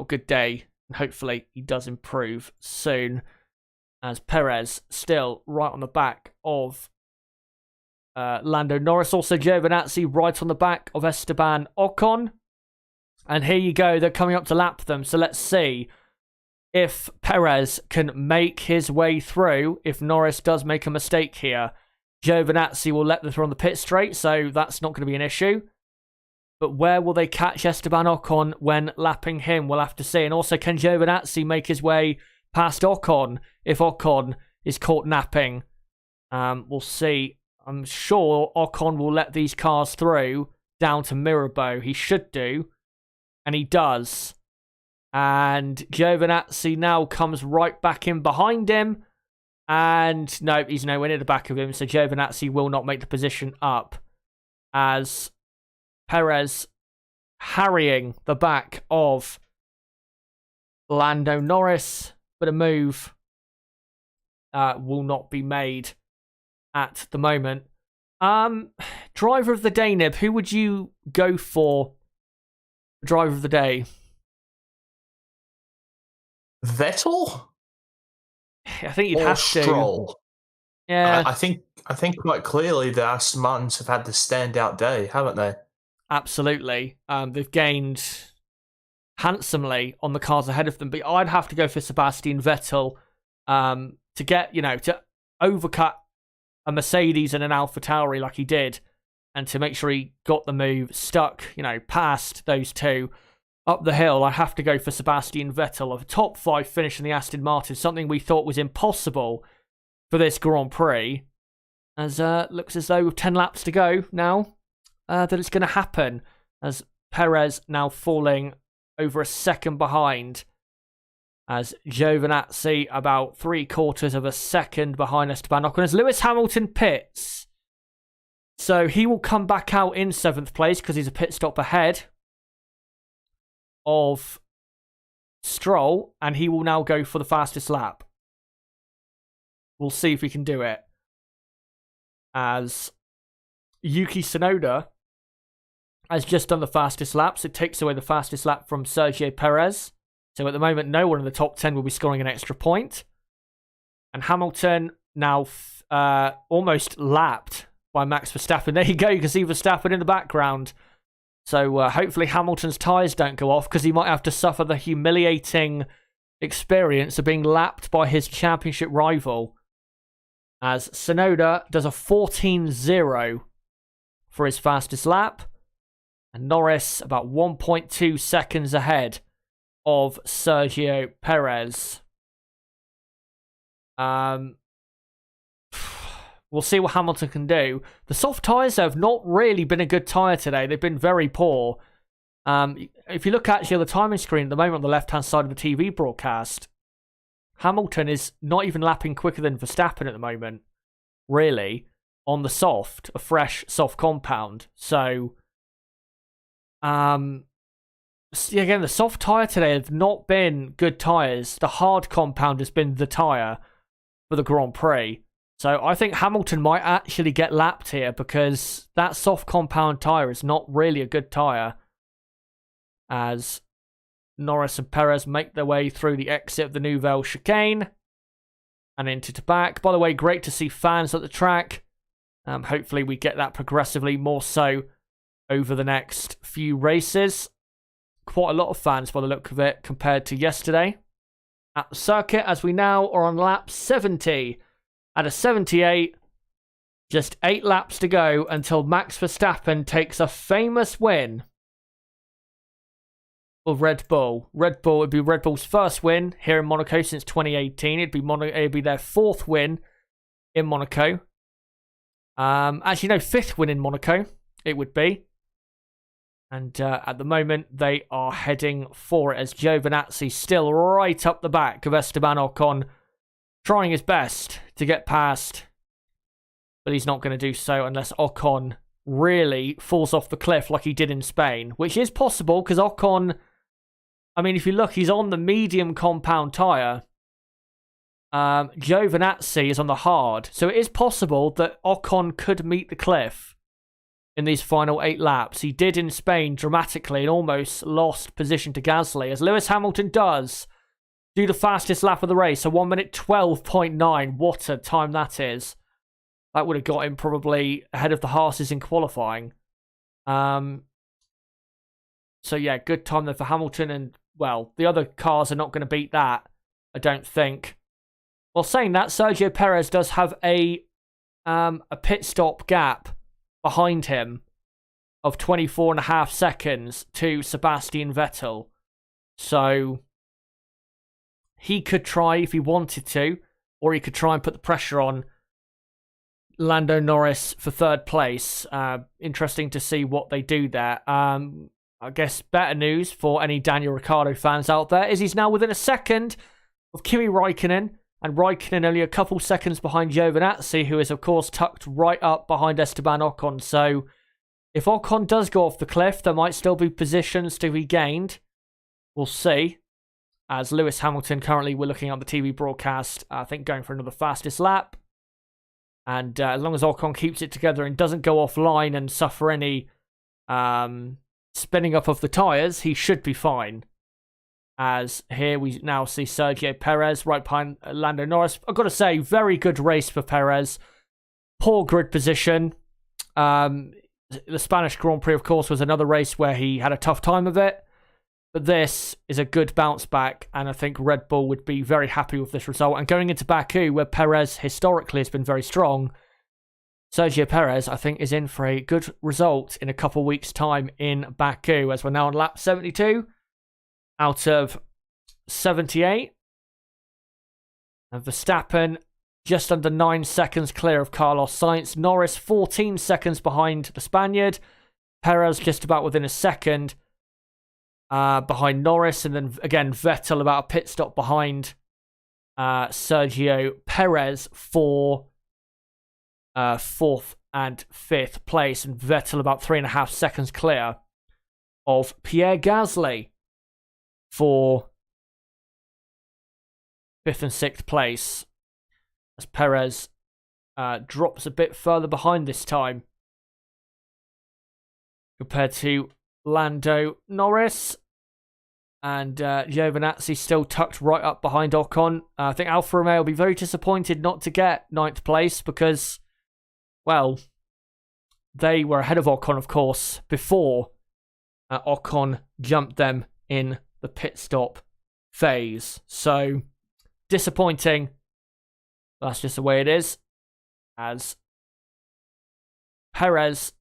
A: good day. And hopefully he does improve soon, as Perez still right on the back of Lando Norris. Also Giovinazzi right on the back of Esteban Ocon. And here you go, they're coming up to lap them. So let's see if Perez can make his way through. If Norris does make a mistake here, Giovinazzi will let them through on the pit straight, so that's not going to be an issue. But where will they catch Esteban Ocon when lapping him? We'll have to see. And also, can Giovinazzi make his way past Ocon if Ocon is caught napping? We'll see. I'm sure Ocon will let these cars through down to Mirabeau. He should do. And he does. And Giovinazzi now comes right back in behind him. And no, he's nowhere near the back of him. So Giovinazzi will not make the position up, as Perez harrying the back of Lando Norris. But a move will not be made at the moment. Driver of the day, Nib. Who would you go for? Driver of the day.
B: Vettel?
A: I think you'd
B: or
A: have
B: Stroll?
A: to. Yeah.
B: I think quite clearly the Aston Martins have had the standout day, haven't they?
A: Absolutely. They've gained handsomely on the cars ahead of them, but I'd have to go for Sebastian Vettel to get, to overcut a Mercedes and an AlphaTauri like he did, and to make sure he got the move, stuck, past those two up the hill. I have to go for Sebastian Vettel. A top 5 finish in the Aston Martin, something we thought was impossible for this Grand Prix. As looks as though with 10 laps to go now, that it's going to happen. As Perez now falling over a second behind. As Giovinazzi about 3/4 of a second behind Esteban Ocon. As Lewis Hamilton pits. So he will come back out in 7th place because he's a pit stop ahead of Stroll. And he will now go for the fastest lap. We'll see if he can do it. As Yuki Tsunoda has just done the fastest laps. It takes away the fastest lap from Sergio Perez. So at the moment, no one in the top 10 will be scoring an extra point. And Hamilton now almost lapped by Max Verstappen. There you go. You can see Verstappen in the background. So hopefully Hamilton's tyres don't go off, because he might have to suffer the humiliating experience of being lapped by his championship rival. As Tsunoda does a 14.0 for his fastest lap. And Norris about 1.2 seconds ahead of Sergio Perez. We'll see what Hamilton can do. The soft tyres have not really been a good tyre today. They've been very poor. If you look actually on the timing screen at the moment on the left-hand side of the TV broadcast, Hamilton is not even lapping quicker than Verstappen at the moment, really, on the soft, a fresh soft compound. So, again, the soft tyre today have not been good tyres. The hard compound has been the tyre for the Grand Prix. So I think Hamilton might actually get lapped here, because that soft compound tyre is not really a good tyre. As Norris and Perez make their way through the exit of the Nouvelle chicane and into the back. By the way, great to see fans at the track. Hopefully we get that progressively more so over the next few races. Quite a lot of fans by the look of it compared to yesterday at the circuit, as we now are on lap 70 out of 78. Just 8 laps to go until Max Verstappen takes a famous win of Red Bull. Red Bull would be Red Bull's first win here in Monaco since 2018. It'd be their 4th win in Monaco. Actually, no, 5th win in Monaco it would be. And at the moment, they are heading for it, as Giovinazzi still right up the back of Esteban Ocon, trying his best to get past. But he's not going to do so unless Ocon really falls off the cliff like he did in Spain, which is possible, because Ocon, I mean, if you look, he's on the medium compound tyre. Giovinazzi is on the hard. So it is possible that Ocon could meet the cliff in these final 8 laps. He did in Spain dramatically and almost lost position to Gasly, as Lewis Hamilton does do the fastest lap of the race. So 1 minute 12.9. What a time that is. That would have got him probably ahead of the Haas's in qualifying. So yeah, good time there for Hamilton. And, well, the other cars are not going to beat that, I don't think. Well, saying that, Sergio Perez does have a pit stop gap behind him of 24.5 seconds to Sebastian Vettel. So he could try if he wanted to, or he could try and put the pressure on Lando Norris for 3rd place. Interesting to see what they do there. I guess better news for any Daniel Ricciardo fans out there is he's now within a second of Kimi Räikkönen, and Räikkönen only a couple seconds behind Giovinazzi, who is, of course, tucked right up behind Esteban Ocon. So if Ocon does go off the cliff, there might still be positions to be gained. We'll see. As Lewis Hamilton, currently, we're looking at the TV broadcast, I think going for another fastest lap. And as long as Ocon keeps it together and doesn't go offline and suffer any spinning up of the tyres, he should be fine. As here we now see Sergio Perez right behind Lando Norris. I've got to say, very good race for Perez. Poor grid position. The Spanish Grand Prix, of course, was another race where he had a tough time of it. But this is a good bounce back, and I think Red Bull would be very happy with this result. And going into Baku, where Perez historically has been very strong, Sergio Perez, I think, is in for a good result in a couple weeks' time in Baku, as we're now on lap 72 out of 78. And Verstappen just under 9 seconds clear of Carlos Sainz. Norris 14 seconds behind the Spaniard. Perez just about within a second behind Norris. And then again, Vettel about a pit stop behind Sergio Perez for fourth and fifth place. And Vettel about 3.5 seconds clear of Pierre Gasly for fifth and sixth place, as Perez drops a bit further behind this time compared to Lando Norris. And Giovinazzi still tucked right up behind Ocon. I think Alfa Romeo will be very disappointed not to get ninth place because, well, they were ahead of Ocon, of course, before Ocon jumped them in the pit stop phase. So, disappointing. That's just the way it is. As Perez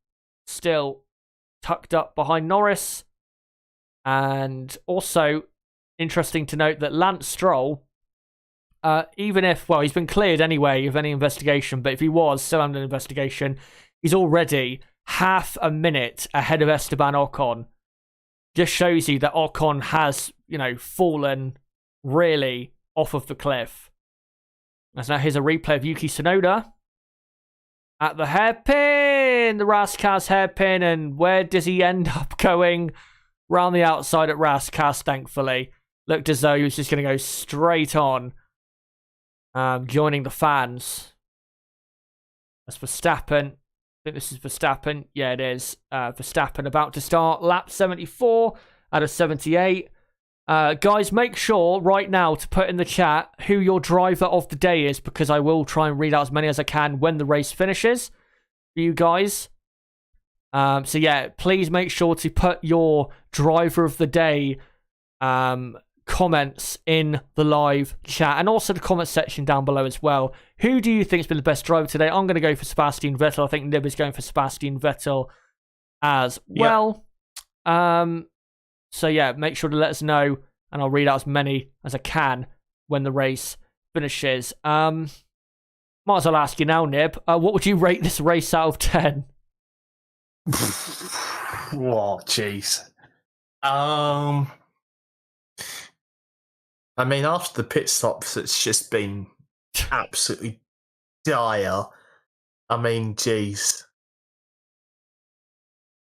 A: still tucked up behind Norris. And also, interesting to note that Lance Stroll, even if, well, he's been cleared anyway of any investigation, but if he was still under investigation, he's already half a minute ahead of Esteban Ocon. Just shows you that Ocon has, fallen really off of the cliff. As now here's a replay of Yuki Tsunoda at the hairpin, the Rascas hairpin, and where does he end up going? Round the outside at Rascas, thankfully. Looked as though he was just going to go straight on, joining the fans. As Verstappen, I think this is Verstappen. Yeah, it is. Verstappen about to start lap 74 out of 78. Guys, make sure right now to put in the chat who your driver of the day is, because I will try and read out as many as I can when the race finishes for you guys. So yeah, please make sure to put your driver of the day comments in the live chat, and also the comment section down below as well. Who do you think has been the best driver today? I'm going to go for Sebastian Vettel. I think Nib is going for Sebastian Vettel as well. Yep. So yeah, make sure to let us know, and I'll read out as many as I can when the race finishes. Might as well ask you now, Nib. What would you rate this race out of 10?
B: Whoa, jeez. I mean, after the pit stops, it's just been absolutely dire. I mean, jeez.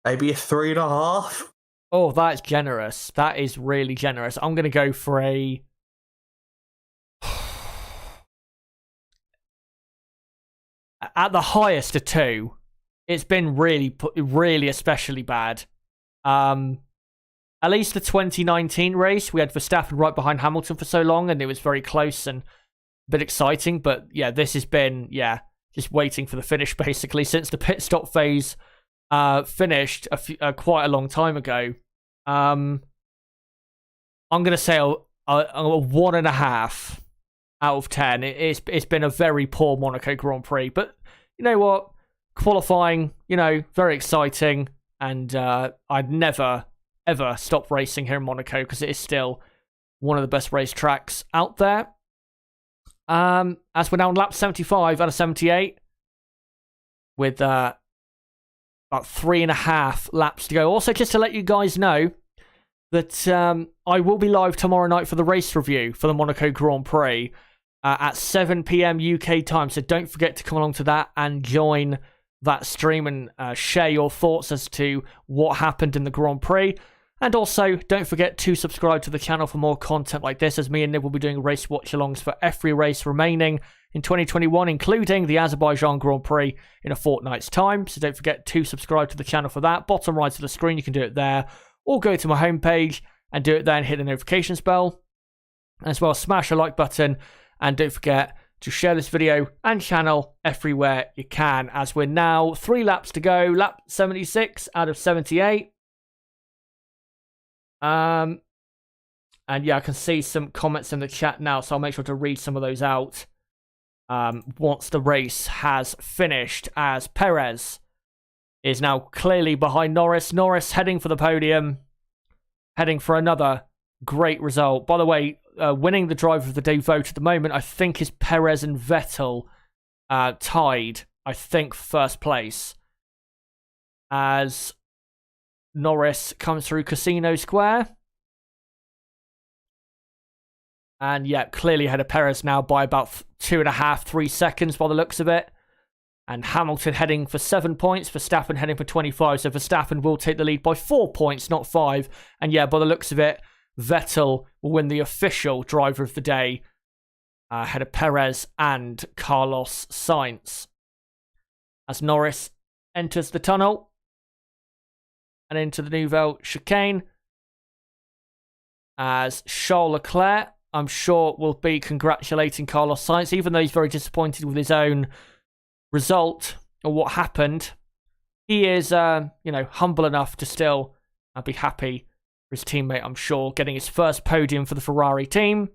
B: Maybe a 3.5?
A: Oh, that's generous. That is really generous. I'm going to go for a... At the highest, a 2. It's been really especially bad. At least the 2019 race, we had Verstappen right behind Hamilton for so long, and it was very close and a bit exciting. But yeah, this has been, just waiting for the finish, basically, since the pit stop phase finished quite a long time ago. I'm going to say a 1.5 out of 10. It's been a very poor Monaco Grand Prix. But you know what? Qualifying, very exciting. And I'd never, ever stop racing here in Monaco because it is still one of the best racetracks out there. As we're now on lap 75 out of 78 with about 3.5 laps to go. Also, just to let you guys know that I will be live tomorrow night for the race review for the Monaco Grand Prix at 7 p.m. UK time. So don't forget to come along to that and join that stream and share your thoughts as to what happened in the Grand Prix. And also, don't forget to subscribe to the channel for more content like this, as me and Nib will be doing race watch-alongs for every race remaining in 2021, including the Azerbaijan Grand Prix in a fortnight's time. So don't forget to subscribe to the channel for that. Bottom right of the screen, you can do it there. Or go to my homepage and do it there and hit the notifications bell. As well, smash a like button. And don't forget to share this video and channel everywhere you can, as we're now 3 laps to go. Lap 76 out of 78. And yeah, I can see some comments in the chat now, so I'll make sure to read some of those out once the race has finished, as Perez is now clearly behind Norris. Norris heading for the podium, heading for another great result. By the way, winning the driver of the day vote at the moment, I think, is Perez and Vettel tied, I think, first place, as Norris comes through Casino Square. And yeah, clearly ahead of Perez now by about 2.5, 3 seconds by the looks of it. And Hamilton heading for 7 points, Verstappen heading for 25. So Verstappen will take the lead by 4 points, not 5. And yeah, by the looks of it, Vettel will win the official driver of the day ahead of Perez and Carlos Sainz. As Norris enters the tunnel and into the Nouvelle chicane, as Charles Leclerc, I'm sure, will be congratulating Carlos Sainz, even though he's very disappointed with his own result or what happened. He is, humble enough to still be happy for his teammate, I'm sure, getting his first podium for the Ferrari team.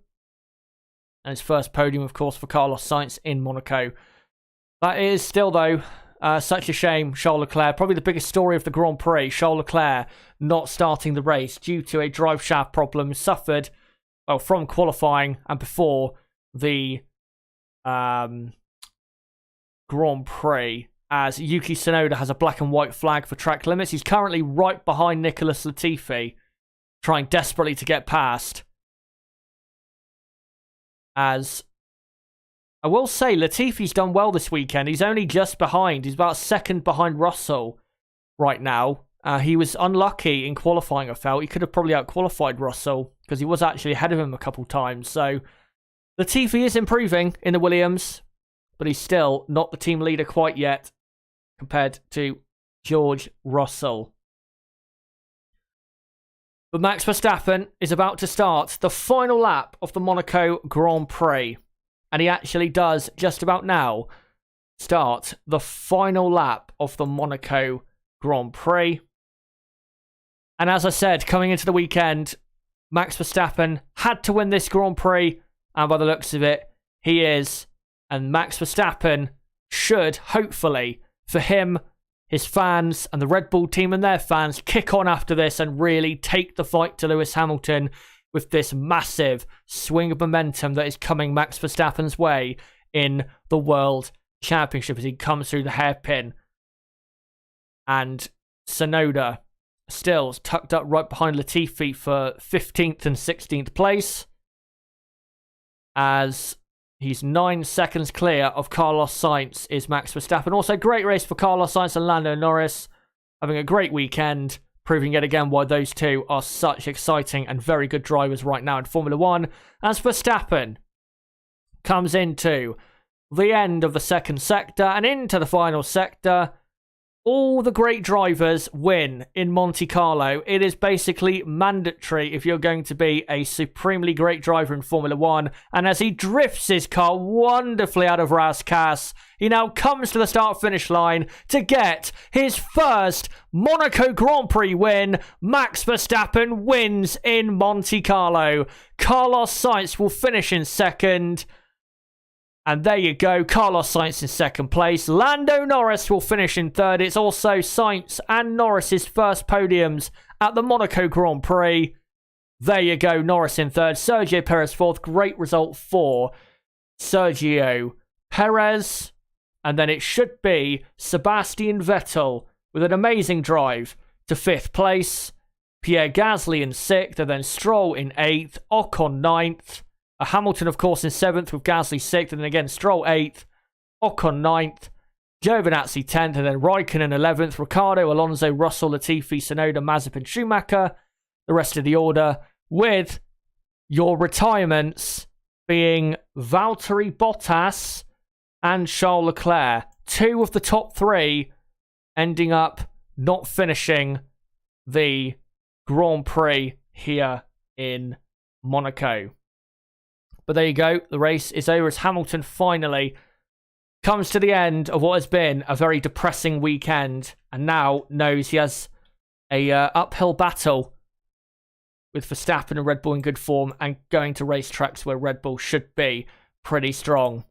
A: And his first podium, of course, for Carlos Sainz in Monaco. That is still, though, such a shame. Charles Leclerc, probably the biggest story of the Grand Prix. Charles Leclerc not starting the race due to a drive shaft problem suffered from qualifying and before the Grand Prix, as Yuki Tsunoda has a black and white flag for track limits. He's currently right behind Nicholas Latifi, trying desperately to get past. As I will say, Latifi's done well this weekend. He's only just behind. He's about a second behind Russell right now. He was unlucky in qualifying, I felt. He could have probably out-qualified Russell because he was actually ahead of him a couple times. So Latifi is improving in the Williams, but he's still not the team leader quite yet compared to George Russell. But Max Verstappen is about to start the final lap of the Monaco Grand Prix. And he actually does, just about now, start the final lap of the Monaco Grand Prix. And as I said, coming into the weekend, Max Verstappen had to win this Grand Prix. And by the looks of it, he is. And Max Verstappen should, hopefully, for him, his fans, and the Red Bull team and their fans, kick on after this and really take the fight to Lewis Hamilton with this massive swing of momentum that is coming Max Verstappen's way in the World Championship as he comes through the hairpin. And Tsunoda still tucked up right behind Latifi for 15th and 16th place, as he's 9 seconds clear of Carlos Sainz is Max Verstappen. Also, great race for Carlos Sainz and Lando Norris, having a great weekend, proving yet again why those two are such exciting and very good drivers right now in Formula One. As Verstappen comes into the end of the second sector and into the final sector, all the great drivers win in Monte Carlo. It is basically mandatory if you're going to be a supremely great driver in Formula One. And as he drifts his car wonderfully out of Rascasse, he now comes to the start-finish line to get his first Monaco Grand Prix win. Max Verstappen wins in Monte Carlo. Carlos Sainz will finish in second. And there you go, Carlos Sainz in second place. Lando Norris will finish in third. It's also Sainz and Norris's first podiums at the Monaco Grand Prix. There you go, Norris in third. Sergio Perez fourth. Great result for Sergio Perez. And then it should be Sebastian Vettel with an amazing drive to fifth place. Pierre Gasly in sixth, and then Stroll in eighth. Ocon ninth. Hamilton, of course, in 7th with Gasly 6th, and then again Stroll 8th, Ocon 9th, Giovinazzi 10th, and then Raikkonen 11th, Ricciardo, Alonso, Russell, Latifi, Tsunoda, Mazepin, Schumacher, the rest of the order, with your retirements being Valtteri Bottas and Charles Leclerc. 2 of the top 3 ending up not finishing the Grand Prix here in Monaco. But there you go. The race is over as Hamilton finally comes to the end of what has been a very depressing weekend, and now knows he has a uphill battle with Verstappen and Red Bull in good form and going to racetracks where Red Bull should be pretty strong.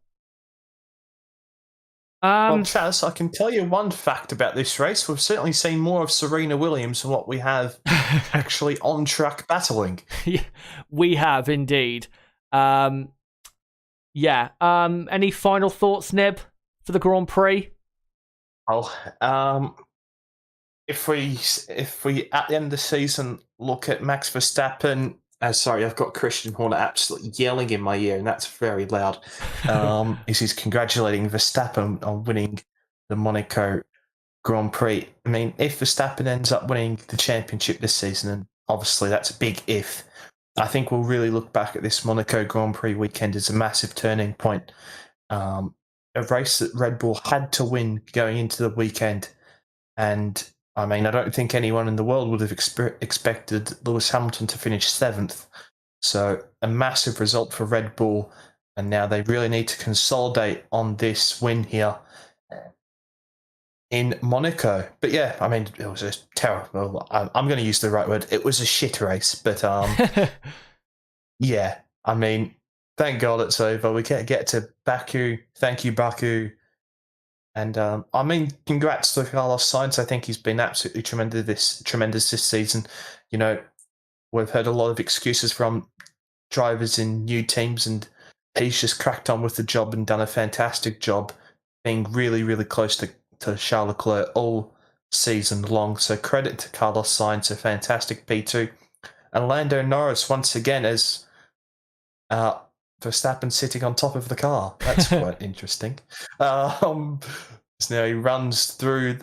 B: Well, Chaz, I can tell you one fact about this race. We've certainly seen more of Serena Williams than what we have actually on-track battling.
A: Yeah, we have indeed. Any final thoughts, Nib, for the Grand Prix?
B: Well, if we at the end of the season look at Max Verstappen, sorry, I've got Christian Horner absolutely yelling in my ear, and that's very loud. He's congratulating Verstappen on winning the Monaco Grand Prix. I mean, if Verstappen ends up winning the championship this season, and obviously that's a big if, I think we'll really look back at this Monaco Grand Prix weekend as a massive turning point. A race that Red Bull had to win going into the weekend. And I mean, I don't think anyone in the world would have expected Lewis Hamilton to finish 7th. So a massive result for Red Bull. And now they really need to consolidate on this win here in Monaco. But yeah, I mean, it was a terrible, I'm going to use the right word. It was a shit race. But yeah, I mean, thank God it's over. We can't get to Baku. Thank you, Baku. And I mean, congrats to Carlos Sainz. I think he's been absolutely tremendous this season. You know, we've heard a lot of excuses from drivers in new teams, and he's just cracked on with the job and done a fantastic job, being really, really close to Charles Leclerc all season long. So credit to Carlos Sainz, a fantastic P2. And Lando Norris, once again, as Verstappen sitting on top of the car. That's quite interesting. So now he runs through.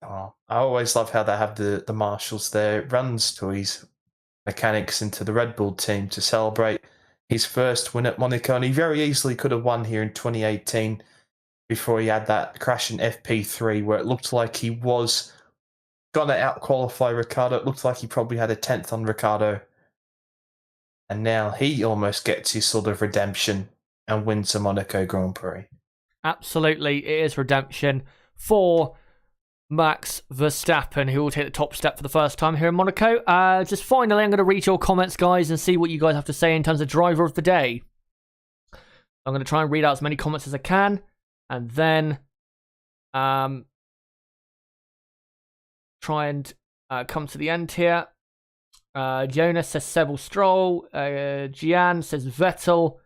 B: I always love how they have the marshals there. Runs to his mechanics into the Red Bull team to celebrate his first win at Monaco, and he very easily could have won here in 2018 before he had that crash in FP3 where it looked like he was going to out-qualify Ricciardo. It looked like he probably had a 10th on Ricciardo. And now he almost gets his sort of redemption and wins the Monaco Grand Prix.
A: Absolutely, it is redemption for Max Verstappen, who will take the top step for the first time here in Monaco. Just finally, I'm going to read your comments, guys, and see what you guys have to say in terms of driver of the day. I'm going to try and read out as many comments as I can, and then try and come to the end here. Jonas says Seville Stroll. Gian says Vettel.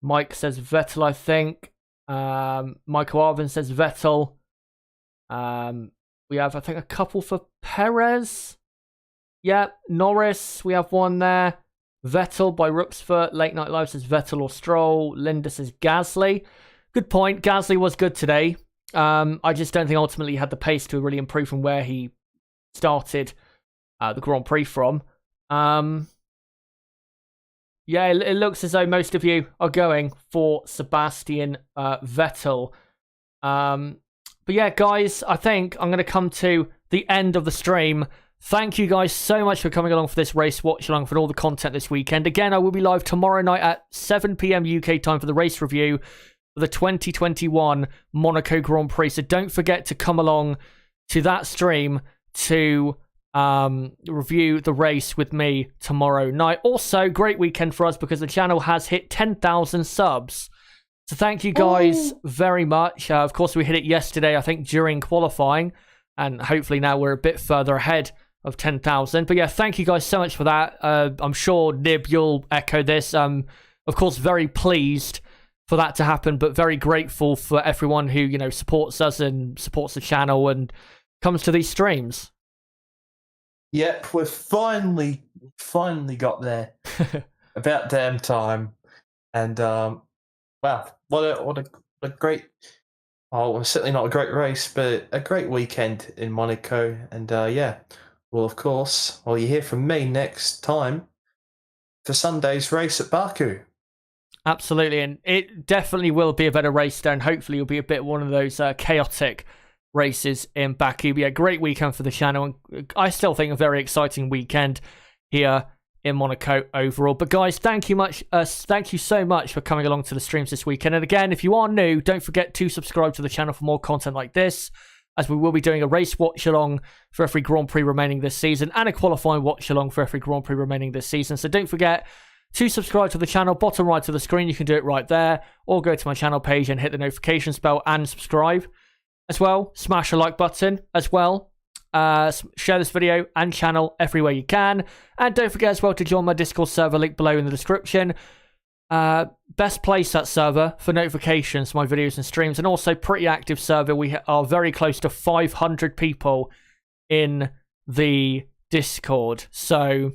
A: Mike says Vettel, I think. Michael Arvin says Vettel. We have, I think, a couple for Perez. Yeah, Norris. We have one there. Vettel by Rooksfoot. Late Night Live says Vettel or Stroll. Linda says Gasly. Good point. Gasly was good today. I just don't think ultimately he had the pace to really improve from where he started the Grand Prix from. Yeah, it looks as though most of you are going for Sebastian Vettel. But yeah, guys, I think I'm going to come to the end of the stream. Thank you guys so much for coming along for this race watch along for all the content this weekend. Again, I will be live tomorrow night at 7 p.m. UK time for the race review for the 2021 Monaco Grand Prix. So don't forget to come along to that stream to review the race with me tomorrow night. Also, great weekend for us because the channel has hit 10,000 subs. So thank you guys very much. Of course, we hit it yesterday, I think, during qualifying. And hopefully now we're a bit further ahead of 10,000. But yeah, thank you guys so much for that. I'm sure, Nib, you'll echo this. Of course, very pleased for that to happen, but very grateful for everyone who, you know, supports us and supports the channel and comes to these streams.
B: Yep, we've finally got there. About damn time. And wow, what a great, well, certainly not a great race, but a great weekend in Monaco. And yeah, well, of course, well, you hear from me next time for Sunday's race at Baku.
A: Absolutely, and it definitely will be a better race there, and hopefully it'll be a bit one of those chaotic races in Baku. But yeah, great weekend for the channel, and I still think a very exciting weekend here in Monaco overall. But guys, thank you so much for coming along to the streams this weekend. And again, if you are new, don't forget to subscribe to the channel for more content like this. as we will be doing a race watch-along for every Grand Prix remaining this season and a qualifying watch-along for every Grand Prix remaining this season. So don't forget to subscribe to the channel, bottom right of the screen. You can do it right there, or go to my channel page and hit the notifications bell and subscribe. As well, smash the like button as well. Share this video and channel everywhere you can. And don't forget as well to join my Discord server, link below in the description. Best place, that server, for notifications for my videos and streams, and also pretty active server. We are very close to 500 people in the Discord, so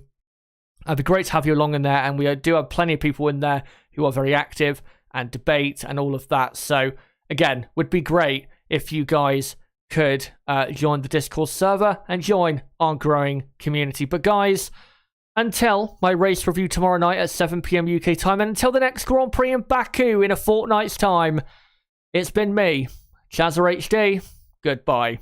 A: it'd be great to have you along in there, and we do have plenty of people in there who are very active and debate and all of that. So again, would be great if you guys could join the Discord server and join our growing community. But guys, until my race review tomorrow night at 7 PM UK time, and until the next Grand Prix in Baku in a fortnight's time, it's been me, Chazza HD. Goodbye.